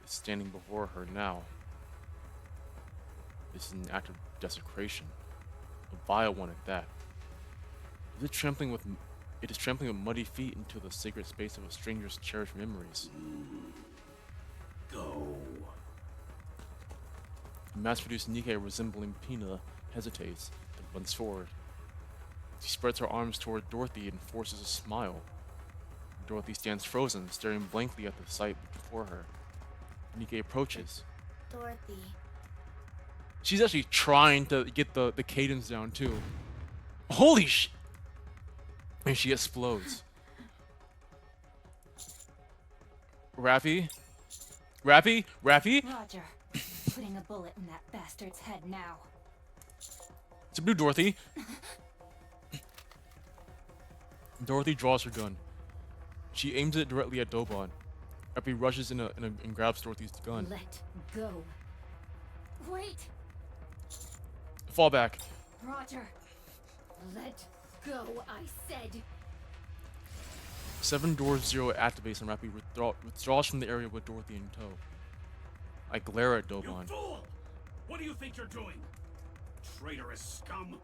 is standing before her now. This is an act of desecration, a vile one at that. It is trampling with muddy feet into the sacred space of a stranger's cherished memories. Go. The mass-produced Nikke resembling Pina hesitates, then runs forward. She spreads her arms toward Dorothy and forces a smile. Dorothy stands frozen, staring blankly at the sight before her. Nikke approaches. Dorothy. She's actually trying to get the cadence down too. Holy sh! And she explodes. Rappy? Rappy? Rappy? Roger. Putting a bullet in that bastard's head now. Subdue Dorothy. Dorothy draws her gun. She aims it directly at Dobon. Rappy rushes in and grabs Dorothy's gun. Let go. Wait! Fall back. Roger. Let go, I said. 7 Doors 0 activates and Rappy withdraws from the area with Dorothy in tow. I glare at You Dobon. fool! What do you think you're doing? Traitorous scum!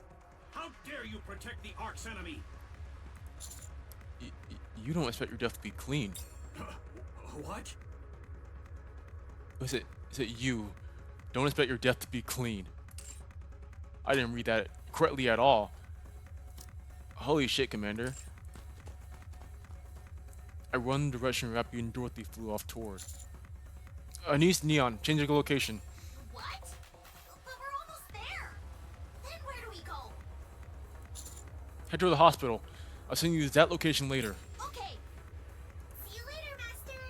How dare you protect the Ark's enemy? You don't expect your death to be clean. What? Is it you? Don't expect your death to be clean. I didn't read that correctly at all. Holy shit, Commander. I run the direction Rappy and Dorothy flew off toward. Anise Neon, changing location. What? But we're almost there. Then where do we go? Head to the hospital. I'll send you that location later. Okay. See you later, Master.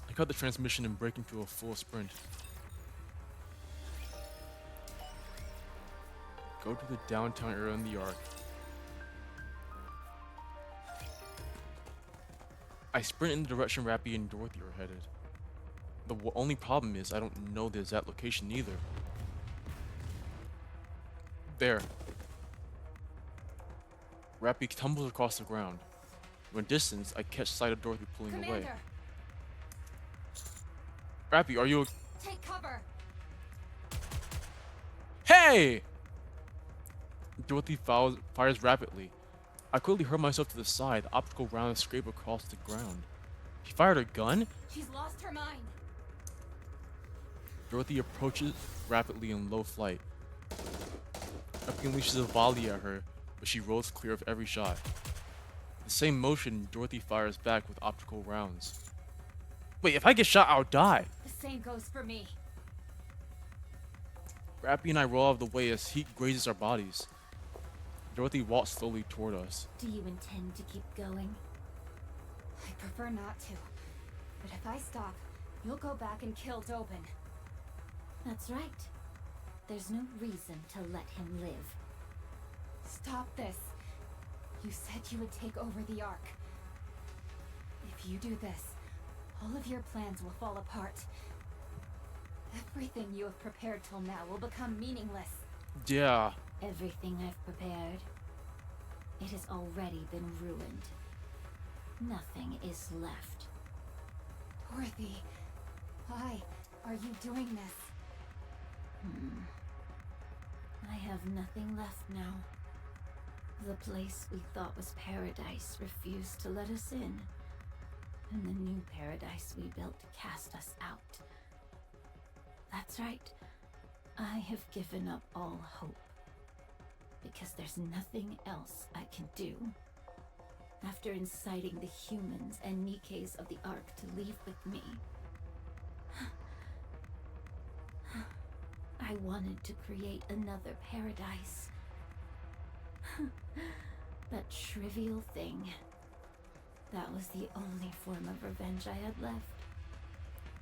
I cut the transmission and break into a full sprint. Go to the downtown area in the Ark. I sprint in the direction Rappy and Dorothy are headed. The only problem is I don't know the exact location either. There. Rappy tumbles across the ground. From a distance, I catch sight of Dorothy pulling away. Commander, Rappy, are you? take cover. Hey! Dorothy fires rapidly. I quickly hurl myself to the side. The optical rounds scrape across the ground. She fired a gun? She's lost her mind. Dorothy approaches rapidly in low flight. Rappy unleashes a volley at her, but she rolls clear of every shot. The same motion, Dorothy fires back with optical rounds. Wait, if I get shot, I'll die. The same goes for me. Rappy and I roll out of the way as heat grazes our bodies. Dorothy walks slowly toward us. Do you intend to keep going? I prefer not to. But if I stop, you'll go back and kill Dobin. That's right. There's no reason to let him live. Stop this. You said you would take over the Ark. If you do this, all of your plans will fall apart. Everything you have prepared till now will become meaningless. Yeah. Everything I've prepared, it has already been ruined. Nothing is left. Dorothy, why are you doing this? I have nothing left now. The place we thought was paradise refused to let us in. And the new paradise we built cast us out. That's right. I have given up all hope. Because there's nothing else I can do. After inciting the humans and Nikkes of the Ark to leave with me, I wanted to create another paradise. That trivial thing. That was the only form of revenge I had left.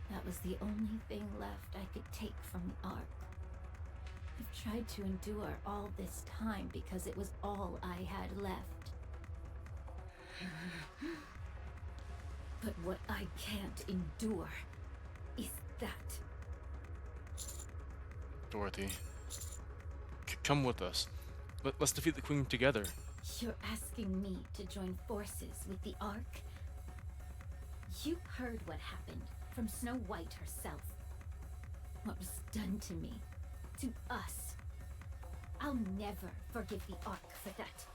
That was the only thing left I could take from the Ark. I've tried to endure all this time because it was all I had left. But what I can't endure is that. Dorothy, come with us. Let's defeat the Queen together. You're asking me to join forces with the Ark? You heard what happened from Snow White herself. What was done to me, to us. I'll never forgive the Ark for that.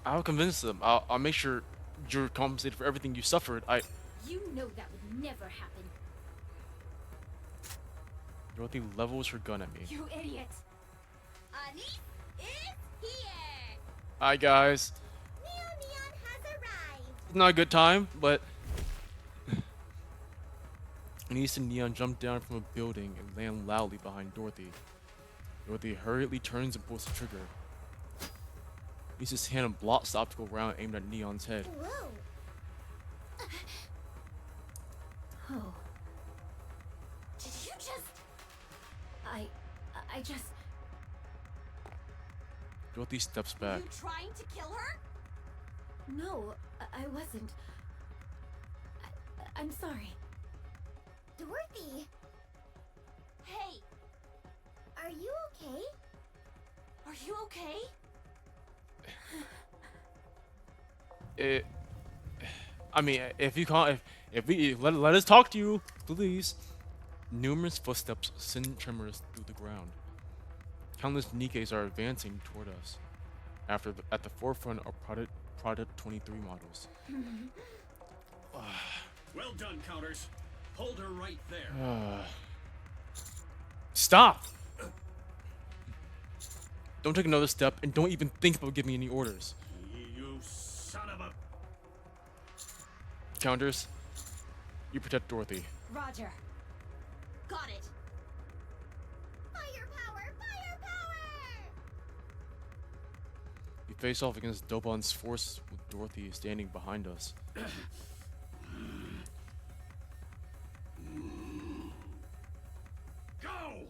I'll convince them. I'll make sure you're compensated for everything you suffered. You know that would never happen. Dorothy levels her gun at me. You idiot! Anise is here! Hi guys. Neon has arrived! It's not a good time, but Anise and Neon jump down from a building and land loudly behind Dorothy. Dorothy hurriedly turns and pulls the trigger. Anise's hand blocks the optical round aimed at Neon's head. Whoa! Oh, Did you just... I just... Dorothy steps back. You trying to kill her? No, I wasn't. I'm sorry. Dorothy! Hey! Are you okay? Are you okay? I mean, if you can't, if we let us talk to you, please. Numerous footsteps send tremors through the ground. Countless NIKKEs are advancing toward us. At the forefront are Product 23 models. Well done, Counters. Hold her right there. Stop! Don't take another step, and don't even think about giving me any orders. You son of a... Counters, you protect Dorothy. Roger. Got it! Firepower! Firepower! We face off against Dobon's force with Dorothy standing behind us. Go!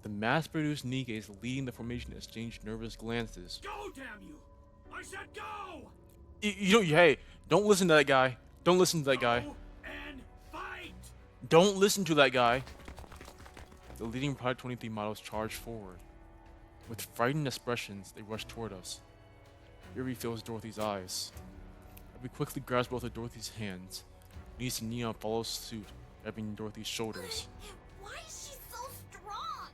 The mass-produced NIKKEs leading the formation exchange nervous glances. Go, damn you! I said go! Hey, don't listen to that guy. Don't listen to that guy. Go and fight! Don't listen to that guy. The leading Product 23 models charge forward. With frightened expressions, they rush toward us. Fury fills Dorothy's eyes. We quickly grasp both of Dorothy's hands. Nice and Neon follows suit, grabbing Dorothy's shoulders. Why is she so strong?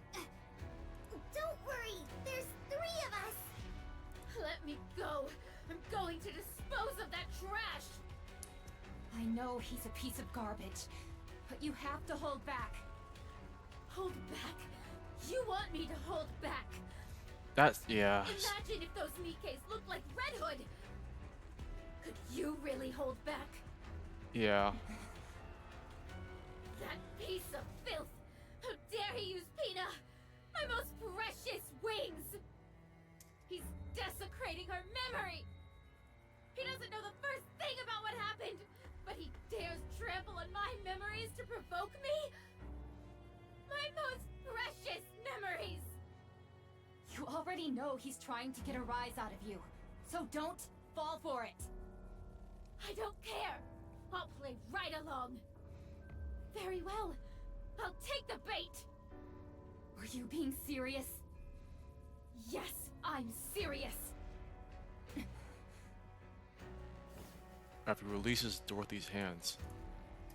Don't worry, there's 3 of us. Let me go. I'm going to dispose of that trash. I know he's a piece of garbage, but you have to hold back. Hold back? You want me to hold back? Yeah. Imagine if those NIKKEs looked like Red Hood. Could you really hold back? Yeah. That piece of filth! How dare he use Pina! My most precious wings! He's desecrating her memory! He doesn't know the first thing about what happened, but he dares trample on my memories to provoke me? My most precious memories! You already know he's trying to get a rise out of you, so don't fall for it. I don't care! I'll play right along! Very well. I'll take the bait! Were you being serious? Yes, I'm serious! After he releases Dorothy's hands,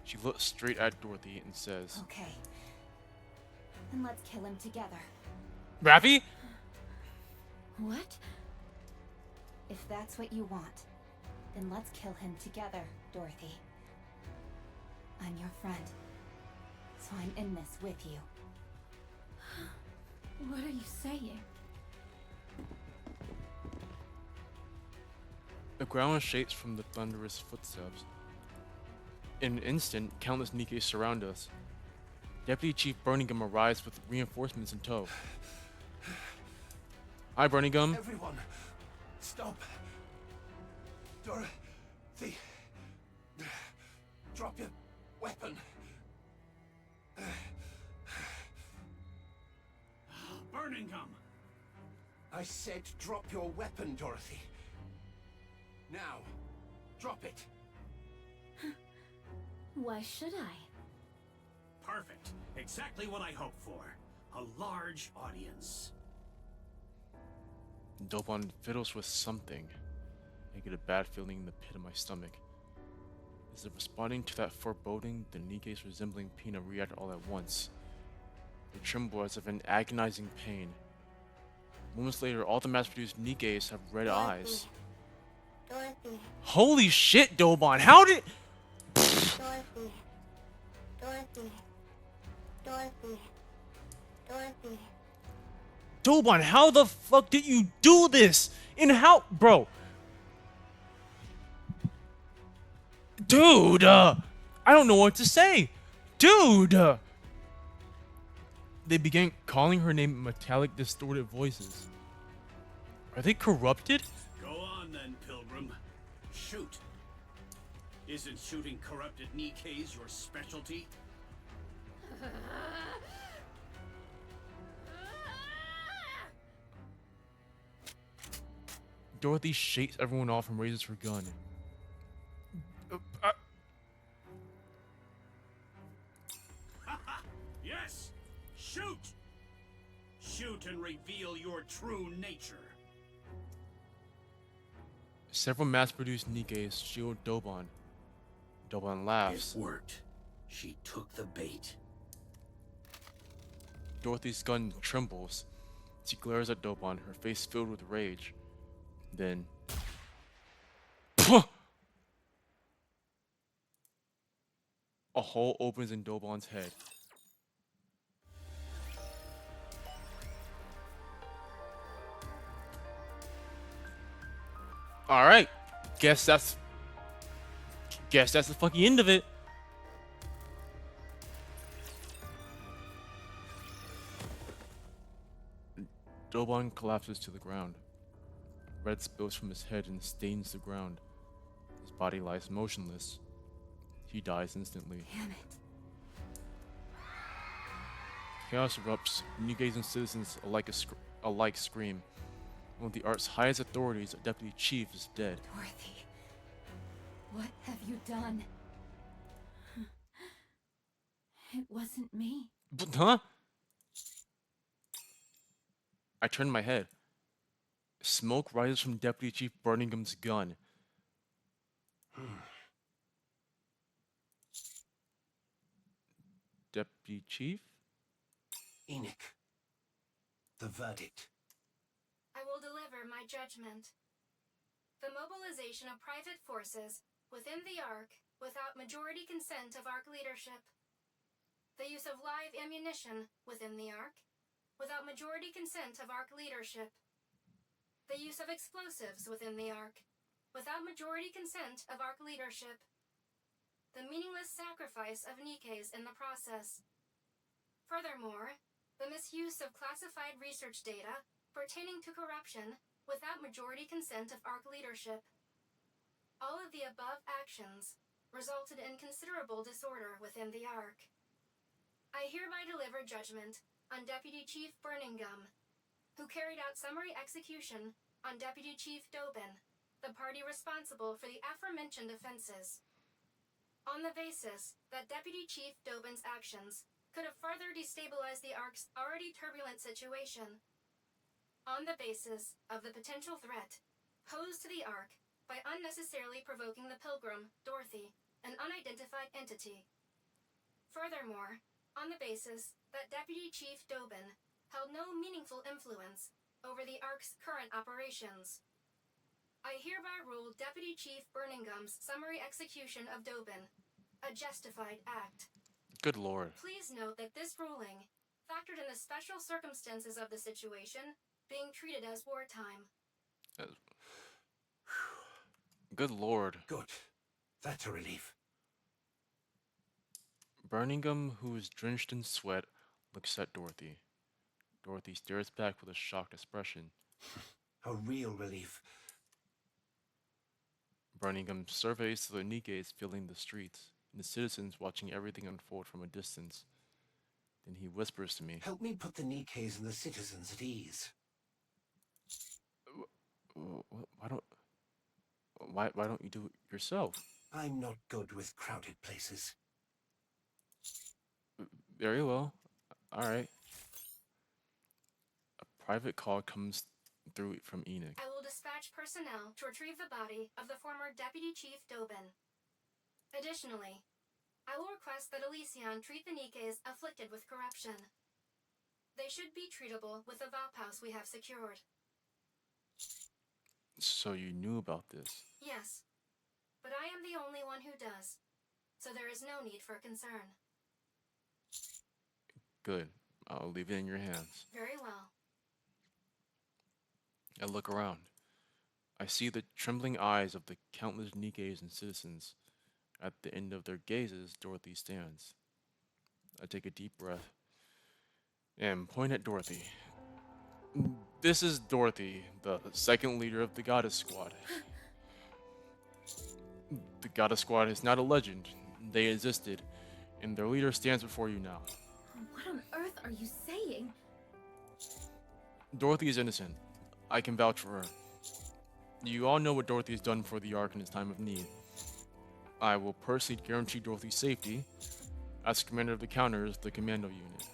she looks straight at Dorothy and says, Okay. Then let's kill him together. Rappy? What? If that's what you want, then let's kill him together, Dorothy. I'm your friend, so I'm in this with you. What are you saying? The ground shakes from the thunderous footsteps. In an instant, countless NIKKEs surround us. Deputy Chief Burningham arrives with reinforcements in tow. Hi, Burningham. Everyone, stop. Dorothy, drop your weapon. Birmingham! I said drop your weapon, Dorothy. Now, drop it. Why should I? Perfect. Exactly what I hoped for. A large audience. Dobon fiddles with something. I get a bad feeling in the pit of my stomach. Is it responding to that foreboding? The Nikke's resembling Pina react all at once. They tremble as if in agonizing pain. Moments later, all the mass-produced Nikke's have red eyes. Dorothy. Holy shit, Dobon! How did... Dorothy. Dorothy. Dorothy. Dorothy. Dobon, how the fuck did you do this? And how... Bro. Dude, I don't know what to say. Dude! They began calling her name in metallic, distorted voices. Are they corrupted? Go on then, Pilgrim. Shoot. Isn't shooting corrupted Nikke's your specialty? Dorothy shakes everyone off and raises her gun. Yes! Shoot! Shoot and reveal your true nature. Several mass-produced Nikke's shield Dobon. Dobon laughs. It worked. She took the bait. Dorothy's gun trembles. She glares at Dobon, her face filled with rage. Then... a hole opens in Dobon's head. Alright. Guess that's the fucking end of it. Dobon collapses to the ground. Red spills from his head and stains the ground. His body lies motionless. He dies instantly. Damn it. Chaos erupts. Nikke's and citizens alike scream. One of the Ark's highest authorities, a deputy chief, is dead. Dorothy, what have you done? It wasn't me. But, huh? I turn my head. Smoke rises from Deputy Chief Burningham's gun. Deputy Chief? Enoch. The verdict. I will deliver my judgment. The mobilization of private forces within the Ark without majority consent of Ark leadership. The use of live ammunition within the Ark without majority consent of Ark leadership. The use of explosives within the Ark without majority consent of Ark leadership. The meaningless sacrifice of Nikke's in the process. Furthermore, the misuse of classified research data pertaining to corruption without majority consent of Ark leadership. All of the above actions resulted in considerable disorder within the Ark. I hereby deliver judgment on Deputy Chief Burningham, who carried out summary execution on Deputy Chief Dobin, the party responsible for the aforementioned offenses. On the basis that Deputy Chief Dobin's actions could have further destabilized the Ark's already turbulent situation. On the basis of the potential threat posed to the Ark by unnecessarily provoking the Pilgrim, Dorothy, an unidentified entity. Furthermore, on the basis that Deputy Chief Dobin held no meaningful influence over the Ark's current operations. I hereby rule Deputy Chief Burningham's summary execution of Dobin a justified act. Good lord. Please note that this ruling factored in the special circumstances of the situation being treated as wartime. Good lord. Good. That's a relief. Burningham, who is drenched in sweat, looks at Dorothy. Dorothy stares back with a shocked expression. A real relief. Burningham surveys the Nikke's filling the streets, and the citizens watching everything unfold from a distance. Then he whispers to me. Help me put the Nikke's and the citizens at ease. Why don't why don't you do it yourself? I'm not good with crowded places. Very well. All right. A private call comes through from Enoch. I will dispatch personnel to retrieve the body of the former Deputy Chief Dobin. Additionally, I will request that Elysion treat the Nikkes afflicted with corruption. They should be treatable with the Vop House we have secured. So you knew about this? Yes, but I am the only one who does, so there is no need for concern. Good. I'll leave it in your hands. Very well. I look around. I see the trembling eyes of the countless Nikkes and citizens. At the end of their gazes, Dorothy stands. I take a deep breath and point at Dorothy. This is Dorothy, the second leader of the Goddess Squad. The Goddess Squad is not a legend. They existed, and their leader stands before you now. What on earth are you saying? Dorothy is innocent. I can vouch for her. You all know what Dorothy has done for the Ark in its time of need. I will personally guarantee Dorothy's safety. As commander of the Counters, the commando unit.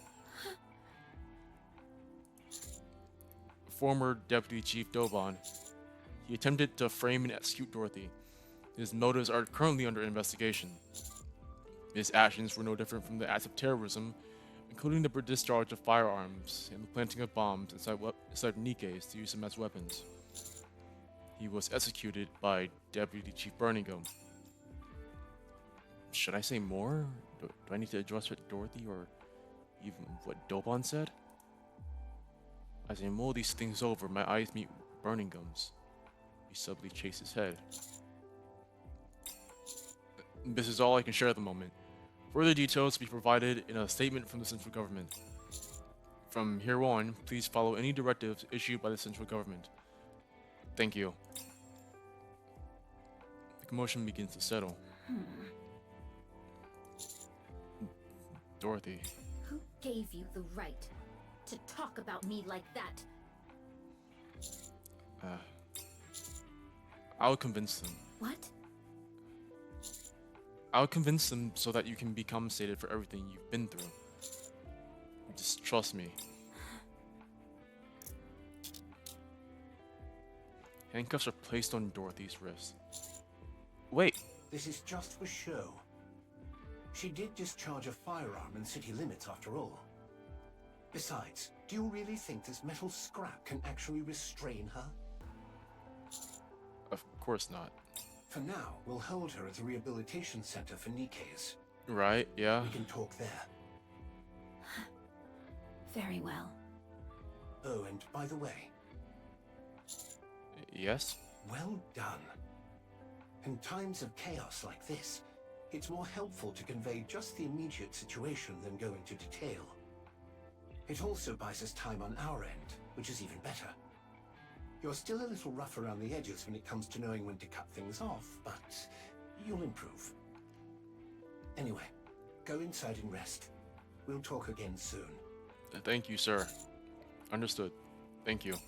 Former Deputy Chief Doban. He attempted to frame and execute Dorothy. His motives are currently under investigation. His actions were no different from the acts of terrorism, including the discharge of firearms and the planting of bombs inside Nikkes to use them as weapons. He was executed by Deputy Chief Birmingham. Should I say more? Do I need to address what Dorothy or even what Doban said? As I mull these things over, my eyes meet Birmingham's. He suddenly shakes his head. This is all I can share at the moment. Further details will be provided in a statement from the central government. From here on, please follow any directives issued by the central government. Thank you. The commotion begins to settle. Dorothy. Who gave you the right to talk about me like that? I'll convince them. What? I'll convince them so that you can be compensated for everything you've been through. Just trust me. Handcuffs are placed on Dorothy's wrist. Wait. This is just for show. She did discharge a firearm in city limits after all. Besides, do you really think this metal scrap can actually restrain her? Of course not. For now, we'll hold her at the rehabilitation center for Nikkes. Right, yeah. We can talk there. Very well. Oh, and by the way... Yes? Well done. In times of chaos like this, it's more helpful to convey just the immediate situation than go into detail. It also buys us time on our end, which is even better. You're still a little rough around the edges when it comes to knowing when to cut things off, but you'll improve. Anyway, go inside and rest. We'll talk again soon. Thank you, sir. Understood. Thank you.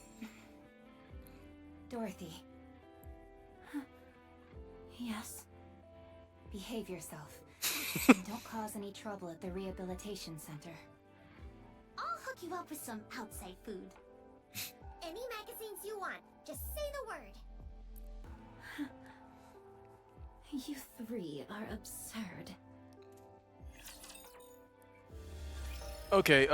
Dorothy. Yes? Behave yourself. And don't cause any trouble at the rehabilitation center. I'll hook you up with some outside food. Any magazines you want, just say the word. You three are absurd. Okay,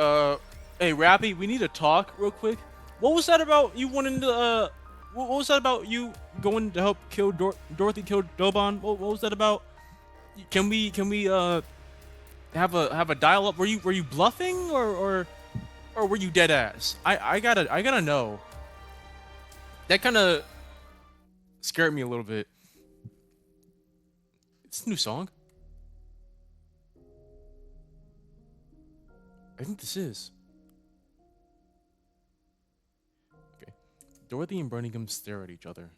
hey, Rappy, we need to talk real quick. What was that about you wanting to, what was that about you going to help kill Dorothy kill Doban? What was that about? Can we have a dial-up? Were you bluffing or were you dead ass? I gotta know. That kind of scared me a little bit. It's a new song. I think this is. Okay. Dorothy and Birmingham stare at each other.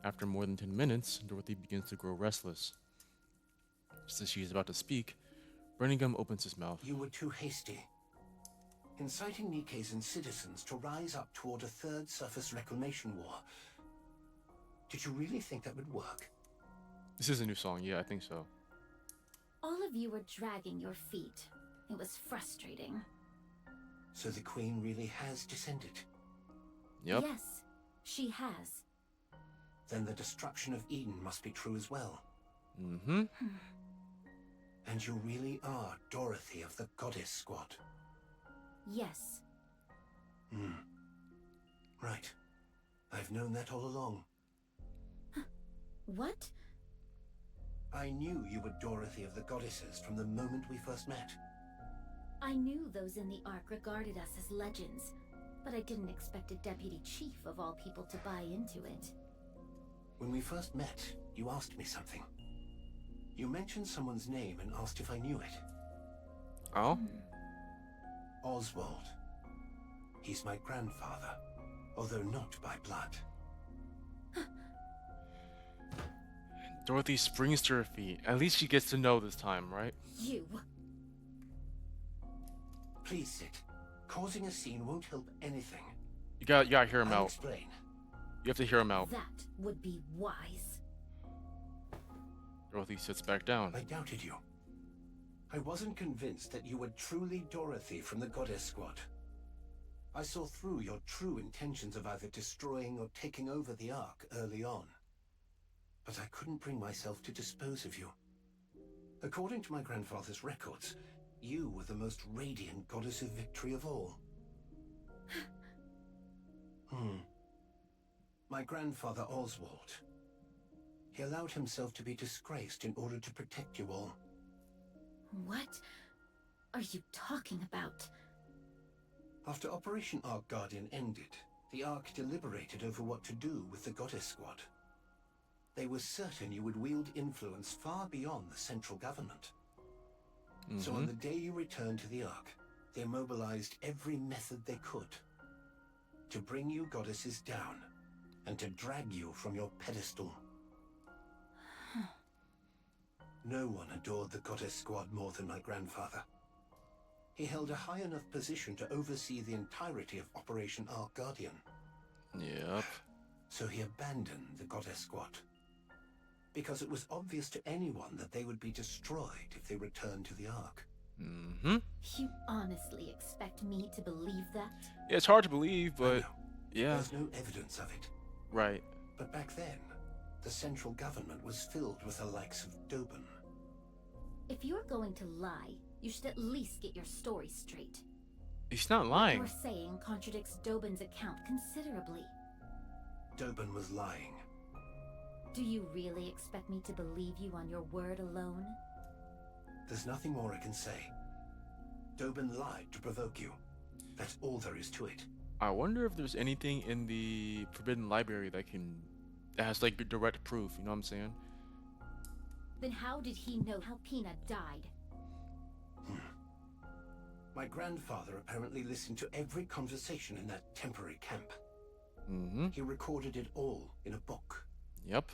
After more than 10 minutes, Dorothy begins to grow restless. Just as she is about to speak, Birmingham opens his mouth. You were too hasty. inciting Nikke's and citizens to rise up toward a third surface reclamation war. Did you really think that would work? This is a new song. Yeah, I think so. All of you were dragging your feet. It was frustrating. So the Queen really has descended? Yep. Yes, she has. Then the destruction of Eden must be true as well. Mm-hmm. And you really are Dorothy of the Goddess Squad? Yes. Right. I've known that all along. What? I knew you were Dorothy of the Goddesses from the moment we first met. I knew those in the Ark regarded us as legends, but I didn't expect a deputy chief of all people to buy into it. When we first met, you asked me something. You mentioned someone's name and asked if I knew it. Oh? Oswald. He's my grandfather, although not by blood. Dorothy springs to her feet. At least she gets to know this time, right? You. Please sit. Causing a scene won't help anything. You gotta hear him I'll out. explain. You have to hear him out. That would be wise. Dorothy sits back down. I doubted you. I wasn't convinced that you were truly Dorothy from the Goddess Squad. I saw through your true intentions of either destroying or taking over the Ark early on. But I couldn't bring myself to dispose of you. According to my grandfather's records, you were the most radiant goddess of victory of all. My grandfather Oswald. He allowed himself to be disgraced in order to protect you all. What are you talking about? After Operation Ark Guardian ended, the Ark deliberated over what to do with the Goddess Squad. They were certain you would wield influence far beyond the central government. So on the day you returned to the Ark, they mobilized every method they could to bring you goddesses down and to drag you from your pedestal. No one adored the Goddess Squad more than my grandfather. He held a high enough position to oversee the entirety of Operation Ark Guardian. Yep. So he abandoned the Goddess Squad. Because it was obvious to anyone that they would be destroyed if they returned to the Ark. You honestly expect me to believe that? Yeah, it's hard to believe, but yeah. There's no evidence of it. Right. But back then, the central government was filled with the likes of Dobin. If you're going to lie, you should at least get your story straight. He's not What lying. you're saying contradicts Dobin's account considerably. Dobin was lying. Do you really expect me to believe you on your word alone? There's nothing more I can say. Dobin lied to provoke you. That's all there is to it. I wonder if there's anything in the Forbidden Library that has like direct proof, you know what I'm saying? Then how did he know how Peanut died? My grandfather apparently listened to every conversation in that temporary camp. He recorded it all in a book. Yep.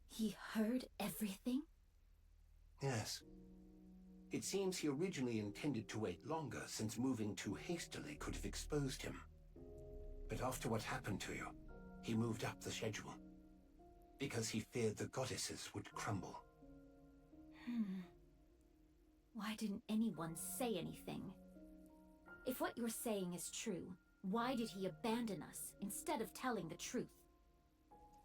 He heard everything? Yes. It seems he originally intended to wait longer, since moving too hastily could have exposed him. But after what happened to you, he moved up the schedule. Because he feared the goddesses would crumble. Why didn't anyone say anything? If what you're saying is true, why did he abandon us instead of telling the truth?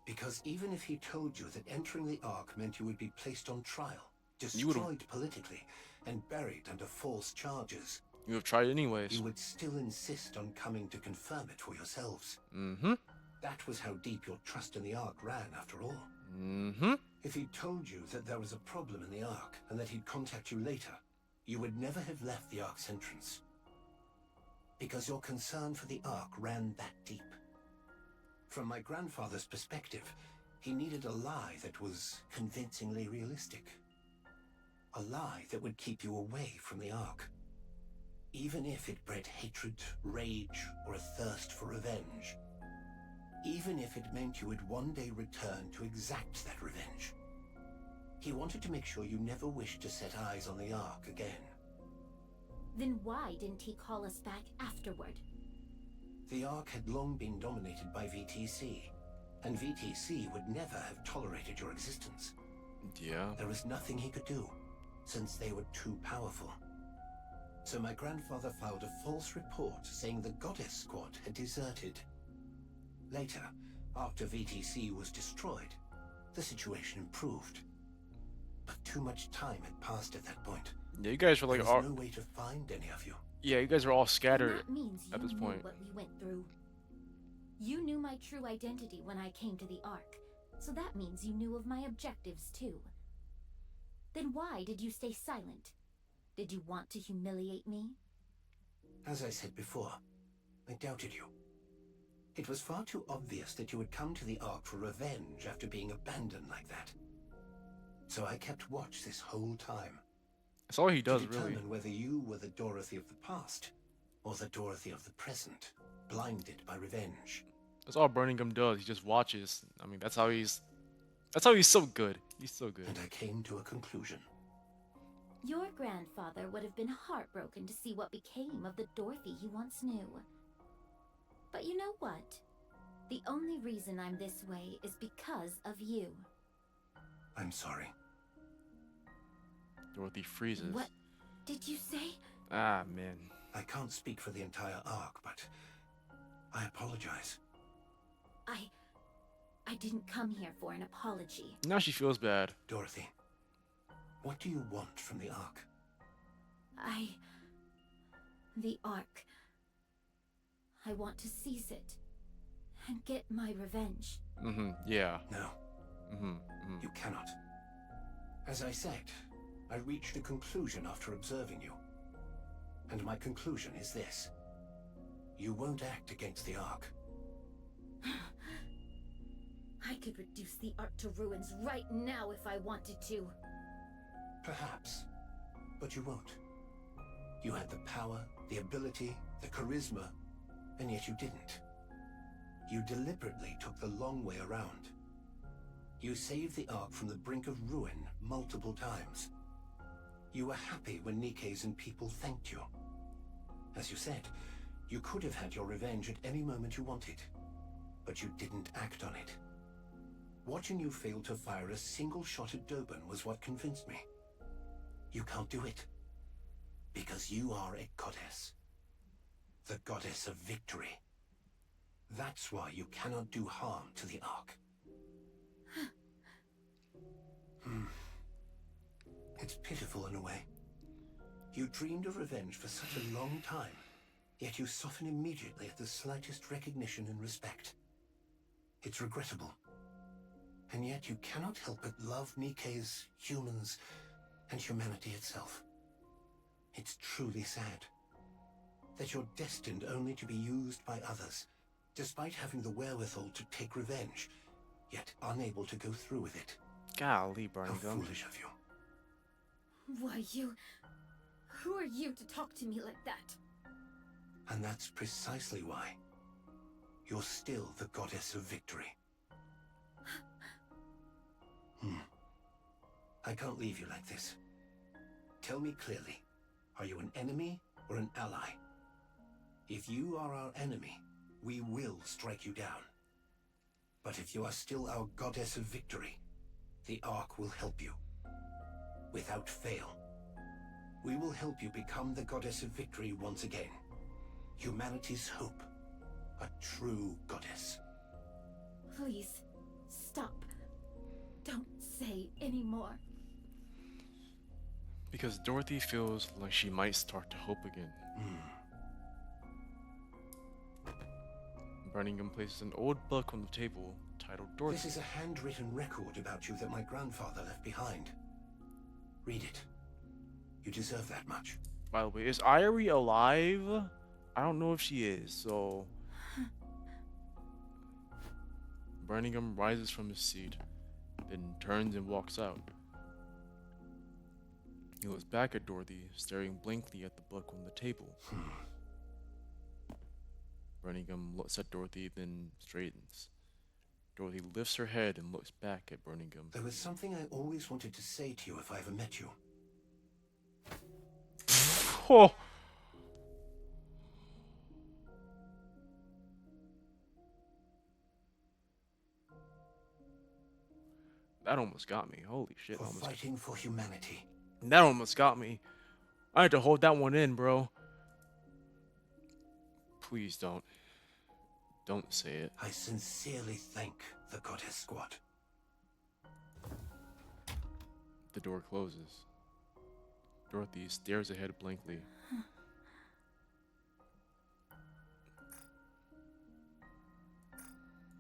Because even if he told you that entering the Ark meant you would be placed on trial, destroyed politically, and buried under false charges, you have tried anyways. You would still insist on coming to confirm it for yourselves. That was how deep your trust in the Ark ran, after all. If he'd told you that there was a problem in the Ark, and that he'd contact you later, you would never have left the Ark's entrance. Because your concern for the Ark ran that deep. From my grandfather's perspective, he needed a lie that was convincingly realistic. A lie that would keep you away from the Ark. Even if it bred hatred, rage, or a thirst for revenge. Even if it meant you would one day return to exact that revenge. He wanted to make sure you never wished to set eyes on the Ark again. Then why didn't he call us back afterward? The Ark had long been dominated by VTC, and VTC would never have tolerated your existence. Yeah. There was nothing he could do, since they were too powerful. So my grandfather filed a false report saying the Goddess Squad had deserted. Later, after VTC was destroyed, the situation improved. But too much time had passed at that point. Yeah, you guys were like, there was no way to find any of you. Yeah, you guys were all scattered That means you at this knew point. what we went through. You knew my true identity when I came to the Ark, so that means you knew of my objectives too. Then why did you stay silent? Did you want to humiliate me? As I said before, I doubted you. It was far too obvious that you would come to the Ark for revenge after being abandoned like that. So I kept watch this whole time. That's all he does, to really. determine whether you were the Dorothy of the past, or the Dorothy of the present, blinded by revenge. That's all Birmingham does. He just watches. I mean, that's how he's so good. He's so good. And I came to a conclusion. Your grandfather would have been heartbroken to see what became of the Dorothy he once knew. But you know what? The only reason I'm this way is because of you. I'm sorry. Dorothy freezes. What did you say? Ah, man. I can't speak for the entire Ark, but I apologize. I didn't come here for an apology. Now she feels bad. Dorothy, what do you want from the Ark? The Ark. I want to seize it and get my revenge. Yeah. No. You cannot. As I said, I reached a conclusion after observing you. And my conclusion is this. You won't act against the Ark. I could reduce the Ark to ruins right now if I wanted to. Perhaps. But you won't. You had the power, the ability, the charisma, and yet you didn't. You deliberately took the long way around. You saved the Ark from the brink of ruin multiple times. You were happy when NIKKE's and people thanked you. As you said, you could have had your revenge at any moment you wanted, but you didn't act on it. Watching you fail to fire a single shot at Doban was what convinced me. You can't do it, because you are a goddess. The goddess of victory. That's why you cannot do harm to the Ark. It's pitiful in a way. You dreamed of revenge for such a long time, yet you soften immediately at the slightest recognition and respect. It's regrettable. And yet you cannot help but love NIKKE's, humans, and humanity itself. It's truly sad that you're destined only to be used by others, despite having the wherewithal to take revenge, yet unable to go through with it. Golly, How Birmingham. foolish of you. Why, who are you to talk to me like that? And that's precisely why you're still the goddess of victory. I can't leave you like this. Tell me clearly, are you an enemy or an ally? If you are our enemy, we will strike you down. But if you are still our goddess of victory, the Ark will help you. Without fail. We will help you become the goddess of victory once again. Humanity's hope. A true goddess. Please, stop. Don't say any more. Because Dorothy feels like she might start to hope again. Birmingham places an old book on the table titled Dorothy. This is a handwritten record about you that my grandfather left behind. Read it. You deserve that much. By the way, is Irie alive? I don't know if she is, so... Birmingham rises from his seat, then turns and walks out. He looks back at Dorothy, staring blankly at the book on the table. Birmingham looks at Dorothy, then straightens. Dorothy lifts her head and looks back at Birmingham. There was something I always wanted to say to you if I ever met you. Oh! almost got me. Holy shit. For fighting for humanity. That almost got me. I had to hold that one in, bro. Please don't. Don't say it. I sincerely thank the Goddess Squad. The door closes. Dorothy stares ahead blankly.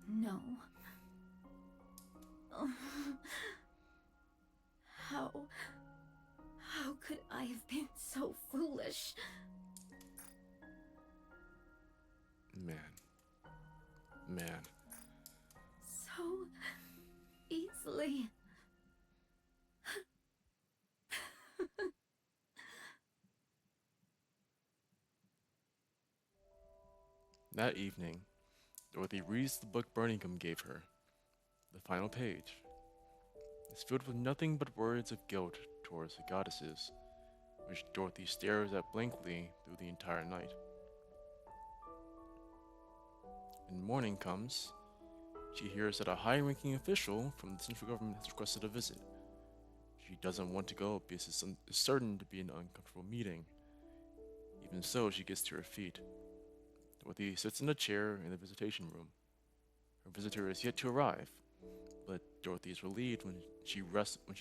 No. How could I have been so foolish? Man. So easily. That evening, Dorothy reads the book Birmingham gave her. The final page. It's filled with nothing but words of guilt towards the goddesses, which Dorothy stares at blankly through the entire night. When morning comes, she hears that a high-ranking official from the central government has requested a visit. She doesn't want to go because it's certain to be an uncomfortable meeting. Even so, she gets to her feet. Dorothy sits in a chair in the visitation room. Her visitor is yet to arrive, but Dorothy is relieved when she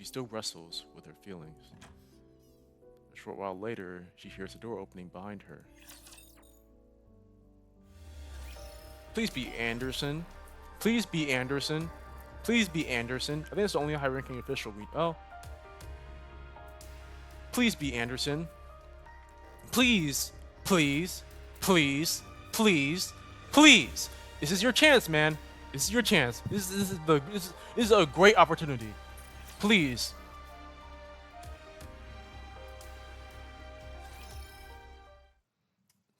still wrestles with her feelings. A short while later, she hears the door opening behind her. Please be Anderson. Please be Anderson. Please be Anderson. I think it's the only high-ranking official we... Oh. Please be Anderson. Please. Please. Please. Please. Please. This is your chance, man. This is your chance. This is a great opportunity. Please.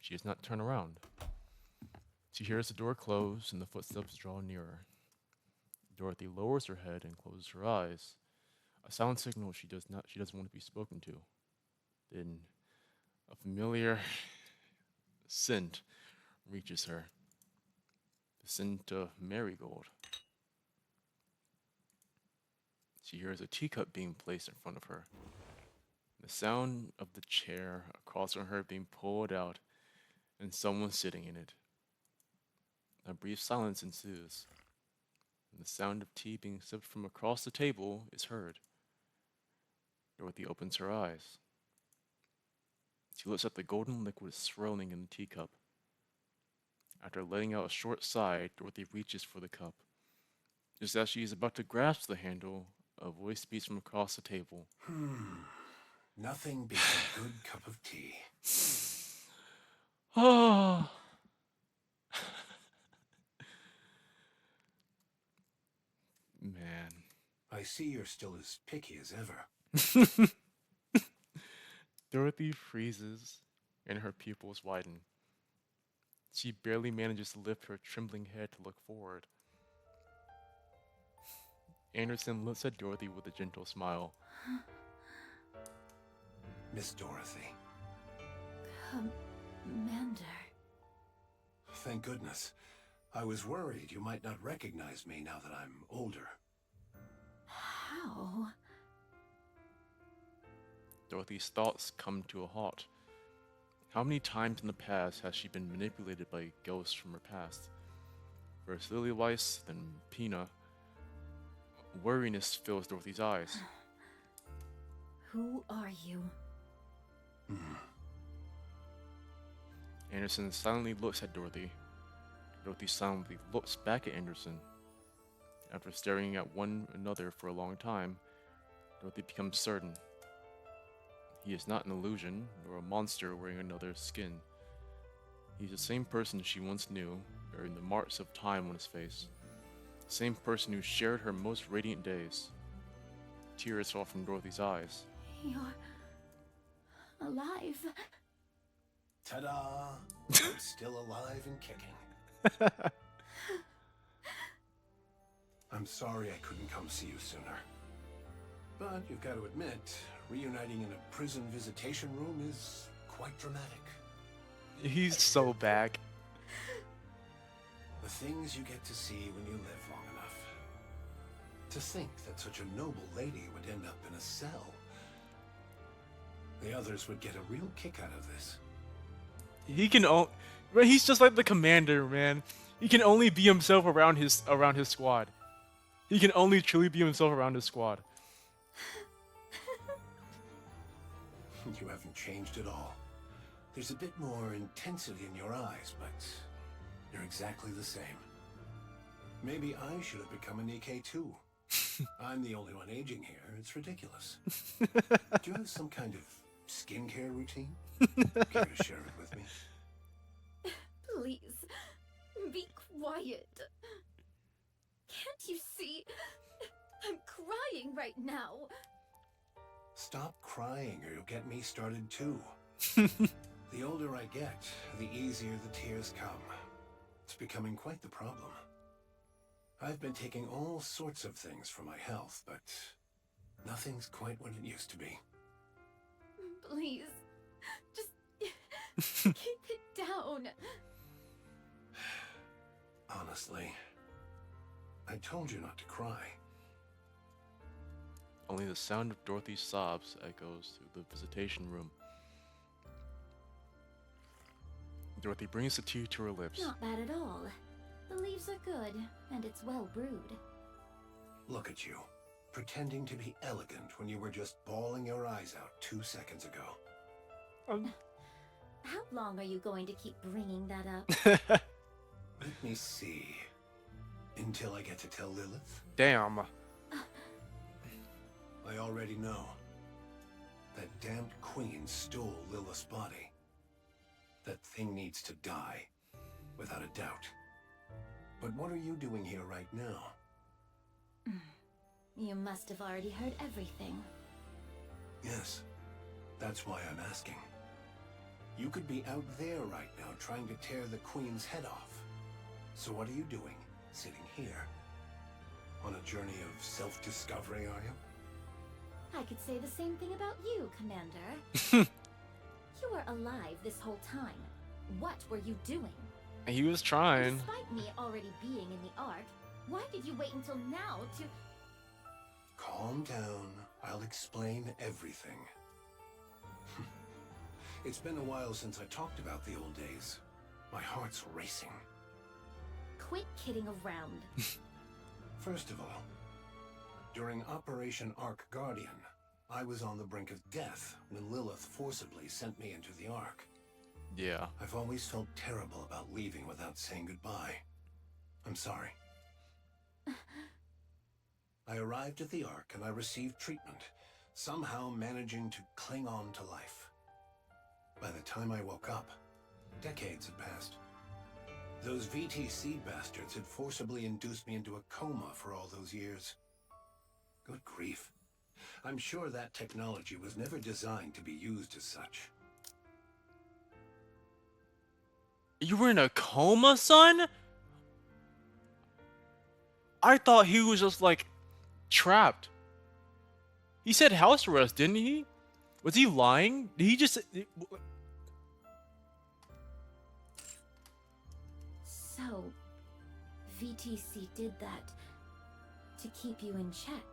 She does not turn around. She hears the door close and the footsteps draw nearer. Dorothy lowers her head and closes her eyes. A silent signal she doesn't want to be spoken to. Then a familiar scent reaches her. The scent of marigold. She hears a teacup being placed in front of her. The sound of the chair across from her being pulled out and someone sitting in it. A brief silence ensues, and the sound of tea being sipped from across the table is heard. Dorothy opens her eyes. She looks at the golden liquid swirling in the teacup. After letting out a short sigh, Dorothy reaches for the cup. Just as she is about to grasp the handle, a voice speaks from across the table. Nothing beats a good cup of tea. Oh. Man. I see you're still as picky as ever. Dorothy freezes, and her pupils widen. She barely manages to lift her trembling head to look forward. Anderson looks at Dorothy with a gentle smile. Miss Dorothy. Commander. Thank goodness. I was worried you might not recognize me now that I'm older. How? Dorothy's thoughts come to a halt. How many times in the past has she been manipulated by ghosts from her past? First Lilyweiss, then Pina. Weariness fills Dorothy's eyes. Who are you? Anderson silently looks at Dorothy. Dorothy silently looks back at Anderson. After staring at one another for a long time, Dorothy becomes certain. He is not an illusion, nor a monster wearing another's skin. He's the same person she once knew, bearing the marks of time on his face. The same person who shared her most radiant days. Tears fall from Dorothy's eyes. You're alive. Ta-da! I'm still alive and kicking. I'm sorry I couldn't come see you sooner. But you've got to admit, reuniting in a prison visitation room is quite dramatic. He's so back. The things you get to see when you live long enough. To think that such a noble lady would end up in a cell. The others would get a real kick out of this. He can he's just like the commander, man. He can only be himself around his squad. He can only truly be himself around his squad. You haven't changed at all. There's a bit more intensity in your eyes, but you're exactly the same. Maybe I should have become a NIKKE too. I'm the only one aging here. It's ridiculous. Do you have some kind of skincare routine? Care to share it with me? Please, be quiet. Can't you see? I'm crying right now. Stop crying or you'll get me started too. The older I get, the easier the tears come. It's becoming quite the problem. I've been taking all sorts of things for my health, but nothing's quite what it used to be. Please, just keep it down. Honestly, I told you not to cry. Only the sound of Dorothy's sobs echoes through the visitation room. Dorothy brings the tea to her lips. Not bad at all. The leaves are good, and it's well brewed. Look at you, pretending to be elegant when you were just bawling your eyes out 2 seconds ago. How long are you going to keep bringing that up? Let me see. Until I get to tell Lilith? Damn. I already know. That damned queen stole Lilith's body. That thing needs to die, without a doubt. But what are you doing here right now? You must have already heard everything. Yes, that's why I'm asking. You could be out there right now trying to tear the queen's head off. So what are you doing, sitting here? On a journey of self-discovery, are you? I could say the same thing about you, Commander. You were alive this whole time. What were you doing? He was trying. Despite me already being in the Ark, why did you wait until now to... Calm down. I'll explain everything. It's been a while since I talked about the old days. My heart's racing. Quit kidding around. First of all, during Operation Ark Guardian, I was on the brink of death when Lilith forcibly sent me into the Ark. Yeah. I've always felt terrible about leaving without saying goodbye. I'm sorry. I arrived at the Ark and I received treatment, somehow managing to cling on to life. By the time I woke up, decades had passed. Those VTC bastards had forcibly induced me into a coma for all those years. Good grief. I'm sure that technology was never designed to be used as such. You were in a coma, son? I thought he was just like trapped. He said house arrest, didn't he? Was he lying? Did he just... So, VTC did that to keep you in check.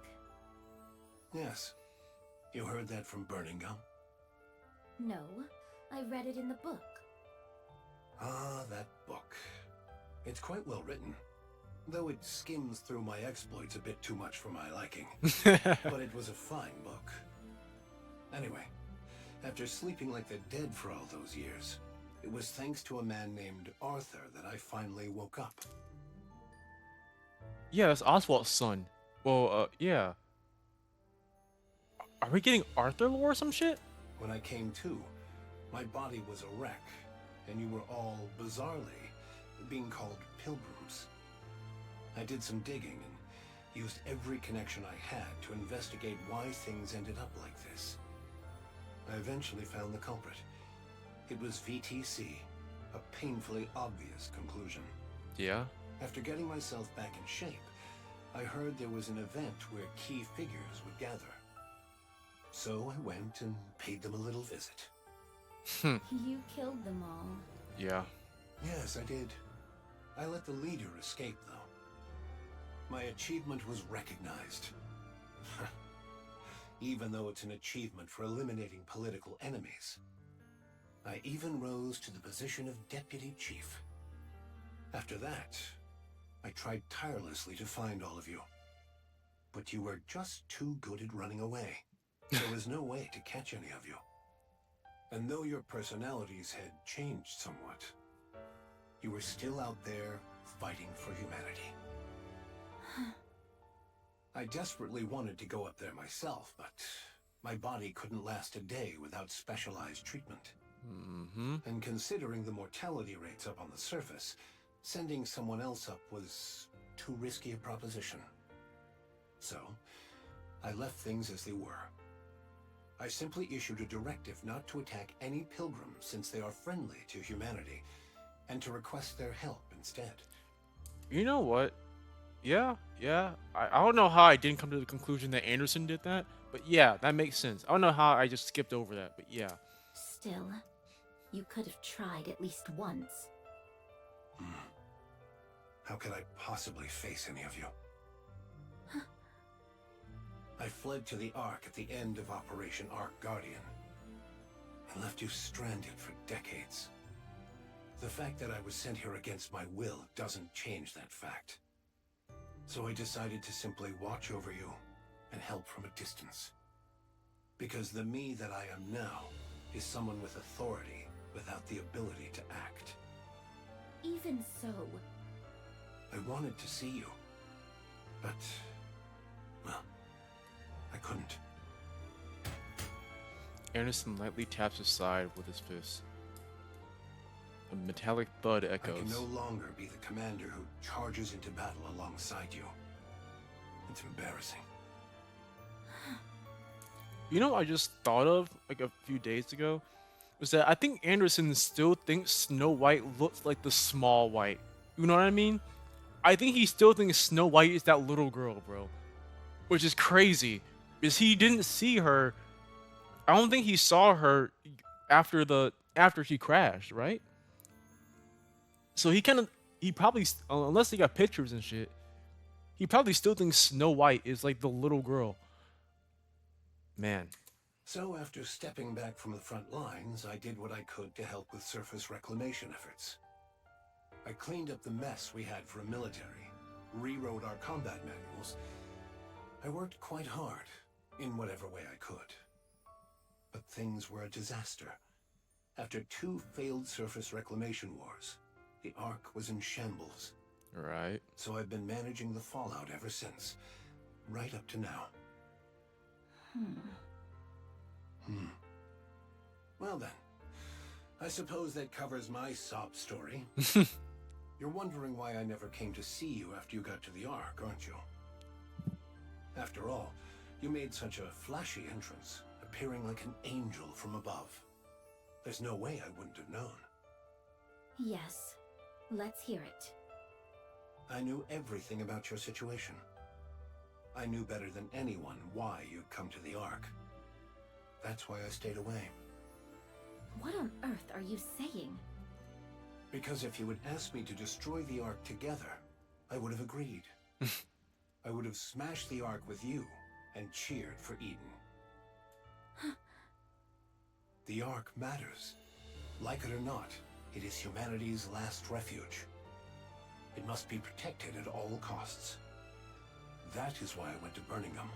Yes. You heard that from Burning Gum? No, I read it in the book. Ah, that book. It's quite well written, though it skims through my exploits a bit too much for my liking. But it was a fine book. Anyway, after sleeping like the dead for all those years, it was thanks to a man named Arthur that I finally woke up. Yeah, that's Oswald's son. Well, yeah. Are we getting Arthur lore or some shit? When I came to, my body was a wreck, and you were all, bizarrely, being called pilgrims. I did some digging and used every connection I had to investigate why things ended up like this. I eventually found the culprit. It was VTC, a painfully obvious conclusion. Yeah? After getting myself back in shape, I heard there was an event where key figures would gather. So I went and paid them a little visit. You killed them all. Yeah. Yes, I did. I let the leader escape, though. My achievement was recognized. Even though it's an achievement for eliminating political enemies. I even rose to the position of deputy chief. After that, I tried tirelessly to find all of you. But you were just too good at running away. There was no way to catch any of you. And though your personalities had changed somewhat, you were still out there fighting for humanity. I desperately wanted to go up there myself, but my body couldn't last a day without specialized treatment. And considering the mortality rates up on the surface, sending someone else up was too risky a proposition. So, I left things as they were. I simply issued a directive not to attack any pilgrims since they are friendly to humanity, and to request their help instead. You know what? Yeah. I don't know how I didn't come to the conclusion that Anderson did that, but yeah, that makes sense. I don't know how I just skipped over that, but yeah. Still, you could have tried at least once. How could I possibly face any of you? I fled to the Ark at the end of Operation Ark Guardian, and left you stranded for decades. The fact that I was sent here against my will doesn't change that fact. So I decided to simply watch over you and help from a distance. Because the me that I am now is someone with authority without the ability to act. Even so... I wanted to see you, but, well, I couldn't. Anderson lightly taps his side with his fist. A metallic thud echoes. I can no longer be the commander who charges into battle alongside you. It's embarrassing. You know what I just thought of like a few days ago? Was that I think Anderson still thinks Snow White looks like the small White. You know what I mean? I think he still thinks Snow White is that little girl, bro. Which is crazy. Because he didn't see her. I don't think he saw her after she crashed, right? So he probably, unless they got pictures and shit, he probably still thinks Snow White is like the little girl. Man. So after stepping back from the front lines, I did what I could to help with surface reclamation efforts. I cleaned up the mess we had for a military, rewrote our combat manuals. I worked quite hard, in whatever way I could. But things were a disaster. After 2 failed surface reclamation wars, the Ark was in shambles. Right. So I've been managing the fallout ever since, right up to now. Well then, I suppose that covers my sob story. You're wondering why I never came to see you after you got to the Ark, aren't you? After all, you made such a flashy entrance, appearing like an angel from above. There's no way I wouldn't have known. Yes, let's hear it. I knew everything about your situation. I knew better than anyone why you'd come to the Ark. That's why I stayed away. What on earth are you saying? Because if you had asked me to destroy the Ark together, I would have agreed. I would have smashed the Ark with you and cheered for Eden. The Ark matters. Like it or not, it is humanity's last refuge. It must be protected at all costs. That is why I went to Birmingham.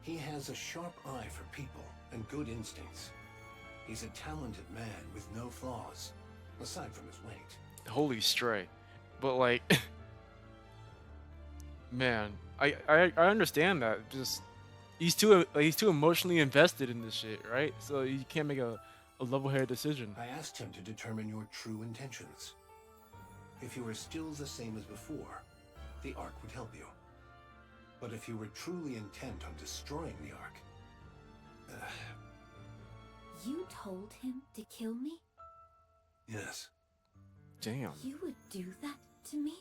He has a sharp eye for people and good instincts. He's a talented man with no flaws, aside from his weight. Holy stray. But like man, I understand that. Just he's too emotionally invested in this shit, right? So you can't make a level-headed decision. I asked him to determine your true intentions. If you were still the same as before, the Ark would help you. But if you were truly intent on destroying the Ark... You told him to kill me? Yes. Damn. You would do that to me?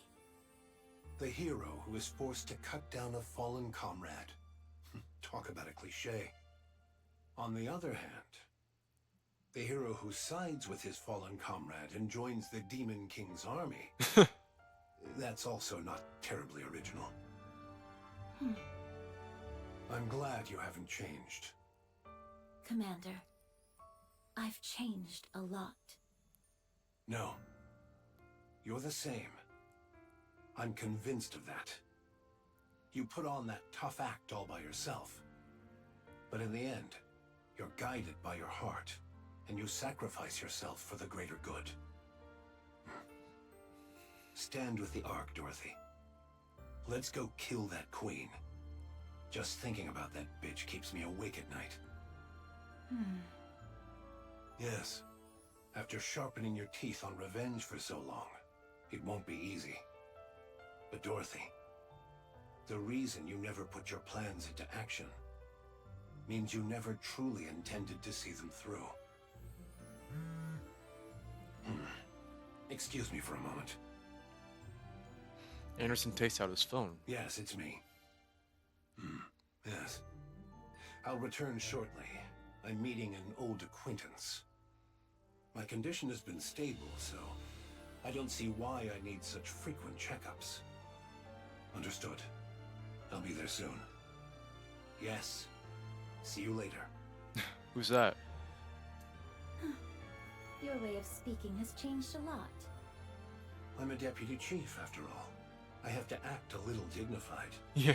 The hero who is forced to cut down a fallen comrade. Talk about a cliche. On the other hand, the hero who sides with his fallen comrade and joins the Demon King's army That's also not terribly original. Hmm. I'm glad you haven't changed. Commander, I've changed a lot. No. You're the same. I'm convinced of that. You put on that tough act all by yourself. But in the end, you're guided by your heart, and you sacrifice yourself for the greater good. Stand with the Ark, Dorothy. Let's go kill that queen. Just thinking about that bitch keeps me awake at night. Yes. After sharpening your teeth on revenge for so long, it won't be easy. But Dorothy, the reason you never put your plans into action means you never truly intended to see them through. Excuse me for a moment. Anderson takes out his phone. Yes, it's me. Yes. I'll return shortly. I'm meeting an old acquaintance. My condition has been stable, so I don't see why I need such frequent checkups. Understood. I'll be there soon. Yes. See you later. Who's that? Your way of speaking has changed a lot. I'm a deputy chief, after all. I have to act a little dignified. Yeah,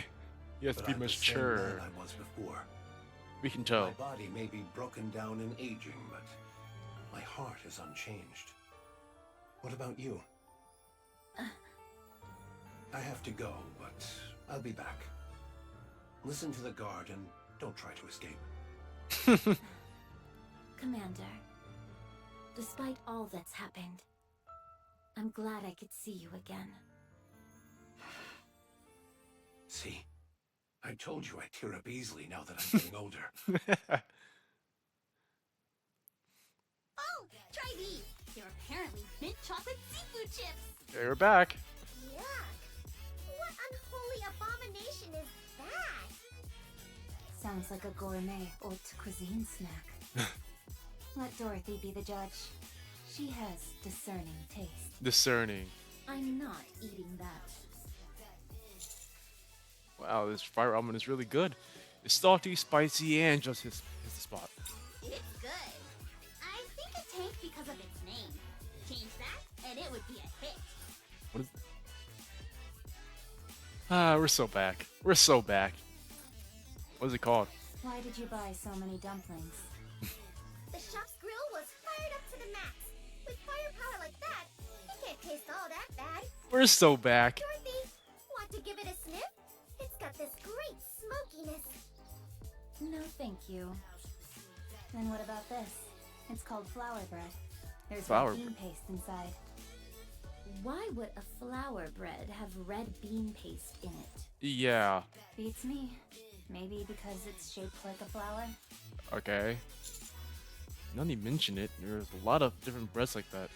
you have to But be I'm the same mature. man I was before. We can tell. My body may be broken down and aging, but my heart is unchanged. What about you? I have to go, but I'll be back. Listen to the guard and don't try to escape. Commander, despite all that's happened, I'm glad I could see you again. See? I told you I tear up easily now that I'm getting older. Oh, try these! They're apparently mint chocolate seafood chips! Okay, we're back. Yuck! What unholy abomination is that? Sounds like a gourmet haute cuisine snack. Let Dorothy be the judge. She has discerning taste. Discerning. I'm not eating that. Wow, this fire almond is really good. It's salty, spicy, and just his the spot. It's good. I think it tanked because of its name. Change that, and it would be a hit. What is? Ah, we're so back. We're so back. What is it called? Why did you buy so many dumplings? The shop's grill was fired up to the max. With firepower like that, it can't taste all that bad. We're so back. Dorothy, want to give it a sniff? It's got this great smokiness. No, thank you. And what about this? It's called flour bread. There's Flour red bean paste inside. Why would a flour bread have red bean paste in it? Yeah. Beats me. Maybe because it's shaped like a flower. Okay. Now that you mention it, there's a lot of different breads like that.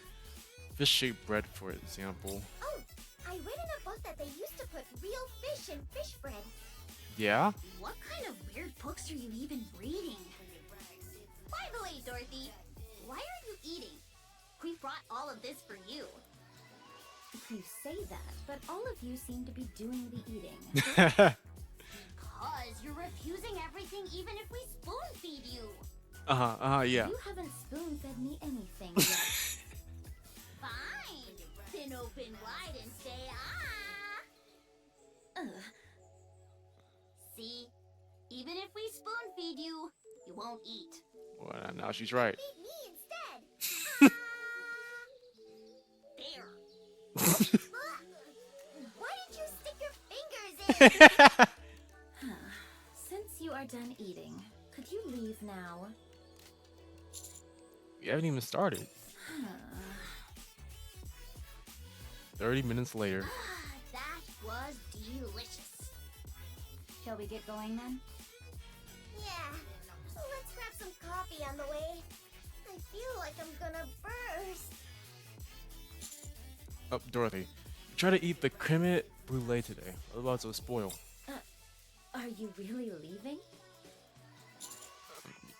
Fish-shaped bread, for example. Oh, I read in a book that they used to put real fish in fish bread. Yeah? What kind of weird books are you even reading? By the way, Dorothy, why are you eating? We brought all of this for you. You say that, but all of you seem to be doing the eating. Because you're refusing everything even if we spoon-feed you. Yeah. You haven't spoon-fed me anything yet. Fine. Then open wide and say ah. Ugh. See? Even if we spoon-feed you, you won't eat. Well, now she's right. Feed me instead. There. Why did you stick your fingers in? Since you are done eating, could you leave now? We haven't even started. 30 minutes later. That was delicious. Shall we get going then? Yeah. Let's grab some coffee on the way. I feel like I'm gonna burst. Oh, Dorothy. Try to eat the creme brulee today, otherwise it'll spoil. Are you really leaving?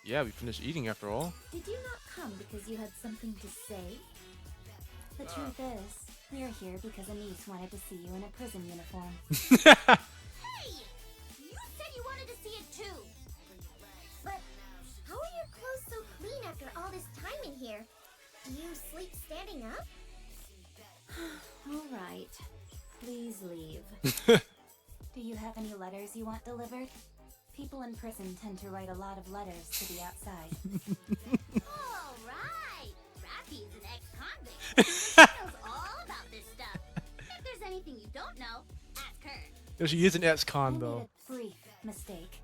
Yeah, we finished eating after all. Did you not come because you had something to say? The truth is, We're here because Anise wanted to see you in a prison uniform. Hey! You said you wanted to see it too! But how are your clothes so clean after all this time in here? Do you sleep standing up? All right. Please leave. Do you have any letters you want delivered? People in prison tend to write a lot of letters to the outside. All right! Rappy is an ex-convict. She knows all about this stuff. If there's anything you don't know, ask her. No, she is an I ex-con made though. a brief mistake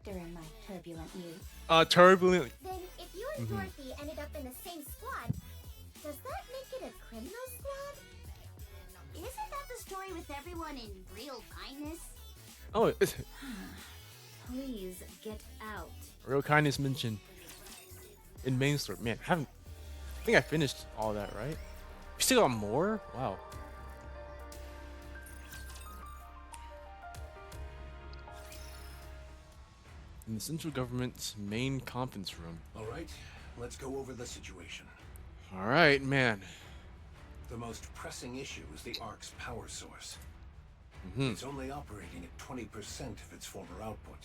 during my turbulent youth. Turbulent. Then if you and Dorothy ended up in the same squad, does that make it a criminal squad? Isn't that the story with everyone in real kindness? Oh, it's Please get out. real kindness mentioned in main story. Man, I think I finished all that, right? We still got more? Wow. In the central government's main conference room. All right, let's go over the situation. All right, man. The most pressing issue is the Ark's power source. Mhm. It's only operating at 20% of its former output,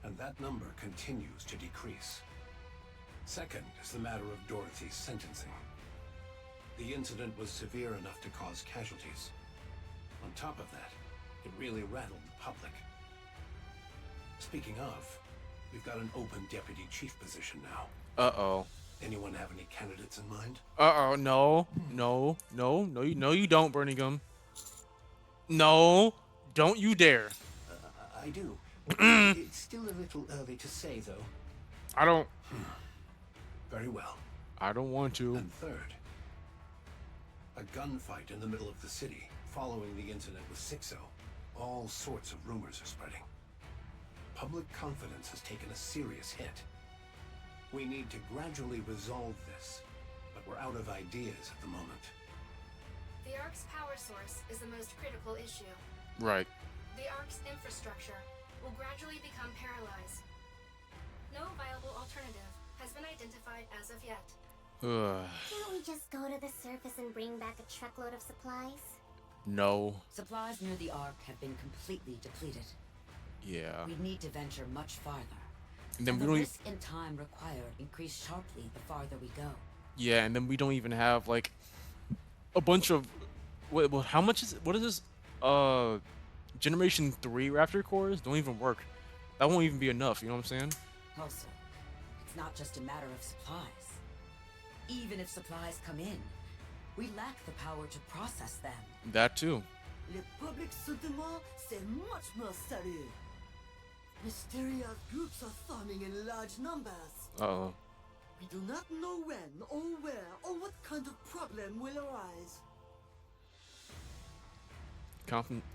and that number continues to decrease. Second is the matter of Dorothy's sentencing. The incident was severe enough to cause casualties. On top of that, it really rattled the public. Speaking of, we've got an open deputy chief position now. Uh-oh. Anyone have any candidates in mind? Uh-oh, no. No, no, no, you don't, Birmingham. No, don't you dare. I do. It's still a little early to say, though. I don't Very well. want to. And third, a gunfight in the middle of the city following the incident with Sixo. All sorts of rumors are spreading. Public confidence has taken a serious hit. We need to gradually resolve this, but we're out of ideas at the moment. The Ark's power source is the most critical issue. Right. The Ark's infrastructure will gradually become paralyzed. No viable alternative has been identified as of yet. Ugh. Can't we just go to the surface and bring back a truckload of supplies? No. Supplies near the Ark have been completely depleted. Yeah. We need to venture much farther. And then And we the don't risk and time required increase sharply the farther we go. Yeah, and then we don't even have like a bunch of wait, well, how much is what is this? Generation 3 Raptor cores don't even work. That won't even be enough, you know what I'm saying? Also, it's not just a matter of supplies. Even if supplies come in, we lack the power to process them. That too. Le public sentiment, c'est much more sérieux. Mysterious groups are forming in large numbers. Uh-oh. We do not know when or where or what kind of problem will arise.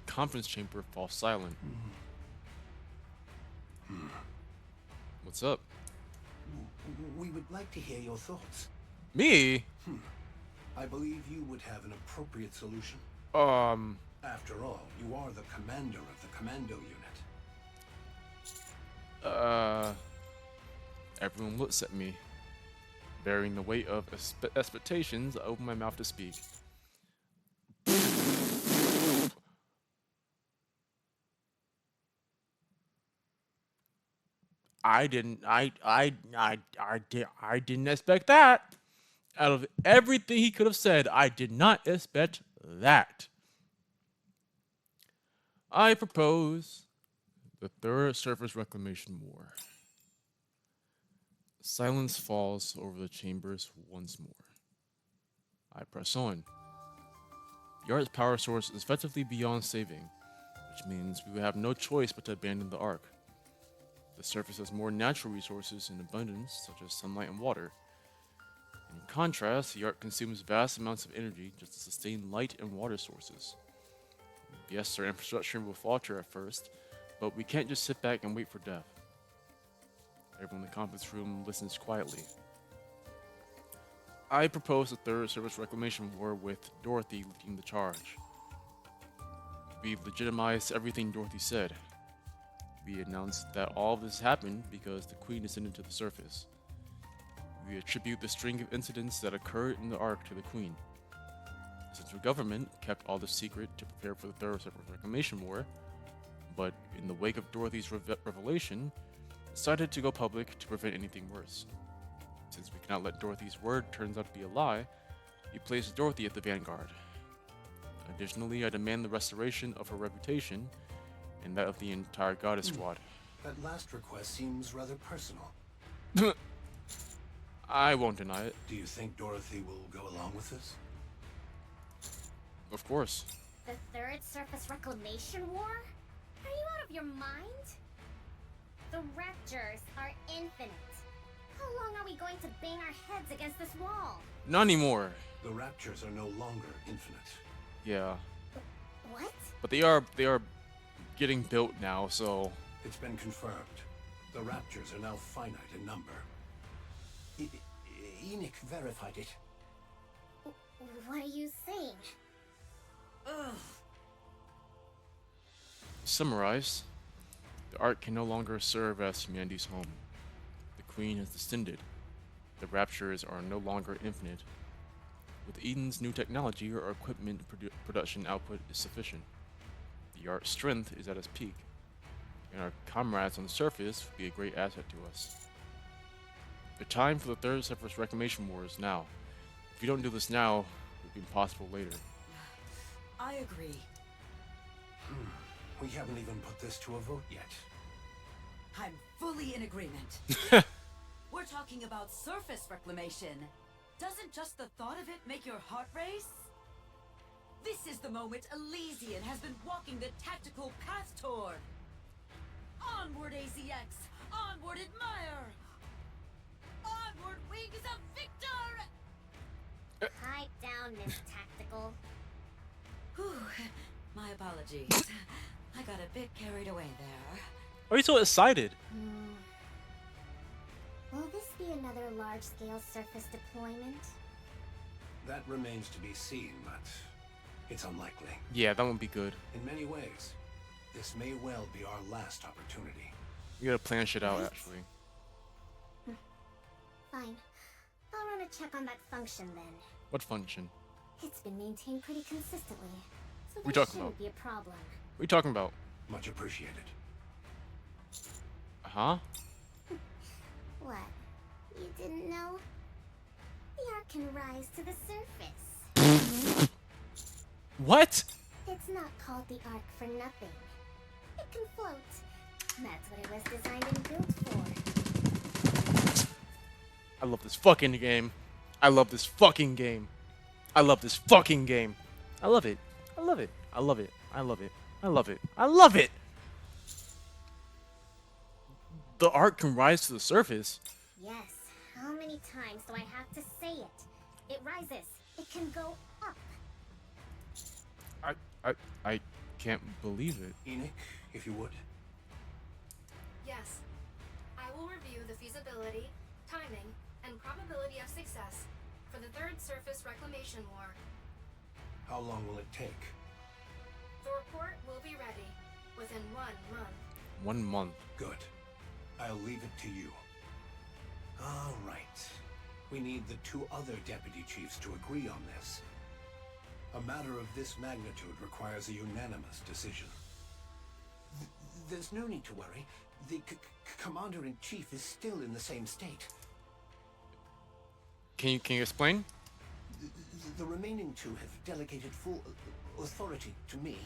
Conference chamber falls silent. What's up? We would like to hear your thoughts. Me? I believe you would have an appropriate solution. After all, you are the commander of the commando unit. Everyone looks at me. Bearing the weight of expectations, I open my mouth to speak. I didn't expect that. Out of everything he could have said, I did not expect that. I propose the Third Surface Reclamation War. Silence falls over the chambers once more. I press on. The Ark's power source is effectively beyond saving, which means we will have no choice but to abandon the Ark. The surface has more natural resources in abundance, such as sunlight and water. In contrast, the Ark consumes vast amounts of energy just to sustain light and water sources. Yes, our infrastructure will falter at first, but we can't just sit back and wait for death. Everyone in the conference room listens quietly. I propose a Third Surface Reclamation War with Dorothy leading the charge. We've legitimized everything Dorothy said. We announced that all of this happened because the Queen descended to the surface. We attribute the string of incidents that occurred in the Ark to the Queen. Since the government kept all the secret to prepare for the Third Surface Reclamation War, but in the wake of Dorothy's revelation, decided to go public to prevent anything worse. Since we cannot let Dorothy's word turns out to be a lie, he placed Dorothy at the vanguard. Additionally, I demand the restoration of her reputation and that of the entire Goddess Squad. That last request seems rather personal. I won't deny it. Do you think Dorothy will go along with this? Of course. The Third Surface Reclamation War? Are you out of your mind? The Raptors are infinite. How long are we going to bang our heads against this wall? Not anymore. The Raptors are no longer infinite. Yeah. What? But they are getting built now, so... It's been confirmed. The Raptors are now finite in number. Enoch verified it. What are you saying? Ugh. Summarized, the Ark can no longer serve as humanity's home. The Queen has descended. The Raptures are no longer infinite. With Eden's new technology, our equipment production output is sufficient. The Ark's strength is at its peak, and our comrades on the surface will be a great asset to us. The time for the Third Surface Reclamation War is now. If you don't do this now, it will be impossible later. I agree. We haven't even put this to a vote yet. I'm fully in agreement. We're talking about surface reclamation. Doesn't just the thought of it make your heart race? This is the moment Elysian has been walking the tactical path toward. Onward, AZX! Onward, Admire! Onward, Wings of Victor! Pipe down, Miss Tactical. Whew, my apologies. I got a bit carried away there. Why are you so excited? Will this be another large-scale surface deployment? That remains to be seen, but it's unlikely. Yeah, that won't be good. In many ways, this may well be our last opportunity. We gotta plan shit out, actually. Fine. I'll run a check on that function then. What function? It's been maintained pretty consistently, so We there talking shouldn't about? be a problem. What are you talking about? Much appreciated. Huh? What? You didn't know? The Ark can rise to the surface. What? It's not called the Ark for nothing. It can float. That's what it was designed and built for. I love this fucking game. I love this fucking game. I love this fucking game. I love it. I love it. I love it. I love it. I love it. I love it. The Ark can rise to the surface. Yes. How many times do I have to say it? It rises. It can go up. I can't believe it. Enoch, if you would. Yes. I will review the feasibility, timing, and probability of success for the Third Surface Reclamation War. How long will it take? The report will be ready within 1 month. 1 month. Good. I'll leave it to you. All right. We need the 2 other deputy chiefs to agree on this. A matter of this magnitude requires a unanimous decision. There's no need to worry. The commander-in-chief is still in the same state. Can you explain? The remaining 2 have delegated full authority to me.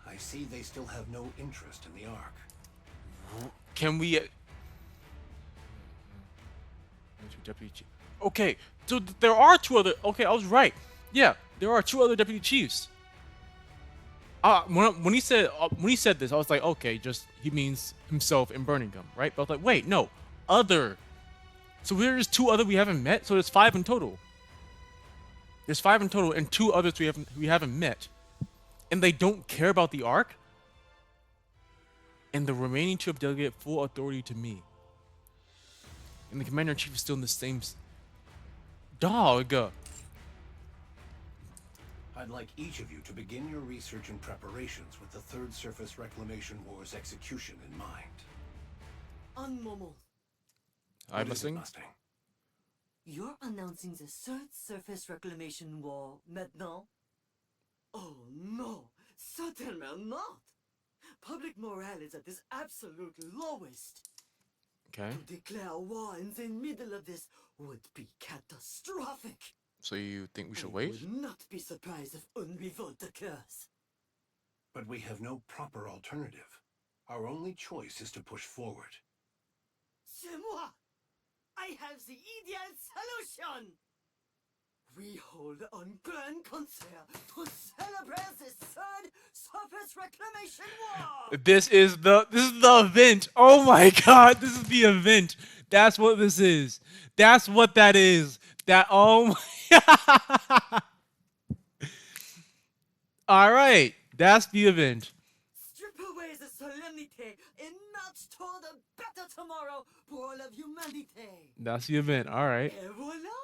I see they still have no interest in the Ark. Can we? Deputy chief. Okay, so there are 2 other. Okay, I was right. Yeah, there are 2 other deputy chiefs. When he said this, I was like, okay, just he means himself and Birmingham, right? But I was like, wait, no, other. So there's 2 other we haven't met. So there's 5 in total. There's 5 in total, and 2 others we haven't met, and they don't care about the Ark. And the remaining 2 have delegated full authority to me. And the commander-in-chief is still in the same dog. I'd like each of you to begin your research and preparations with the Third Surface Reclamation War's execution in mind. Un moment. I'm What is it, listening. Mustang? You're announcing the third surface reclamation war, maintenant? Oh no, certainly not! Public morale is at its absolute lowest. Okay. To declare war in the middle of this would be catastrophic. So you think we should I wait? would not be surprised if une revolt occurs. But we have no proper alternative. Our only choice is to push forward. C'est moi! I have the ideal solution! We hold a grand concert to celebrate the third surface reclamation war! This is the event. Oh my god, this is the event. That's what this is. That's what that is. That oh my All right. That's the event. Strip away the solemnity and march toward a better tomorrow for all of humanity. That's the event. All right. Et voilà!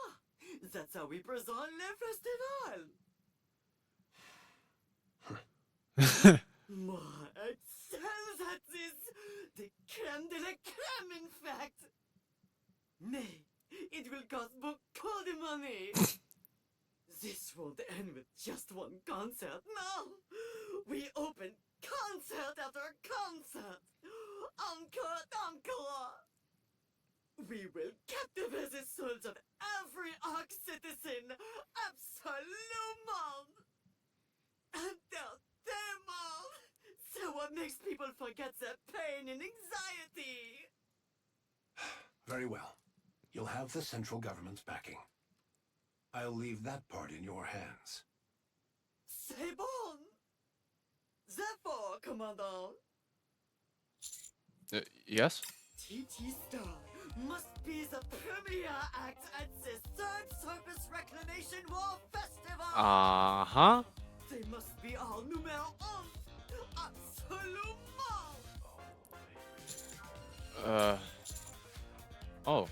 That's how we present le festival! Moi, excel that is the crème de la crème, in fact! Mais, it will cost beaucoup de money! This won't end with just one concert, no! We open concert after concert! Encore, encore! We will captivate the souls of every Ark citizen! Absolument! Entertainment! So what makes people forget their pain and anxiety? Very well. You'll have the central government's backing. I'll leave that part in your hands. C'est bon! Therefore, Commandant, Yes? TT Star must be the premier act at the third Surface Reclamation War Festival! Uh-huh. They must be our numéro un! Absolument! Oh.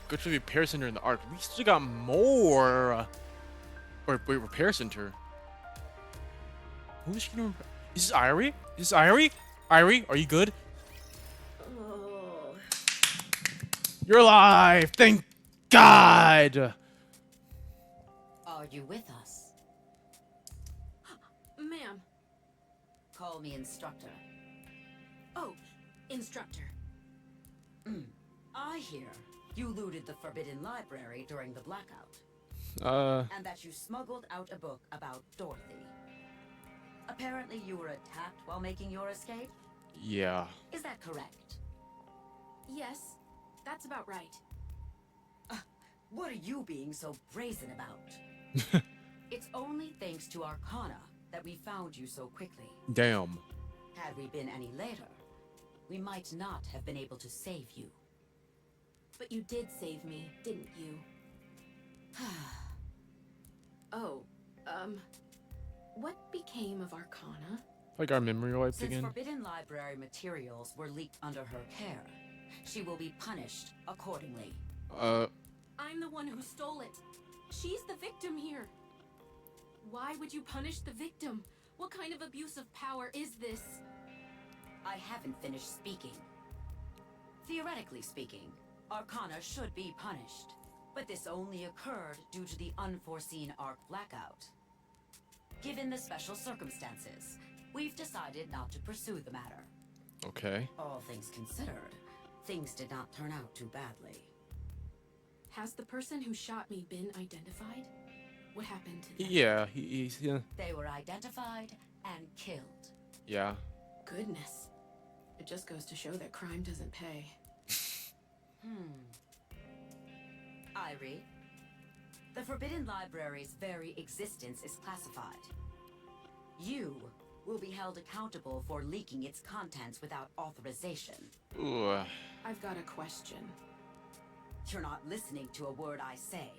Good for the repair center in the Ark. We still got more. Or wait, repair center. Who's gonna? Is this Irie? Is this Irie? Irie, are you good? Oh. You're alive! Thank God! Are you with us? Ma'am. Call me instructor. Oh, instructor. I hear you looted the Forbidden Library during the blackout. And that you smuggled out a book about Dorothy. Apparently you were attacked while making your escape? Yeah. Is that correct? Yes, that's about right. What are you being so brazen about? It's only thanks to Arcana that we found you so quickly. Damn. Had we been any later, we might not have been able to save you. But you did save me, didn't you? Oh, what became of Arcana? Like our memory wiped Since again? Forbidden Library materials were leaked under her care, she will be punished accordingly. I'm the one who stole it. She's the victim here. Why would you punish the victim? What kind of abuse of power is this? I haven't finished speaking. Theoretically speaking, Arcana should be punished. But this only occurred due to the unforeseen Arc blackout. Given the special circumstances, we've decided not to pursue the matter. Okay. All things considered, things did not turn out too badly. Has the person who shot me been identified? What happened to them? Yeah, he's yeah. They were identified and killed. Yeah. Goodness. It just goes to show that crime doesn't pay. Irie, the Forbidden Library's very existence is classified. You will be held accountable for leaking its contents without authorization. Ooh. I've got a question. You're not listening to a word I say.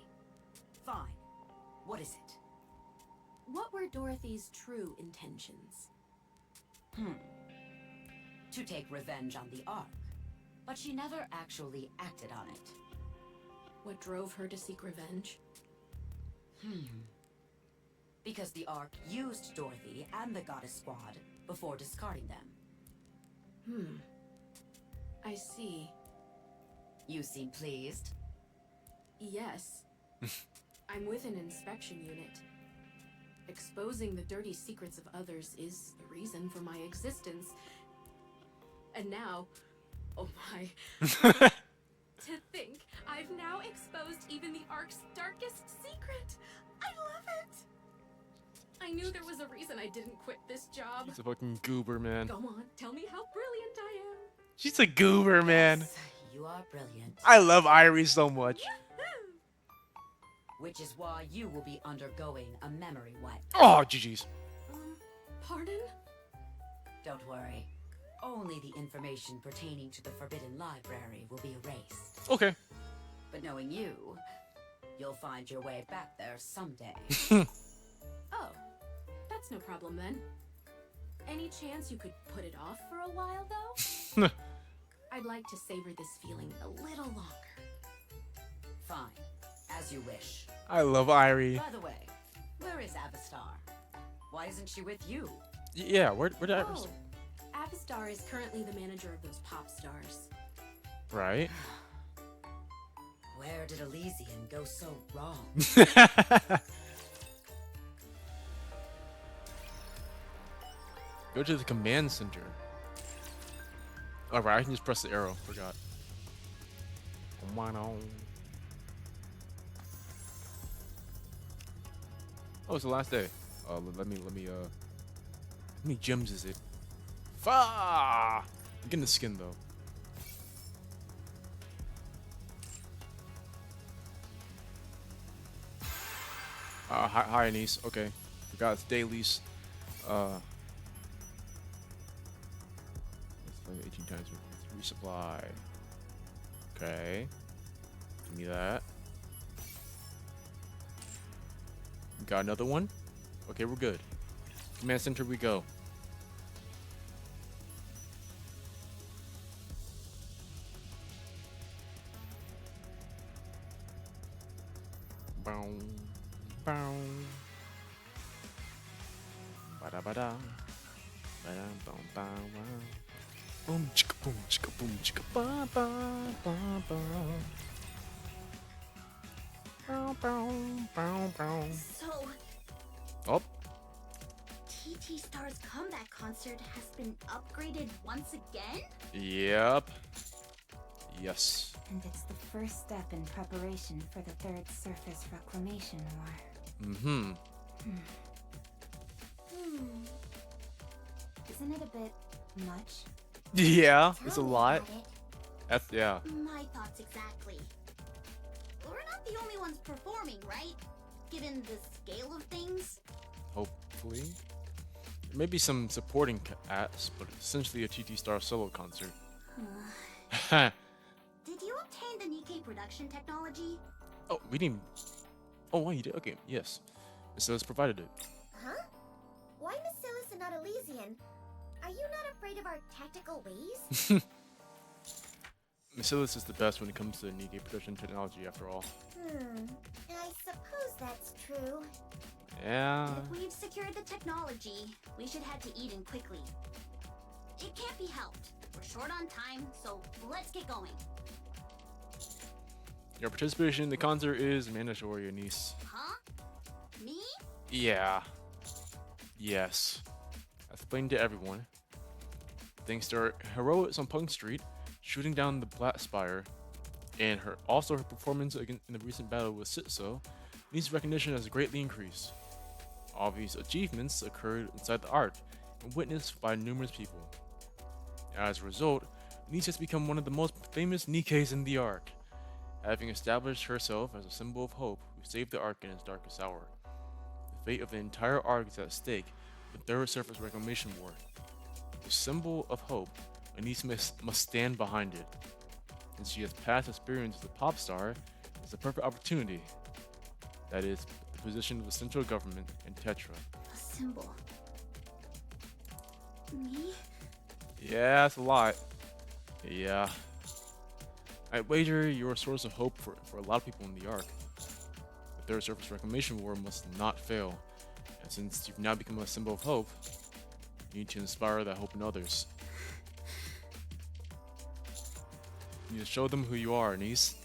Fine. What is it? What were Dorothy's true intentions? To take revenge on the Ark. But she never actually acted on it. What drove her to seek revenge? Because the Ark used Dorothy and the Goddess Squad before discarding them. I see. You seem pleased. Yes. I'm with an inspection unit. Exposing the dirty secrets of others is the reason for my existence. And now, oh my. To think, I've now exposed even the Ark's darkest secret. I love it. I knew there was a reason I didn't quit this job. She's a fucking goober, man. Go on, tell me how brilliant I am. She's a goober, man. Yes, you are brilliant. I love Irie so much. Which is why you will be undergoing a memory wipe. Oh, GG's. Pardon? Don't worry. Only the information pertaining to the Forbidden Library will be erased. Okay. But knowing you, you'll find your way back there someday. Oh, that's no problem then. Any chance you could put it off for a while, though? I'd like to savor this feeling a little longer. Fine. As you wish. I love Irie. By the way, where is Avastar? Why isn't she with you? Yeah, where did Irie? Oh, Avastar is currently the manager of those pop stars. Right. Where did Elysian go so wrong? Go to the command center. Alright, I can just press the arrow. Forgot. Come on. Oh, it's the last day. Let me how many gems is it? I'm getting the skin though. Hi Anise. Okay. Forgot it's dailies. Let's play 18 times with resupply. Okay. Give me that. Got another one? Okay, we're good. Command center we go. Bow. Bow. Ba-da ba-da. Ba-da boom bow wow. Boom chicka boom chicka ba ba ba ba. Bow bow bow bow. So, Oh. TT Star's comeback concert has been upgraded once again? Yep. Yes. And it's the first step in preparation for the Third Surface Reclamation War. Mm-hmm. Isn't it a bit much? Yeah, it's a Tell me lot. about it. That's yeah. My thoughts exactly. We're not the only ones performing, right? Given the scale of things? Hopefully. There may be some supporting acts, but it's essentially a TT Star solo concert. Did you obtain the NIKKE production technology? Oh, we didn't. Oh, you did? Okay, yes. So it's provided it. Huh? Why Bacillus and not Elysian? Are you not afraid of our tactical ways? Bacillus is the best when it comes to NIKKE production technology, after all. I suppose that's true. Yeah. If we've secured the technology, we should head to Eden quickly. It can't be helped. We're short on time, so let's get going. Your participation in the concert is mandatory, Anise. Huh? Me? Yeah. Yes. I explained to everyone. Thanks to her heroics on Punk Street, shooting down the Black Spire, and her performance in the recent battle with Sitso, Nice's recognition has greatly increased. Obvious achievements occurred inside the Ark and witnessed by numerous people. As a result, Nice has become one of the most famous NIKKEs in the Ark. Having established herself as a symbol of hope who saved the Ark in its darkest hour. The fate of the entire Ark is at stake with the Third Surface Reclamation War. The symbol of hope, Anise must stand behind it. Since she has past experience with the pop star, it's the perfect opportunity. That is, the position of the central government in Tetra. A symbol. Me? Yeah, that's a lot. Yeah. I wager you're a source of hope for a lot of people in the Ark. The Third Surface Reclamation War must not fail, and since you've now become a symbol of hope, you need to inspire that hope in others. You need to show them who you are, Anise.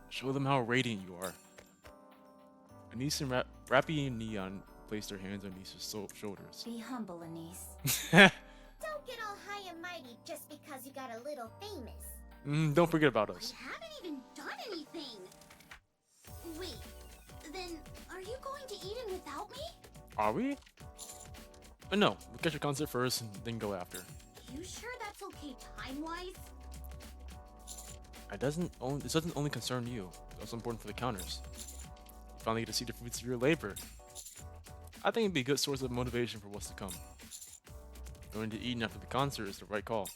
Show them how radiant you are. Anise and Rappy and Neon placed their hands on Anise's shoulders. Be humble, Anise. Don't get all high and mighty just because you got a little famous. Don't forget about us. I haven't even done anything. Wait, then are you going to Eden without me? Are we? No, we'll catch your concert first and then go after. You sure that's okay time-wise? This doesn't only concern you. It's also important for the counters. You finally get to see the fruits of your labor. I think it'd be a good source of motivation for what's to come. Going to Eden after the concert is the right call.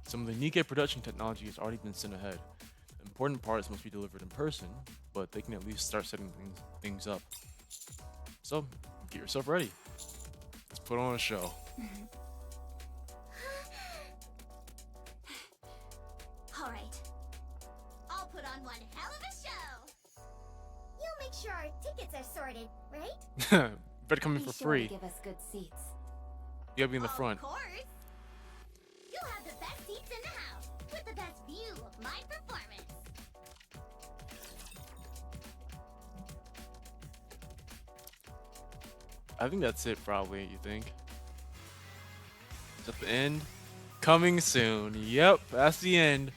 Some of the NIKKE production technology has already been sent ahead. Important parts must be delivered in person, but they can at least start setting things up. So, get yourself ready. Let's put on a show. Alright. I'll put on one hell of a show. You'll make sure our tickets are sorted, right? Better come in Be for sure free. to give us good seats. You gotta be in the front. Of course. You'll have the best seats in the house, with the best view of my performance. I think that's it, probably. You think? Is that the end? Coming soon. Yep, that's the end.